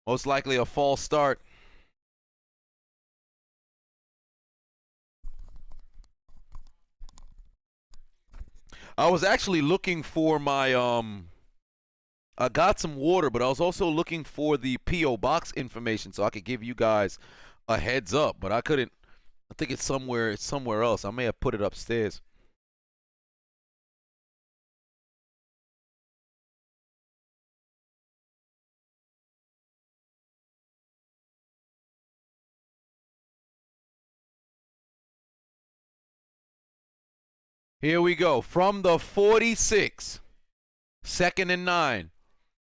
Most likely a false start. I was actually looking for my I got some water, but I was also looking for the P.O. box information so I could give you guys a heads up, but I couldn't. I think it's somewhere else. I may have put it upstairs. Here we go. From the 46, 2nd and 9.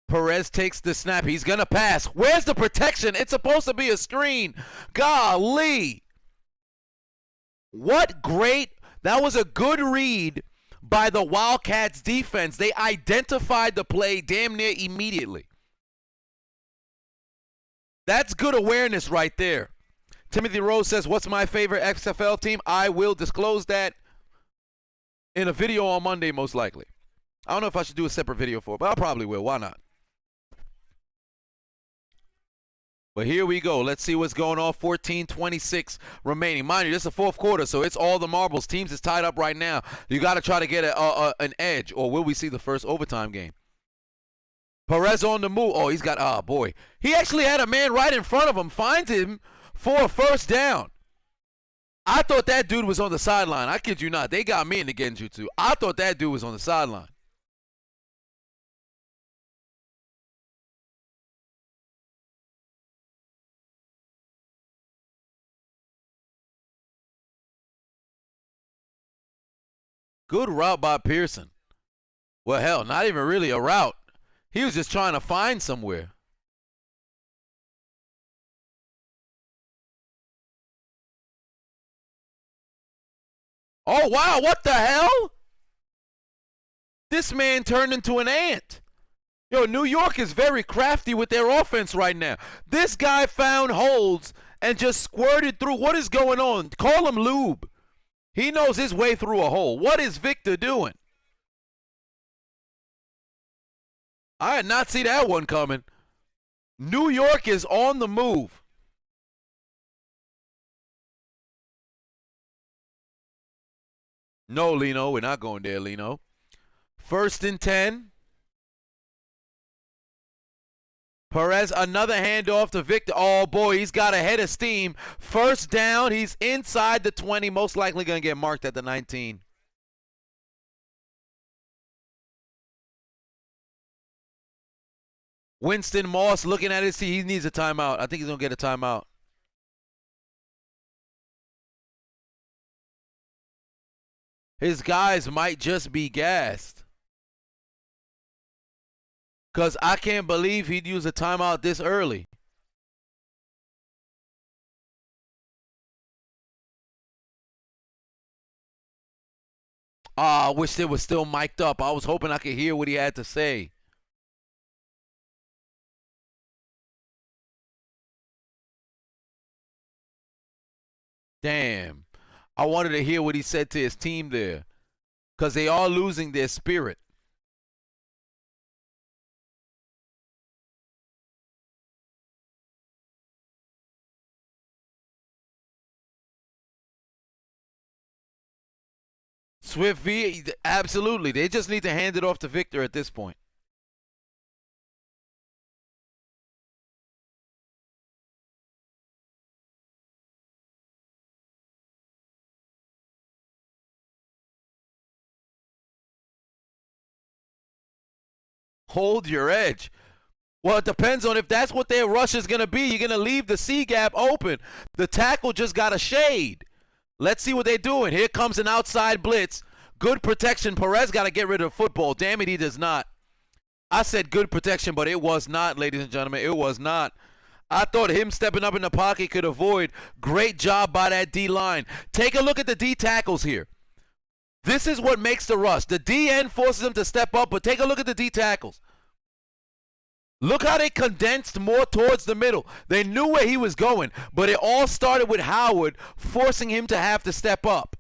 Perez takes the snap. He's going to pass. Where's the protection? It's supposed to be a screen. Golly. What great. That was a good read by the Wildcats defense. They identified the play damn near immediately. That's good awareness right there. Timothy Rose says, what's my favorite XFL team? I will disclose that in a video on Monday, most likely. I don't know if I should do a separate video for it, but I probably will. Why not? But here we go. Let's see what's going on. 14-26 remaining. Mind you, this is the fourth quarter, so it's all the marbles. Teams is tied up right now. You got to try to get an edge, or will we see the first overtime game? Perez on the move. Oh, he's got, oh, boy. He actually had a man right in front of him. Finds him for a first down. I thought that dude was on the sideline. I kid you not. They got me in the genjutsu. I thought that dude was on the sideline. Good route by Pearson. Well, hell, not even really a route. He was just trying to find somewhere. Oh, wow, what the hell? This man turned into an ant. Yo, New York is very crafty with their offense right now. This guy found holes and just squirted through. What is going on? Call him Lube. He knows his way through a hole. What is Victor doing? I did not see that one coming. New York is on the move. No, Lino, we're not going there, Lino. 1st and 10. Perez, another handoff to Victor. Oh, boy, he's got a head of steam. First down, he's inside the 20, most likely going to get marked at the 19. Winston Moss looking at it. See, he needs a timeout. I think he's going to get a timeout. His guys might just be gassed. Because I can't believe he'd use a timeout this early. I wish they was still mic'd up. I was hoping I could hear what he had to say. Damn. I wanted to hear what he said to his team there. Because they are losing their spirit. Swift V, absolutely. They just need to hand it off to Victor at this point. Hold your edge. Well, it depends on if that's what their rush is going to be. You're going to leave the C gap open. The tackle just got a shade. Let's see what they're doing. Here comes an outside blitz. Good protection. Perez got to get rid of the football. Damn it, he does not. I said good protection, but it was not, ladies and gentlemen. It was not. I thought him stepping up in the pocket could avoid. Great job by that D-line. Take a look at the D tackles here. This is what makes the rush. The DN forces them to step up, but take a look at the D tackles. Look how they condensed more towards the middle. They knew where he was going, but it all started with Howard forcing him to have to step up.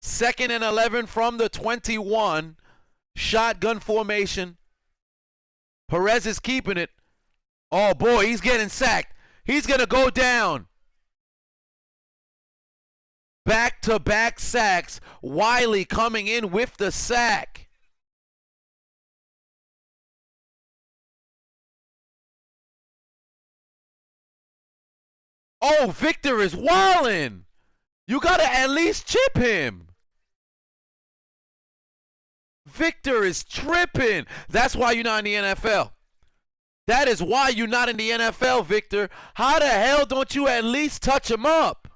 2nd and 11 from the 21. Shotgun formation. Perez is keeping it. Oh, boy, he's getting sacked. He's going to go down. Back-to-back sacks. Wiley coming in with the sack. Oh, Victor is wildin'. You got to at least chip him. Victor is tripping. That's why you're not in the NFL. That is why you're not in the NFL, Victor. How the hell don't you at least touch him up?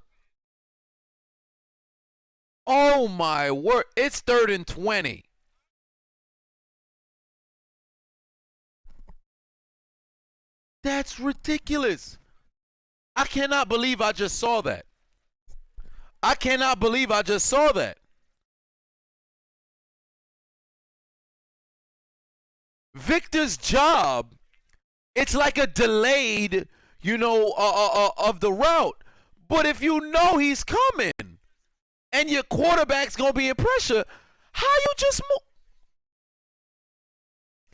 Oh, my word. It's 3rd and 20. That's ridiculous. I cannot believe I just saw that. I cannot believe I just saw that. Victor's job, it's like a delayed, of the route. But if you know he's coming and your quarterback's going to be in pressure, how you just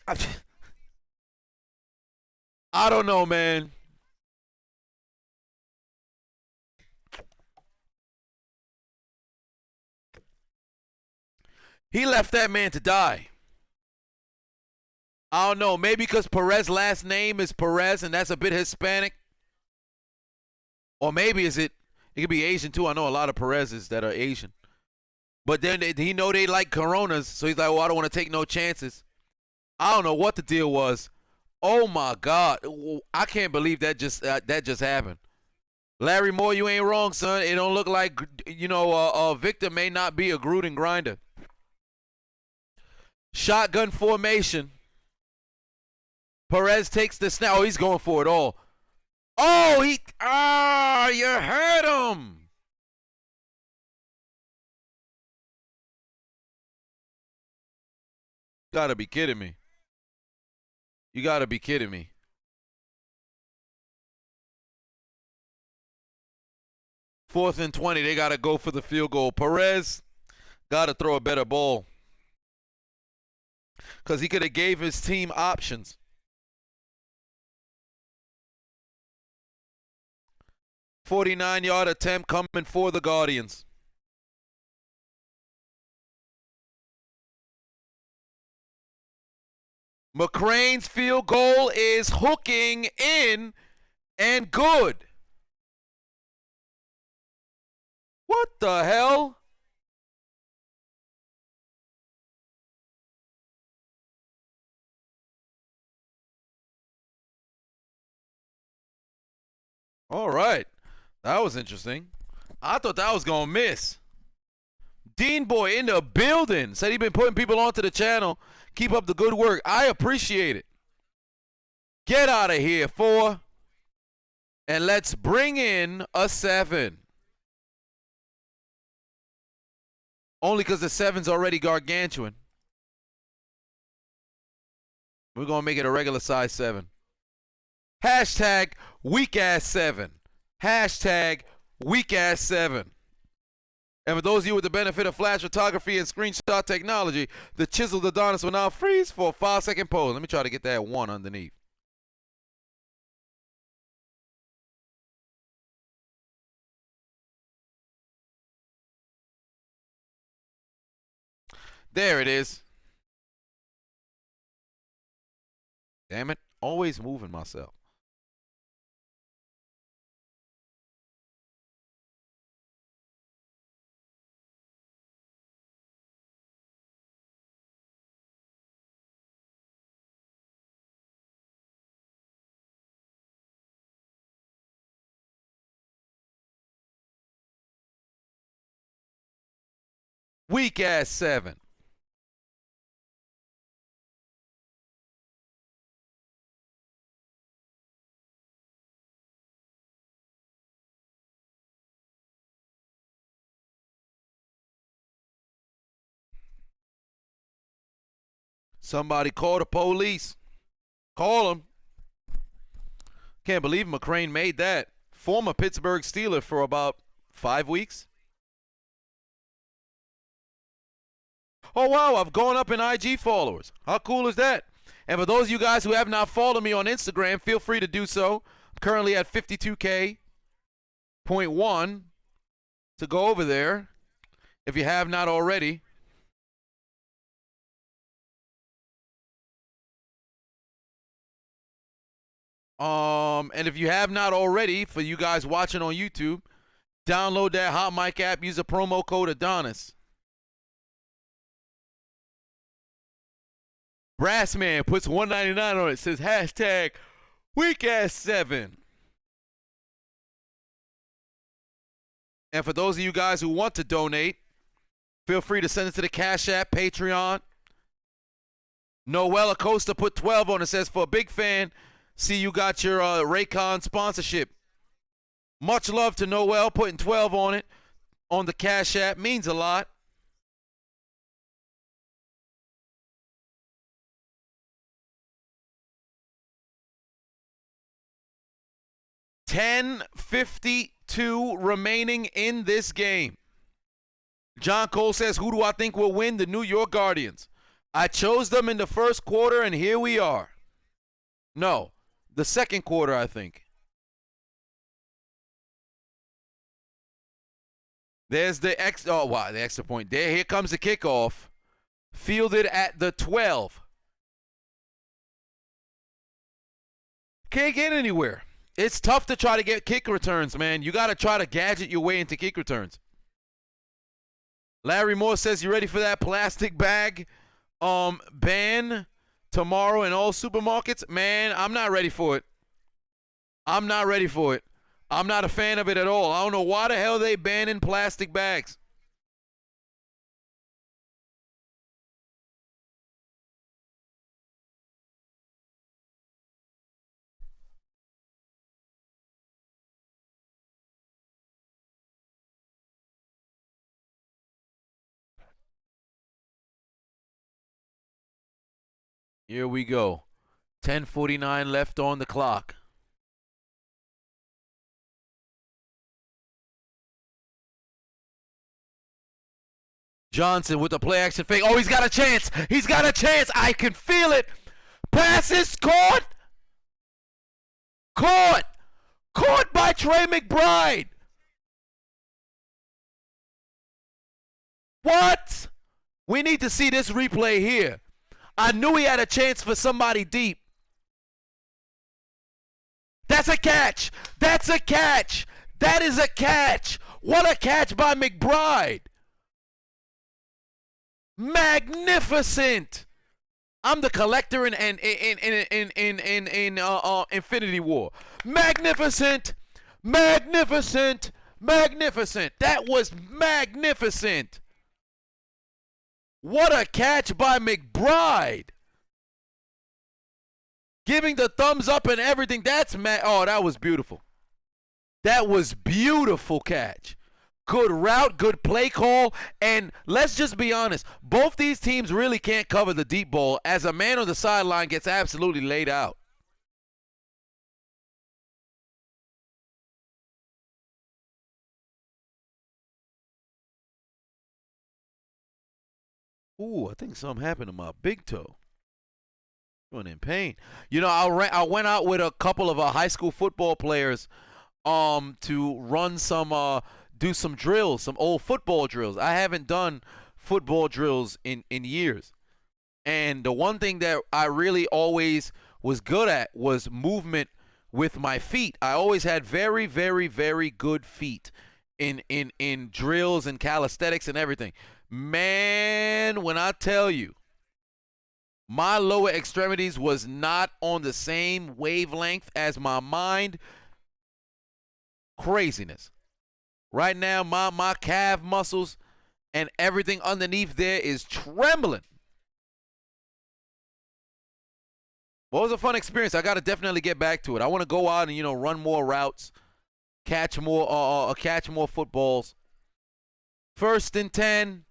move? I don't know, man. He left that man to die. I don't know. Maybe because Perez's last name is Perez and that's a bit Hispanic. Or maybe it could be Asian too. I know a lot of Perez's that are Asian. But then he know they like Coronas, so he's like, well, I don't want to take no chances. I don't know what the deal was. Oh, my God. I can't believe that just happened. Larry Moore, you ain't wrong, son. It don't look like, Victor may not be a Gruden grinder. Shotgun formation. Perez takes the snap. Oh, he's going for it all. Oh, you hurt him. You gotta be kidding me. You gotta be kidding me. Fourth and 20, they gotta go for the field goal. Perez gotta throw a better ball. Because he could have gave his team options. .49-yard attempt coming for the Guardians. McCrane's field goal is hooking in and good. What the hell? All right. That was interesting. I thought that was going to miss. Dean Boy in the building. Said he been putting people onto the channel. Keep up the good work. I appreciate it. Get out of here, 4. And let's bring in a 7. Only because the 7's already gargantuan. We're going to make it a regular size 7. Hashtag weak ass 7. Hashtag weak ass 7. And for those of you with the benefit of flash photography and screenshot technology, the Chiseled Adonis will now freeze for a 5-second pose. Let me try to get that 1 underneath. There it is. Damn it. Always moving myself. Weak ass 7. Somebody call the police. Call them. Can't believe McCrane made that. Former Pittsburgh Steeler for about 5 weeks. Oh, wow, I've gone up in IG followers. How cool is that? And for those of you guys who have not followed me on Instagram, feel free to do so. I'm currently at 52K.1 to go over there if you have not already. And if you have not already, for you guys watching on YouTube, download that Hot Mic app, use the promo code Adonis. Brassman puts $1.99 on it, says hashtag weekass7. And for those of you guys who want to donate, feel free to send it to the Cash App, Patreon. Noel Acosta put 12 on it, says, for a big fan, see you got your Raycon sponsorship. Much love to Noel putting 12 on it on the Cash App. Means a lot. $10.52 remaining in this game. John Cole says, who do I think will win? The New York Guardians. I chose them in the first quarter, and here we are. No, the second quarter, I think. There's the the extra point. Here comes the kickoff. Fielded at the 12. Can't get anywhere. It's tough to try to get kick returns, man. You got to try to gadget your way into kick returns. Larry Moore says, you ready for that plastic bag ban tomorrow in all supermarkets? Man, I'm not ready for it. I'm not ready for it. I'm not a fan of it at all. I don't know why the hell they banning plastic bags. Here we go. 10:49 left on the clock. Johnson with the play action fake. Oh, he's got a chance. He's got a chance. I can feel it. Passes caught. Caught. Caught by Trey McBride. What? We need to see this replay here. I knew he had a chance for somebody deep. That's a catch. That's a catch. That is a catch. What a catch by McBride. Magnificent. I'm the collector in Infinity War. Magnificent. Magnificent. Magnificent. That was magnificent. What a catch by McBride. Giving the thumbs up and everything. Oh, that was beautiful. That was beautiful catch. Good route, good play call, and let's just be honest. Both these teams really can't cover the deep ball as a man on the sideline gets absolutely laid out. Ooh, I think something happened to my big toe. Going in pain. You know, I went out with a couple of high school football players to run some do some drills, some old football drills. I haven't done football drills in years. And the one thing that I really always was good at was movement with my feet. I always had very, very, very good feet in drills and calisthenics and everything. Man, when I tell you, my lower extremities was not on the same wavelength as my mind. Craziness. Right now, my calf muscles and everything underneath there is trembling. Well, it was a fun experience. I got to definitely get back to it. I want to go out and, you know, run more routes, catch more footballs. 1st and 10.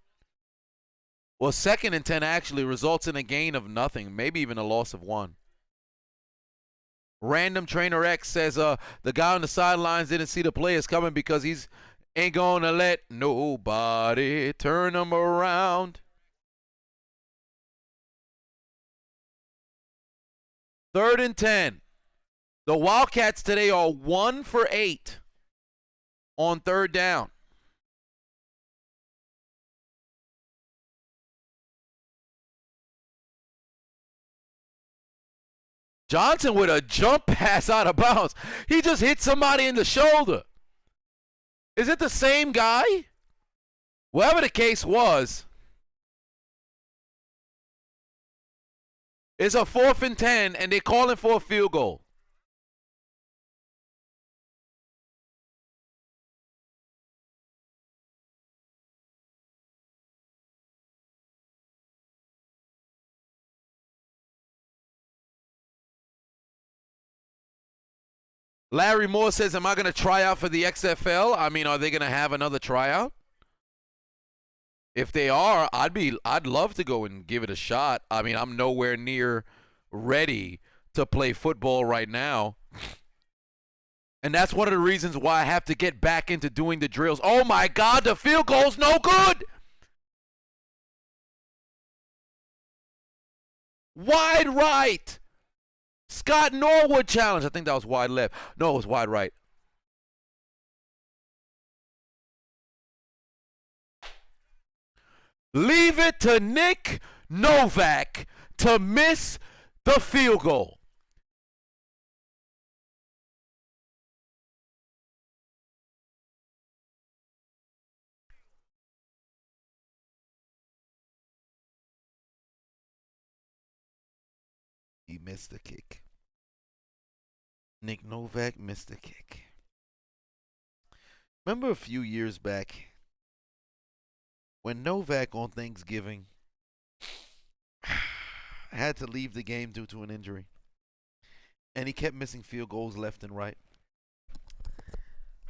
Well, 2nd and 10 actually results in a gain of nothing, maybe even a loss of 1. Random Trainer X says the guy on the sidelines didn't see the players coming because he's ain't gonna let nobody turn him around. 3rd and 10. The Wildcats today are 1 for 8 on 3rd down. Johnson with a jump pass out of bounds. He just hit somebody in the shoulder. Is it the same guy? Whatever the case was, it's a 4th and 10, and they're calling for a field goal. Larry Moore says, am I going to try out for the XFL? I mean, are they going to have another tryout? If they are, I'd love to go and give it a shot. I mean, I'm nowhere near ready to play football right now. And that's one of the reasons why I have to get back into doing the drills. Oh my God, the field goal's no good. Wide right. Scott Norwood challenge. I think that was wide left. No, it was wide right. Leave it to Nick Novak to miss the field goal. He missed the kick. Nick Novak missed the kick. Remember a few years back when Novak on Thanksgiving had to leave the game due to an injury, and he kept missing field goals left and right.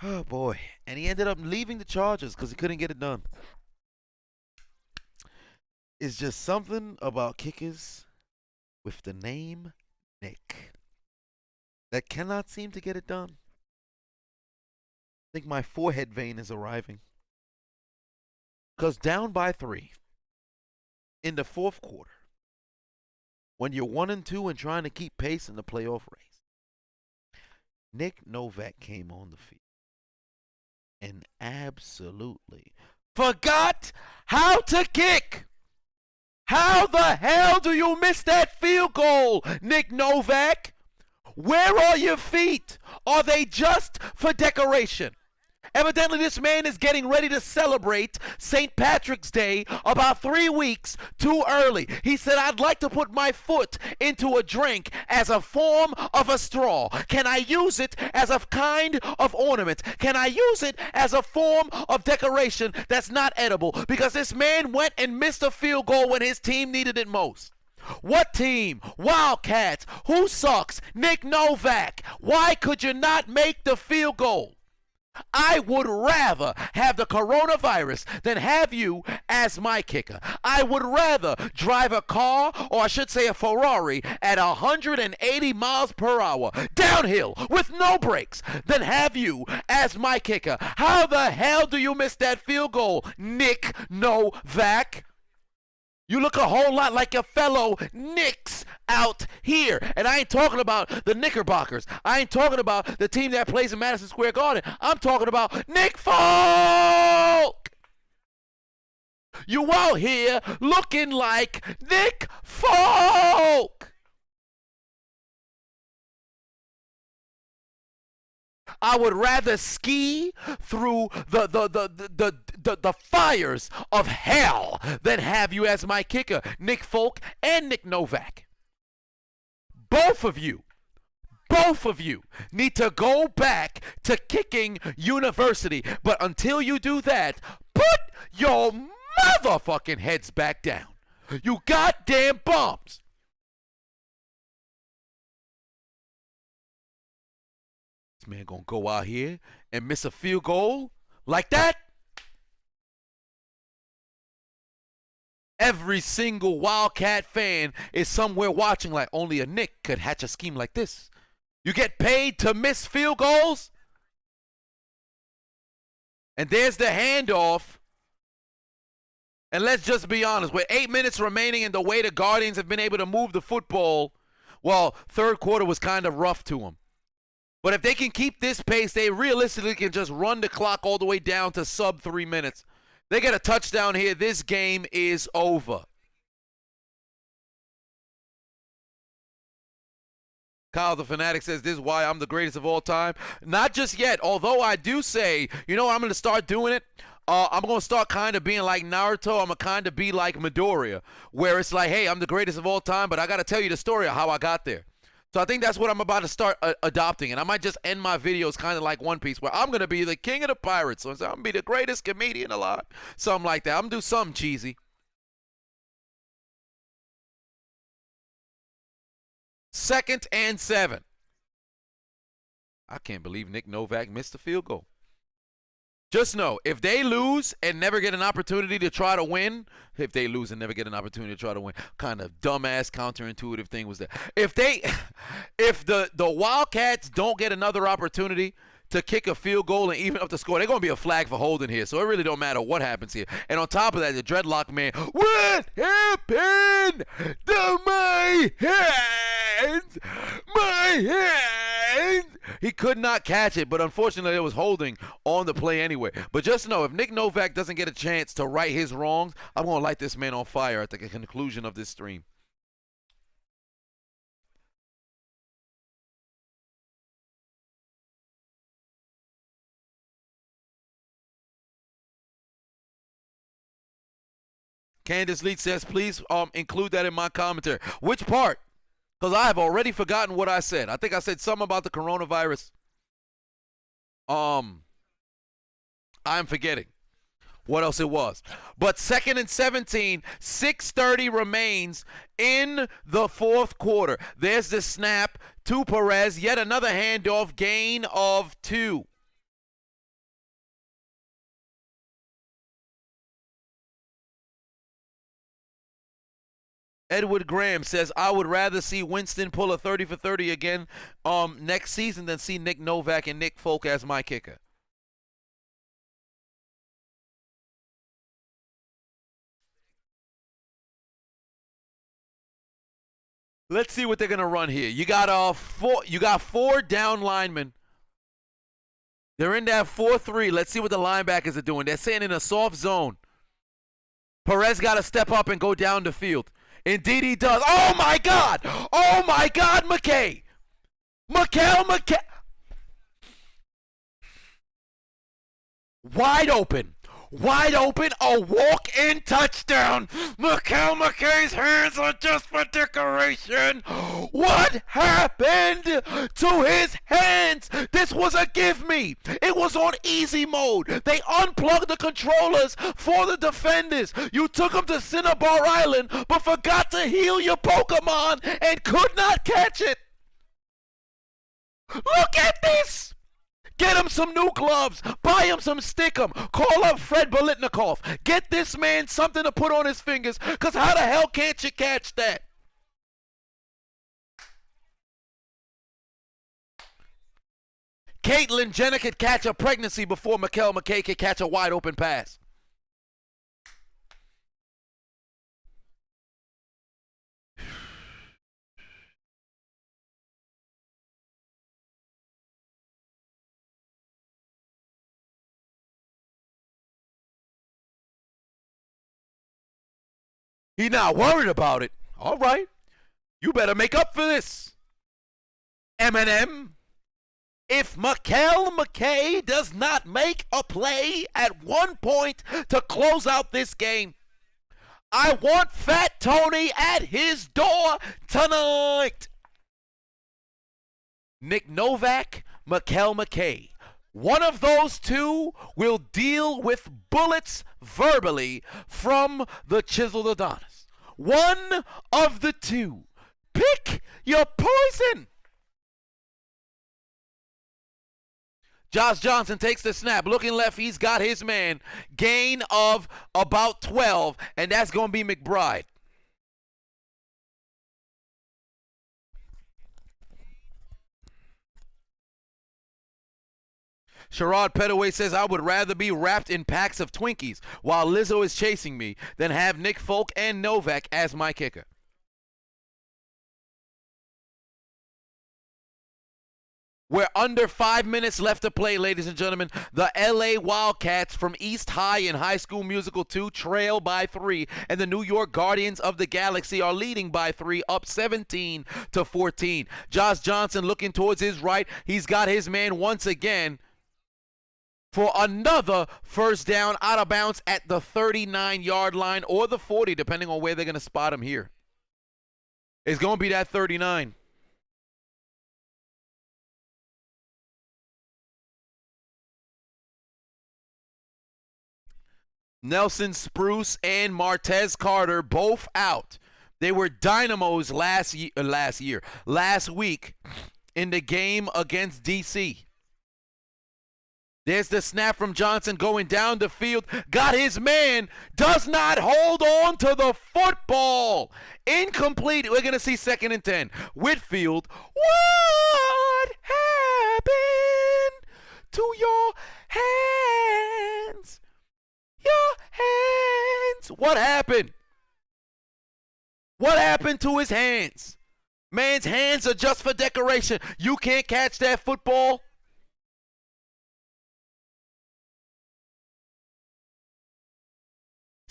Oh boy. And he ended up leaving the Chargers because he couldn't get it done. It's just something about kickers with the name Nick that cannot seem to get it done. I think my forehead vein is arriving. Because down by 3 in the 4th quarter, when you're 1-2 and trying to keep pace in the playoff race, Nick Novak came on the field and absolutely forgot how to kick. How the hell do you miss that field goal, Nick Novak? Where are your feet? Are they just for decoration? Evidently, this man is getting ready to celebrate St. Patrick's Day about 3 weeks too early. He said, I'd like to put my foot into a drink as a form of a straw. Can I use it as a kind of ornament? Can I use it as a form of decoration that's not edible? Because this man went and missed a field goal when his team needed it most. What team? Wildcats. Who sucks? Nick Novak. Why could you not make the field goal? I would rather have the coronavirus than have you as my kicker. I would rather drive a car, or I should say a Ferrari, at 180 miles per hour downhill with no brakes than have you as my kicker. How the hell do you miss that field goal, Nick Novak? You look a whole lot like your fellow Knicks out here. And I ain't talking about the Knickerbockers. I ain't talking about the team that plays in Madison Square Garden. I'm talking about Nick Folk. You out here looking like Nick Folk. I would rather ski through the fires of hell than have you as my kicker, Nick Folk and Nick Novak. Both of you need to go back to kicking university. But until you do that, put your motherfucking heads back down. You goddamn bums. This man gonna go out here and miss a field goal like that? Every single Wildcat fan is somewhere watching like only a Nick could hatch a scheme like this. You get paid to miss field goals? And there's the handoff. And let's just be honest, with 8 minutes remaining and the way the Guardians have been able to move the football, well, third quarter was kind of rough to them. But if they can keep this pace, they realistically can just run the clock all the way down to sub 3 minutes. They get a touchdown here. This game is over. Kyle the Fanatic says, this is why I'm the greatest of all time. Not just yet, although I do say, you know, I'm going to start doing it. I'm going to start kind of being like Naruto. I'm going to kind of be like Midoriya, where it's like, hey, I'm the greatest of all time, but I got to tell you the story of how I got there. So I think that's what I'm about to start adopting. And I might just end my videos kind of like One Piece, where I'm going to be the king of the pirates. So I'm going to be the greatest comedian alive. Something like that. I'm going to do something cheesy. Second and 7. I can't believe Nick Novak missed the field goal. Just know, if they lose and never get an opportunity to try to win, if the kind of dumbass counterintuitive thing was that. If the Wildcats don't get another opportunity to kick a field goal and even up the score, they're going to be a flag for holding here. So it really don't matter what happens here. And on top of that, the dreadlock man, what happened to my hands? My hands! He could not catch it, but unfortunately it was holding on the play anyway. But just know, if Nick Novak doesn't get a chance to right his wrongs, I'm going to light this man on fire at the conclusion of this stream. Candace Leach says, please include that in my commentary. Which part? Because I have already forgotten what I said. I think I said something about the coronavirus. I'm forgetting what else it was. But 2nd and 17, 6:30 remains in the fourth quarter. There's the snap to Perez. Yet another handoff, gain of 2. Edward Graham says, I would rather see Winston pull a 30 for 30 again next season than see Nick Novak and Nick Folk as my kicker. Let's see what they're going to run here. You got four down linemen. They're in that 4-3. Let's see what the linebackers are doing. They're saying in a soft zone. Perez got to step up and go down the field. Indeed he does. Oh, my God. Oh, my God, McKay. McKay. Wide open. Wide open. A walk-in touchdown. McKay's hands are just for decoration. What happened to his hands? This was a give me. It was on easy mode. They unplugged the controllers for the defenders. You took them to Cinnabar Island, but forgot to heal your Pokemon and could not catch it. Look at this. Get him some new gloves. Buy him some Stickum. Call up Fred Bolitnikoff. Get this man something to put on his fingers, because how the hell can't you catch that? Caitlyn Jenner could catch a pregnancy before McKay could catch a wide open pass. He not worried about it. All right. You better make up for this. Eminem. If McKay does not make a play at one point to close out this game, I want Fat Tony at his door tonight. Nick Novak, McKay. One of those two will deal with bullets verbally from the Chiseled Adonis. One of the two. Pick your poison. Josh Johnson takes the snap. Looking left, he's got his man. Gain of about 12, and that's going to be McBride. Sherrod Pettaway says, I would rather be wrapped in packs of Twinkies while Lizzo is chasing me than have Nick Folk and Novak as my kicker. We're under 5 minutes left to play, ladies and gentlemen. The LA Wildcats from East High in High School Musical 2 trail by 3, and the New York Guardians of the Galaxy are leading by 3, up 17-14. Josh Johnson looking towards his right. He's got his man once again for another first down, out of bounds at the 39-yard line or the 40, depending on where they're going to spot him here. It's going to be that 39. Nelson Spruce and Martez Carter both out. They were dynamos last week in the game against DC. There's the snap from Johnson going down the field. Got his man. Does not hold on to the football. Incomplete. We're going to see 2nd and 10. Whitfield. What happened to your hands? Your hands. What happened? What happened to his hands? Man's hands are just for decoration. You can't catch that football.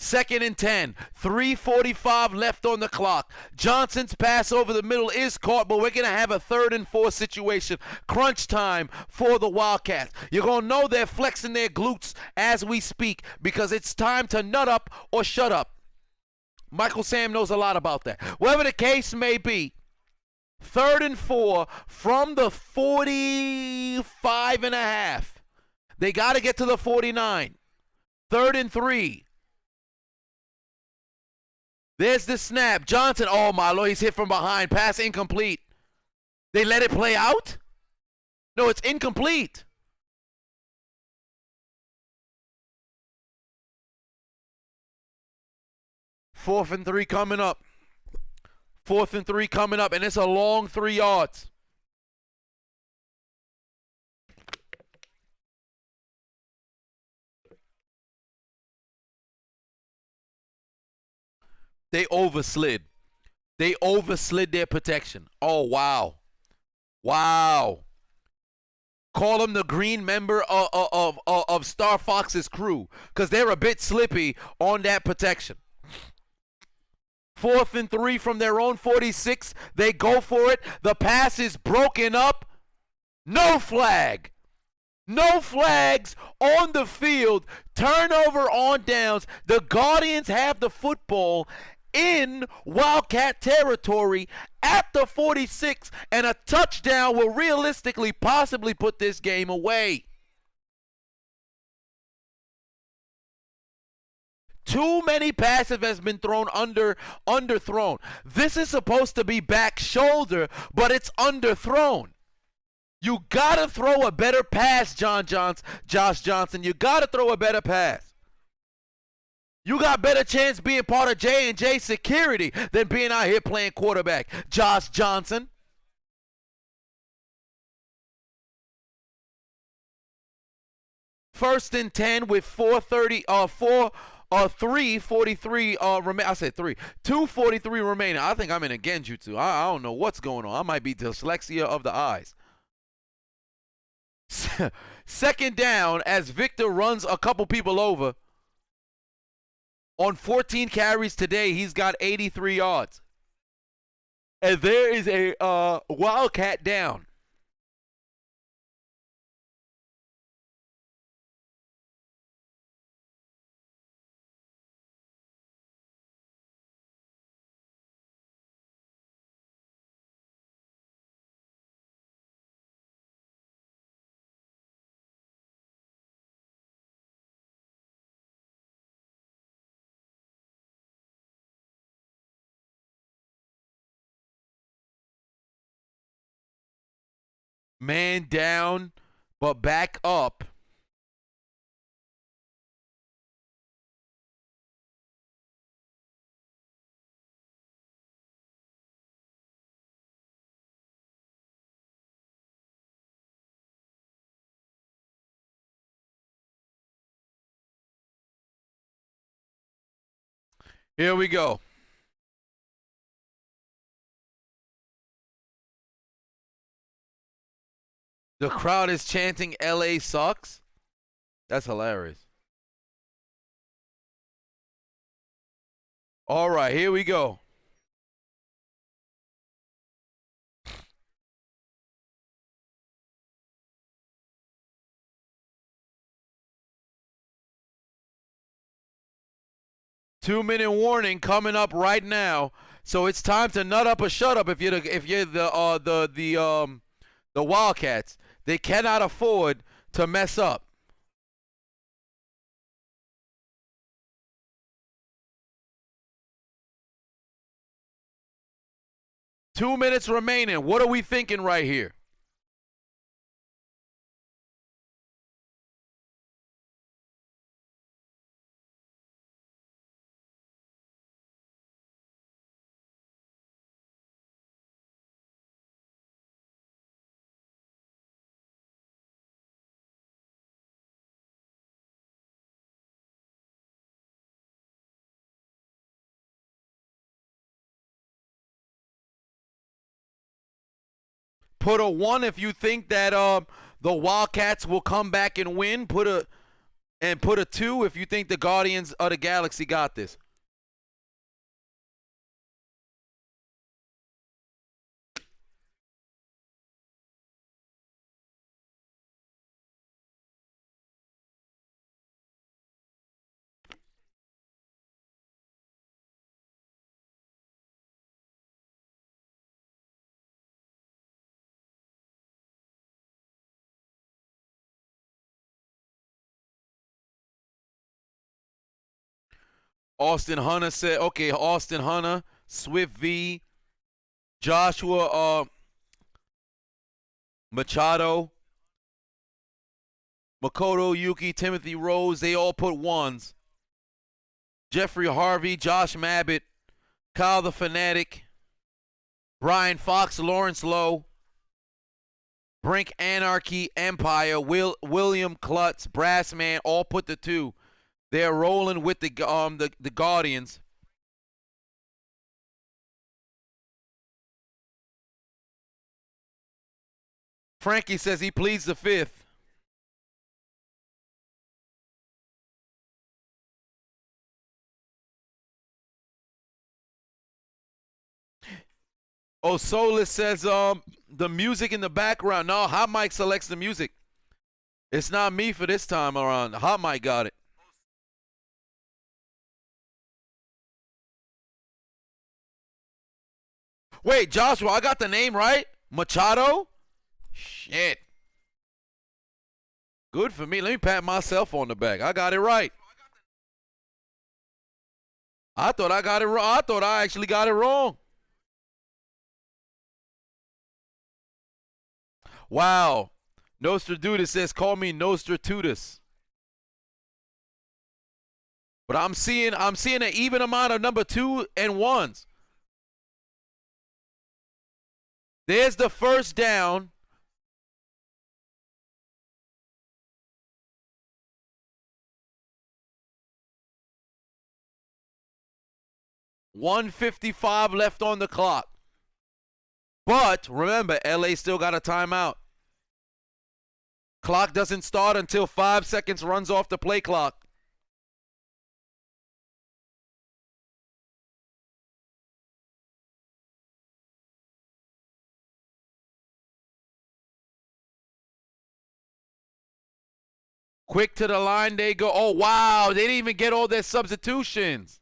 Second and 10, 3:45 left on the clock. Johnson's pass over the middle is caught, but we're going to have a 3rd and 4 situation. Crunch time for the Wildcats. You're going to know they're flexing their glutes as we speak because it's time to nut up or shut up. Michael Sam knows a lot about that. Whatever the case may be, 3rd and 4 from the 45 and a half. They got to get to the 49. 3rd and 3. There's the snap. Johnson, oh my Lord, he's hit from behind. Pass incomplete. They let it play out? No, it's incomplete. Fourth and 3 coming up. 4th and 3 coming up, and it's a long 3 yards. They overslid. They overslid their protection. Oh, wow. Wow. Call them the green member of Star Fox's crew because they're a bit slippy on that protection. 4th and 3 from their own 46. They go for it. The pass is broken up. No flag. No flags on the field. Turnover on downs. The Guardians have the football in Wildcat territory at the 46, and a touchdown will realistically possibly put this game away. Too many passes has been thrown underthrown. This is supposed to be back shoulder, but it's underthrown. You gotta throw a better pass, Josh Johnson. You gotta throw a better pass. You got better chance being part of J&J security than being out here playing quarterback, Josh Johnson. First and 10 with 3:43 remain. I said 3. 2:43 remaining. I think I'm in a genjutsu. I don't know what's going on. I might be dyslexia of the eyes. 2nd down as Victor runs a couple people over. On 14 carries today, he's got 83 yards. And there is a Wildcat down. Man down, but back up. Here we go. The crowd is chanting LA sucks. That's hilarious. All right, here we go. Two-minute warning coming up right now. So it's time to nut up or shut up if you're the Wildcats. They cannot afford to mess up. Two minutes remaining. What are we thinking right here? Put a 1 if you think that the Wildcats will come back and win. Put a 2 if you think the Guardians of the Galaxy got this. Austin Hunter said, okay, Austin Hunter, Swift V, Joshua Machado, Makoto Yuki, Timothy Rose, they all put 1s. Jeffrey Harvey, Josh Mabbitt, Kyle the Fanatic, Brian Fox, Lawrence Lowe, Brink Anarchy, Empire, William Klutz, Brassman, all put the 2. They're rolling with the Guardians. Frankie says he pleads the 5th. Oh, Solus says the music in the background. No, Hot Mike selects the music. It's not me for this time around. Hot Mike got it. Wait, Joshua, I got the name right? Machado? Shit. Good for me. Let me pat myself on the back. I got it right. I thought I got it wrong. I thought I actually got it wrong. Wow. Nostradamus says, call me Nostratutus. But I'm seeing an even amount of number 2 and 1s. There's the first down. $1:55 left on the clock. But remember, LA still got a timeout. Clock doesn't start until 5 seconds runs off the play clock. Quick to the line they go. Oh, wow. They didn't even get all their substitutions.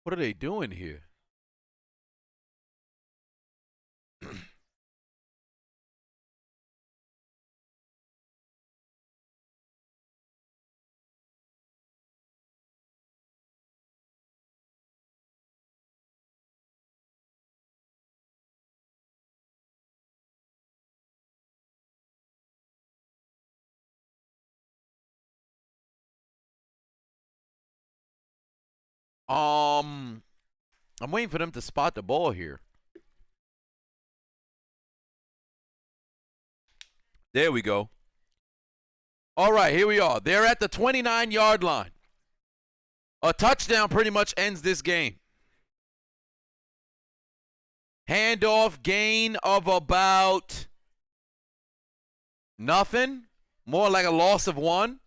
What are they doing here? I'm waiting for them to spot the ball here. There we go. All right, here we are. They're at the 29-yard line. A touchdown pretty much ends this game. Handoff, gain of about nothing. More like a loss of 1.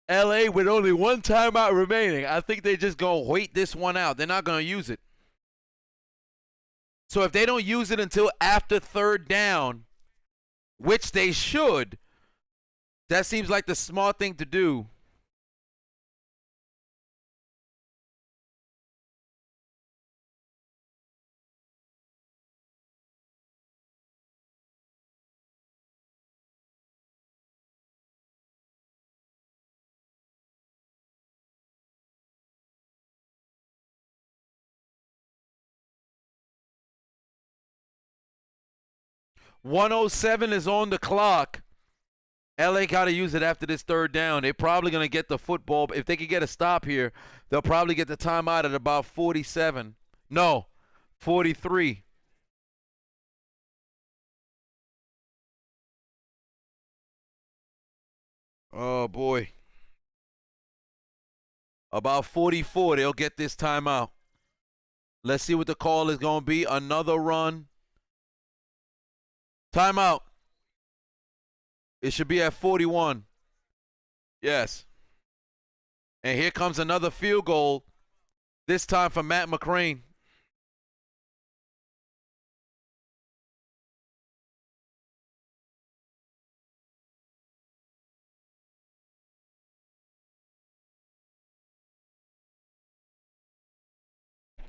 LA with only 1 timeout remaining. I think they're just going to wait this one out. They're not going to use it. So if they don't use it until after 3rd down, which they should, that seems like the smart thing to do. .107 is on the clock. LA got to use it after this 3rd down. They're probably going to get the football. If they can get a stop here, they'll probably get the timeout at about 47. No, 43. Oh, boy. About 44, they'll get this timeout. Let's see what the call is going to be. Another run. Timeout. It should be at 41. Yes. And here comes another field goal, this time for Matt McCrane.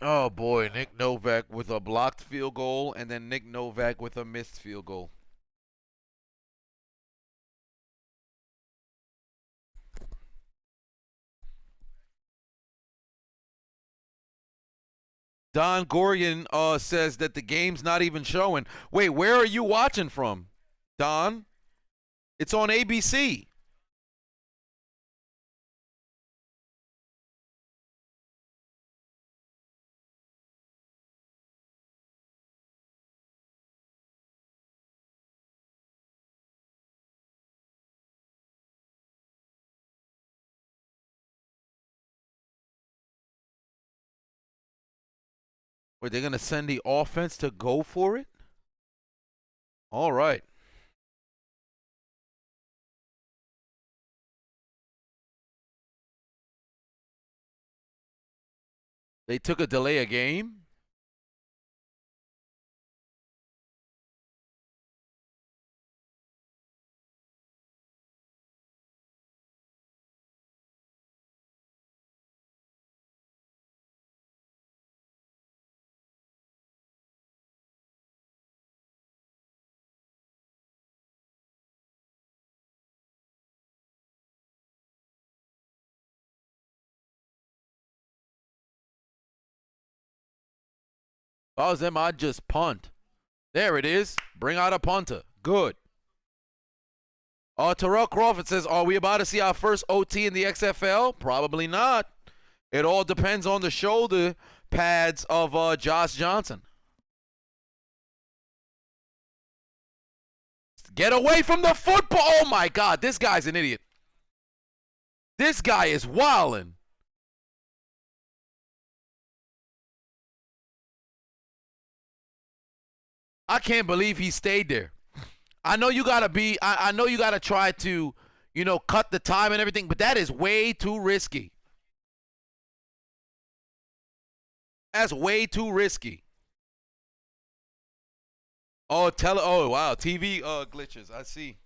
Oh, boy. Nick Novak with a blocked field goal, and then Nick Novak with a missed field goal. Don Gorgon says that the game's not even showing. Wait, where are you watching from, Don? It's on ABC. Wait, they're going to send the offense to go for it? All right. They took a delay a game? If I was them, I'd just punt. There it is. Bring out a punter. Good. Terrell Crawford says, are we about to see our first OT in the XFL? Probably not. It all depends on the shoulder pads of Josh Johnson. Get away from the football. Oh, my God. This guy's an idiot. This guy is wildin'. I can't believe he stayed there. I know you gotta be. I know you gotta try to, cut the time and everything, but that is way too risky. That's way too risky. Oh, oh wow, TV glitches. I see.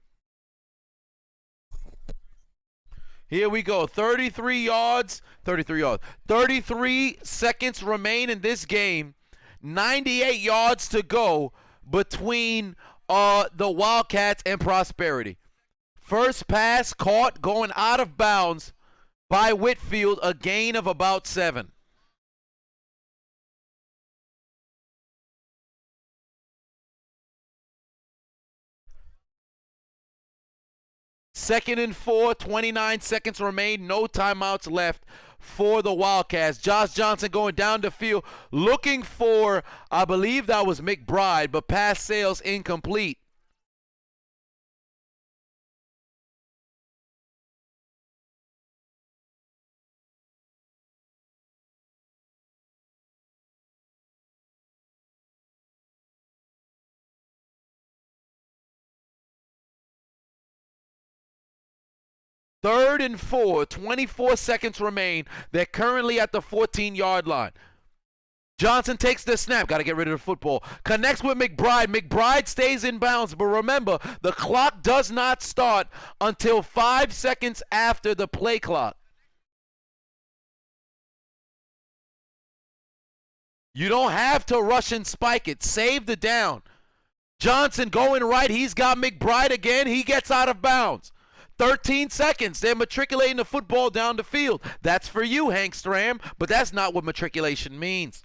Here we go. 33 yards. 33 seconds remain in this game. 98 yards to go between the Wildcats and Prosperity. First pass caught going out of bounds by Whitfield, a gain of about 7. Second and 4, 29 seconds remain, no timeouts left. for the Wildcats. Josh Johnson going down the field looking for, I believe that was McBride, but pass sails incomplete. Third and 4, 24 seconds remain. They're currently at the 14-yard line. Johnson takes the snap. Got to get rid of the football. Connects with McBride. McBride stays in bounds. But remember, the clock does not start until 5 seconds after the play clock. You don't have to rush and spike it. Save the down. Johnson going right. He's got McBride again. He gets out of bounds. 13 seconds. They're matriculating the football down the field. That's for you, Hank Stram, but that's not what matriculation means.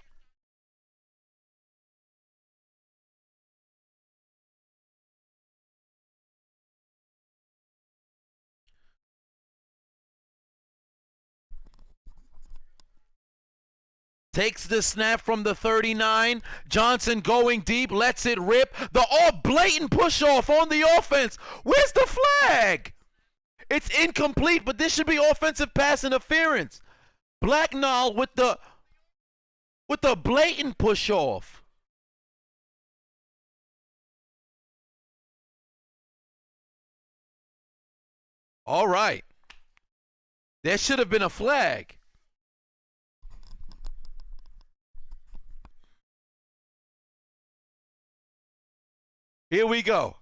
Takes the snap from the 39. Johnson going deep, lets it rip. The blatant push off on the offense. Where's the flag? It's incomplete, but this should be offensive pass interference. Blacknall with the blatant push off. All right. There should have been a flag. Here we go.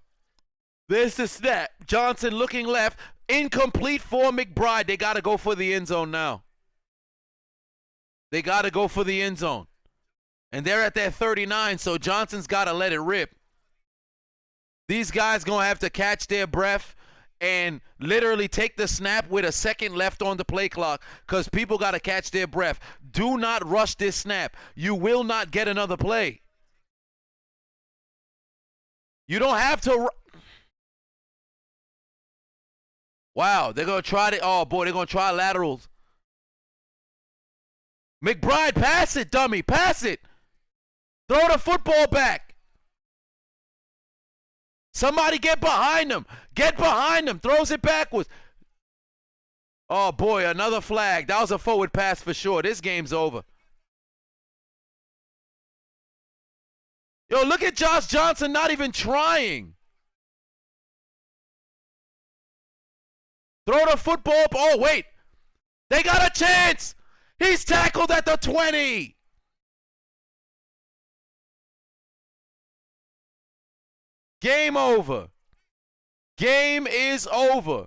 There's the snap. Johnson looking left. Incomplete for McBride. They got to go for the end zone now. They got to go for the end zone. And they're at their 39, so Johnson's got to let it rip. These guys going to have to catch their breath and literally take the snap with a second left on the play clock because people got to catch their breath. Do not rush this snap. You will not get another play. You don't have to. Wow, they're going to try to. Oh, boy, they're going to try laterals. McBride, pass it, dummy. Pass it. Throw the football back. Somebody get behind him. Get behind him. Throws it backwards. Oh, boy, another flag. That was a forward pass for sure. This game's over. Yo, look at Josh Johnson not even trying. Throw the football up. Oh, wait. They got a chance. He's tackled at the 20. Game over. Game is over.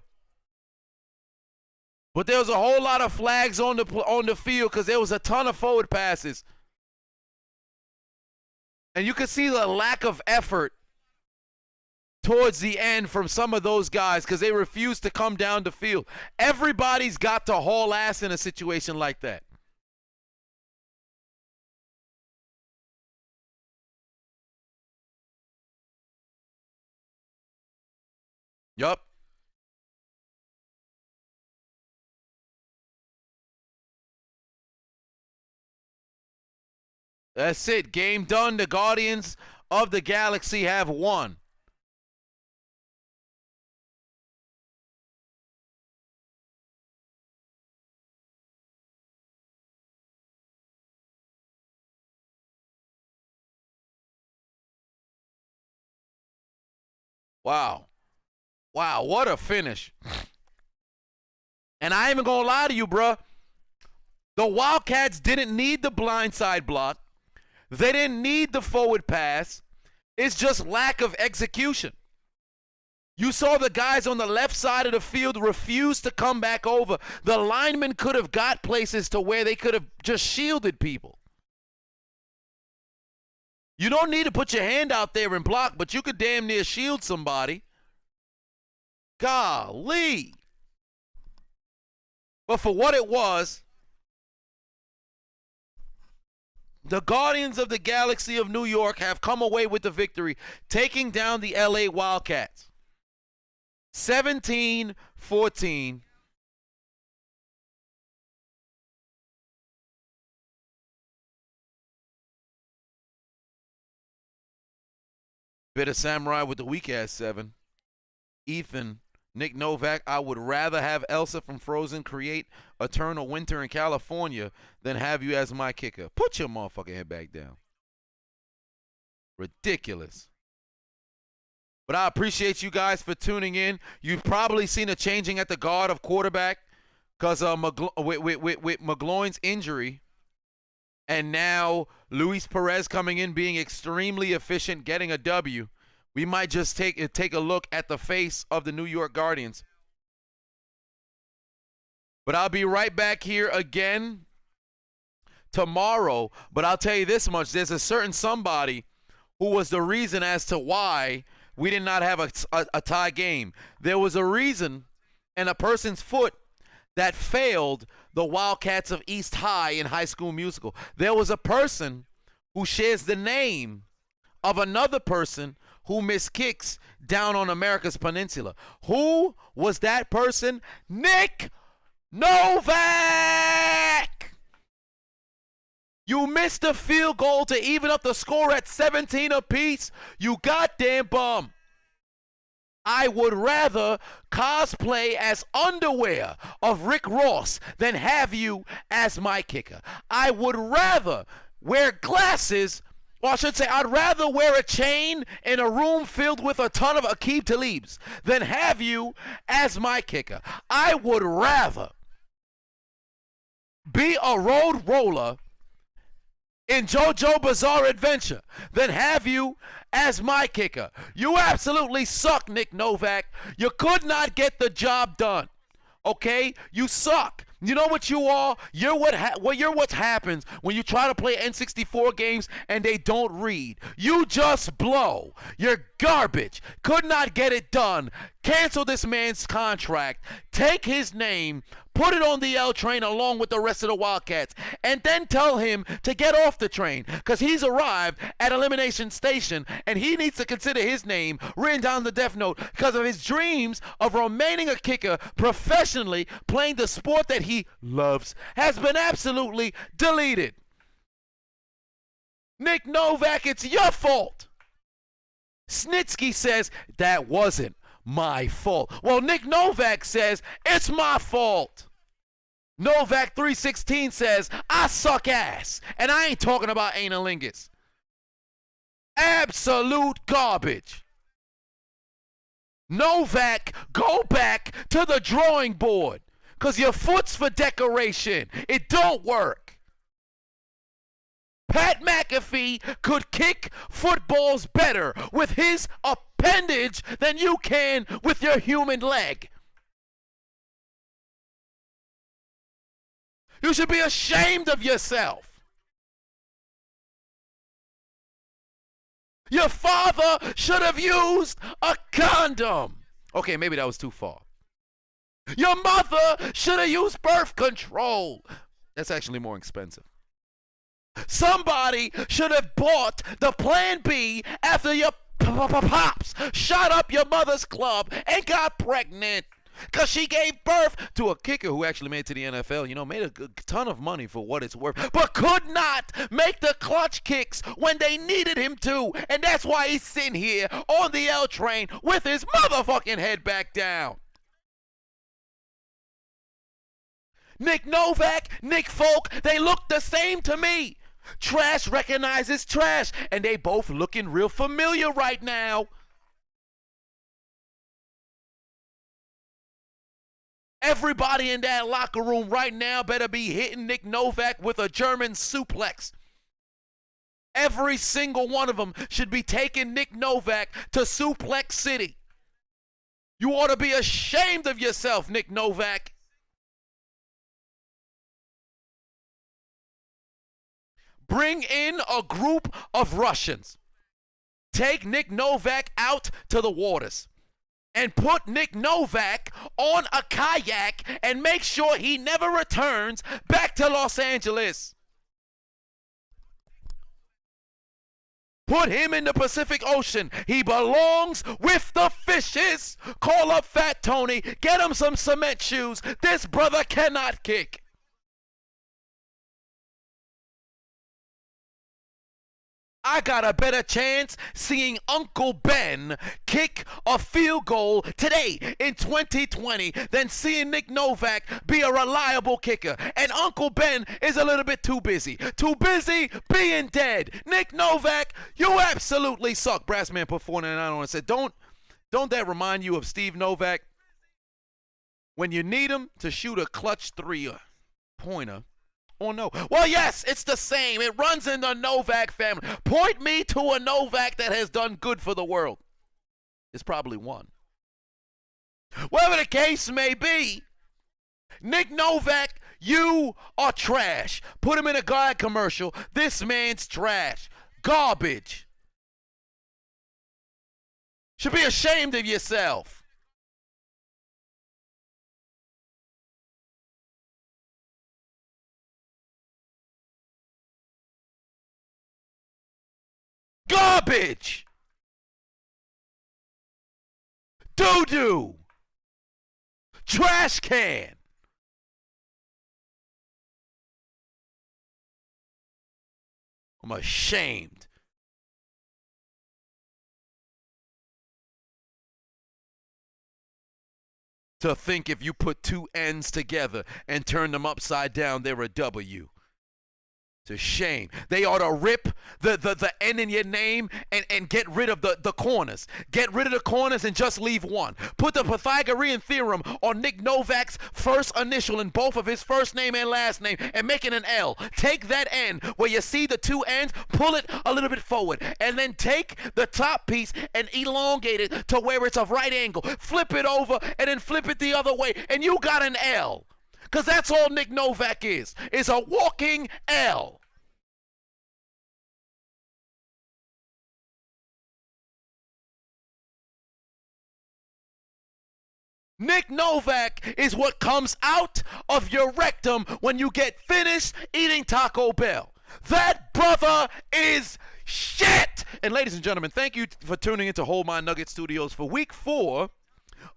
But there was a whole lot of flags on the field because there was a ton of forward passes. And you can see the lack of effort towards the end from some of those guys because they refuse to come down the field. Everybody's got to haul ass in a situation like that. Yup. That's it. Game done. The Guardians of the Galaxy have won. Wow. Wow, what a finish. And I ain't even gonna lie to you, bruh. The Wildcats didn't need the blindside block. They didn't need the forward pass. It's just lack of execution. You saw the guys on the left side of the field refuse to come back over. The linemen could have got places to where they could have just shielded people. You don't need to put your hand out there and block, but you could damn near shield somebody. Golly. But for what it was, the Guardians of the Galaxy of New York have come away with the victory, taking down the LA Wildcats. 17-14. Bit of Samurai with the weak ass 7. Ethan, Nick Novak, I would rather have Elsa from Frozen create Eternal Winter in California than have you as my kicker. Put your motherfucking head back down. Ridiculous. But I appreciate you guys for tuning in. You've probably seen a changing at the guard of quarterback because with McGloin's injury. And now Luis Perez coming in, being extremely efficient, getting a W. We might just take a look at the face of the New York Guardians. But I'll be right back here again tomorrow. But I'll tell you this much. There's a certain somebody who was the reason as to why we did not have a tie game. There was a reason and a person's foot that failed the Wildcats of East High in High School Musical. There was a person who shares the name of another person who missed kicks down on America's Peninsula. Who was that person? Nick Novak! You missed a field goal to even up the score at 17 apiece. You goddamn bum. I would rather cosplay as underwear of Rick Ross than have you as my kicker. I would rather wear glasses, or I should say I'd rather wear a chain in a room filled with a ton of Aqib Talibs than have you as my kicker. I would rather be a road roller in JoJo Bizarre Adventure than have you as my kicker. You absolutely suck, Nick Novak. You could not get the job done. Okay? You suck. You know what you are? You're what happens when you try to play N64 games and they don't read. You just blow. You're garbage. Could not get it done. Cancel this man's contract. Take his name. Put it on the L train along with the rest of the Wildcats. And then tell him to get off the train. Because he's arrived at Elimination Station. And he needs to consider his name written down the death note. Because of his dreams of remaining a kicker professionally, playing the sport that he loves, has been absolutely deleted. Nick Novak, it's your fault. Snitsky says, that wasn't my fault. Well, Nick Novak says, it's my fault. Novak 316 says, I suck ass. And I ain't talking about analingus. Absolute garbage. Novak, go back to the drawing board. Because your foot's for decoration. It don't work. Pat McAfee could kick footballs better with his appendage than you can with your human leg. You should be ashamed of yourself. Your father should have used a condom. Okay, maybe that was too far. Your mother should have used birth control. That's actually more expensive. Somebody should have bought the Plan B after your pops shot up your mother's club and got pregnant. Because she gave birth to a kicker who actually made it to the NFL, made a ton of money for what it's worth, but could not make the clutch kicks when they needed him to. And that's why he's sitting here on the L train with his motherfucking head back down. Nick Novak, Nick Folk, they look the same to me. Trash recognizes trash, and they both looking real familiar right now. Everybody in that locker room right now better be hitting Nick Novak with a German suplex. Every single one of them should be taking Nick Novak to Suplex City. You ought to be ashamed of yourself, Nick Novak. Bring in a group of Russians. Take Nick Novak out to the waters. And put Nick Novak on a kayak and make sure he never returns back to Los Angeles. Put him in the Pacific Ocean. He belongs with the fishes. Call up Fat Tony. Get him some cement shoes. This brother cannot kick. I got a better chance seeing Uncle Ben kick a field goal today in 2020 than seeing Nick Novak be a reliable kicker. And Uncle Ben is a little bit too busy. Too busy being dead. Nick Novak, you absolutely suck. Brassman put 499 on and said, don't that remind you of Steve Novak? When you need him to shoot a clutch three-pointer, oh no. Well, yes, it's the same. It runs in the Novak family. Point me to a Novak that has done good for the world. It's probably one. Whatever the case may be, Nick Novak, you are trash. Put him in a Guide commercial. This man's trash. Garbage. Should be ashamed of yourself. Garbage! Doo-doo! Trash can! I'm ashamed. To think if you put two N's together and turn them upside down, they're a W. It's a shame. They ought to rip the N in your name and get rid of the corners. Get rid of the corners and just leave one. Put the Pythagorean theorem on Nick Novak's first initial in both of his first name and last name and make it an L. Take that N where you see the two N's, pull it a little bit forward, and then take the top piece and elongate it to where it's a right angle. Flip it over and then flip it the other way, and you got an L. Because that's all Nick Novak is a walking L. Nick Novak is what comes out of your rectum when you get finished eating Taco Bell. That brother is shit! And ladies and gentlemen, thank you for tuning into Hold My Nugget Studios for week 4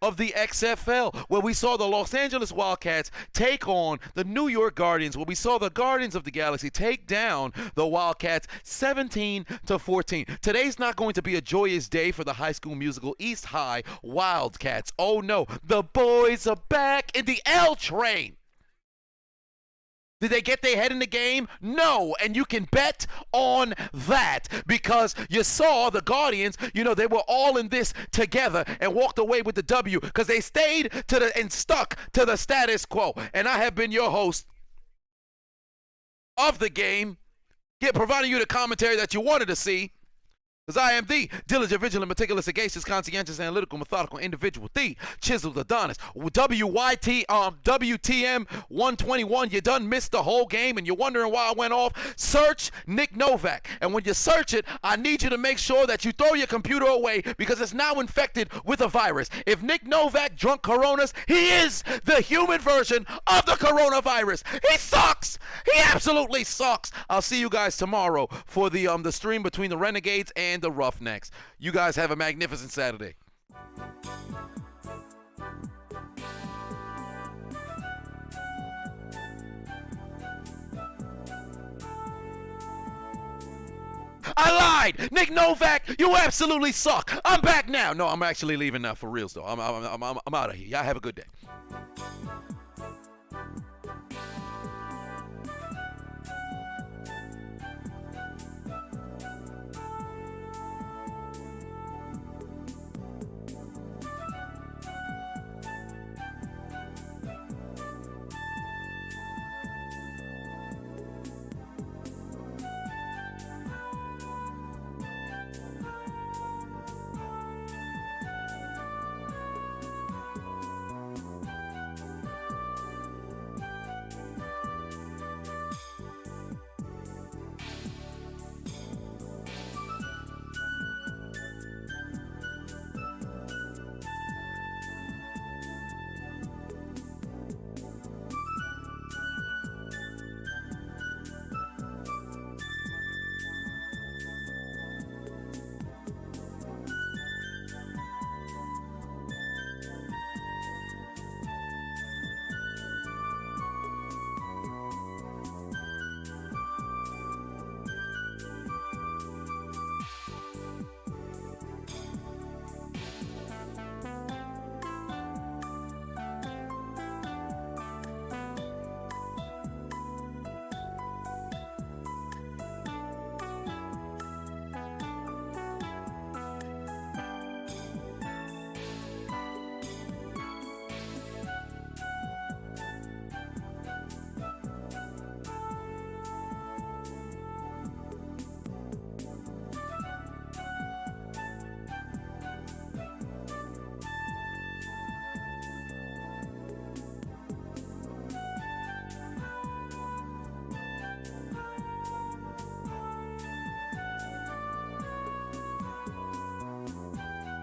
of the XFL, where we saw the Los Angeles Wildcats take on the New York Guardians, where we saw the Guardians of the Galaxy take down the Wildcats 17-14. Today's not going to be a joyous day for the High School Musical East High Wildcats. Oh no, the boys are back in the L train. Did they get their head in the game? No, and you can bet on that because you saw the Guardians, they were all in this together and walked away with the W because they stayed and stuck to the status quo. And I have been your host of the game, providing you the commentary that you wanted to see. Because I am the diligent, vigilant, meticulous, sagacious, conscientious, analytical, methodical individual, the Chiseled Adonis. WTM 121. You done missed the whole game and you're wondering why I went off. Search Nick Novak. And when you search it, I need you to make sure that you throw your computer away because it's now infected with a virus. If Nick Novak drunk Coronas, he is the human version of the coronavirus. He sucks. He absolutely sucks. I'll see you guys tomorrow for the stream between the Renegades and the Roughnecks. You guys have a magnificent Saturday. I lied. Nick Novak, you absolutely suck. I'm back now. No, I'm actually leaving now for reals though. I'm out of here. Y'all have a good day.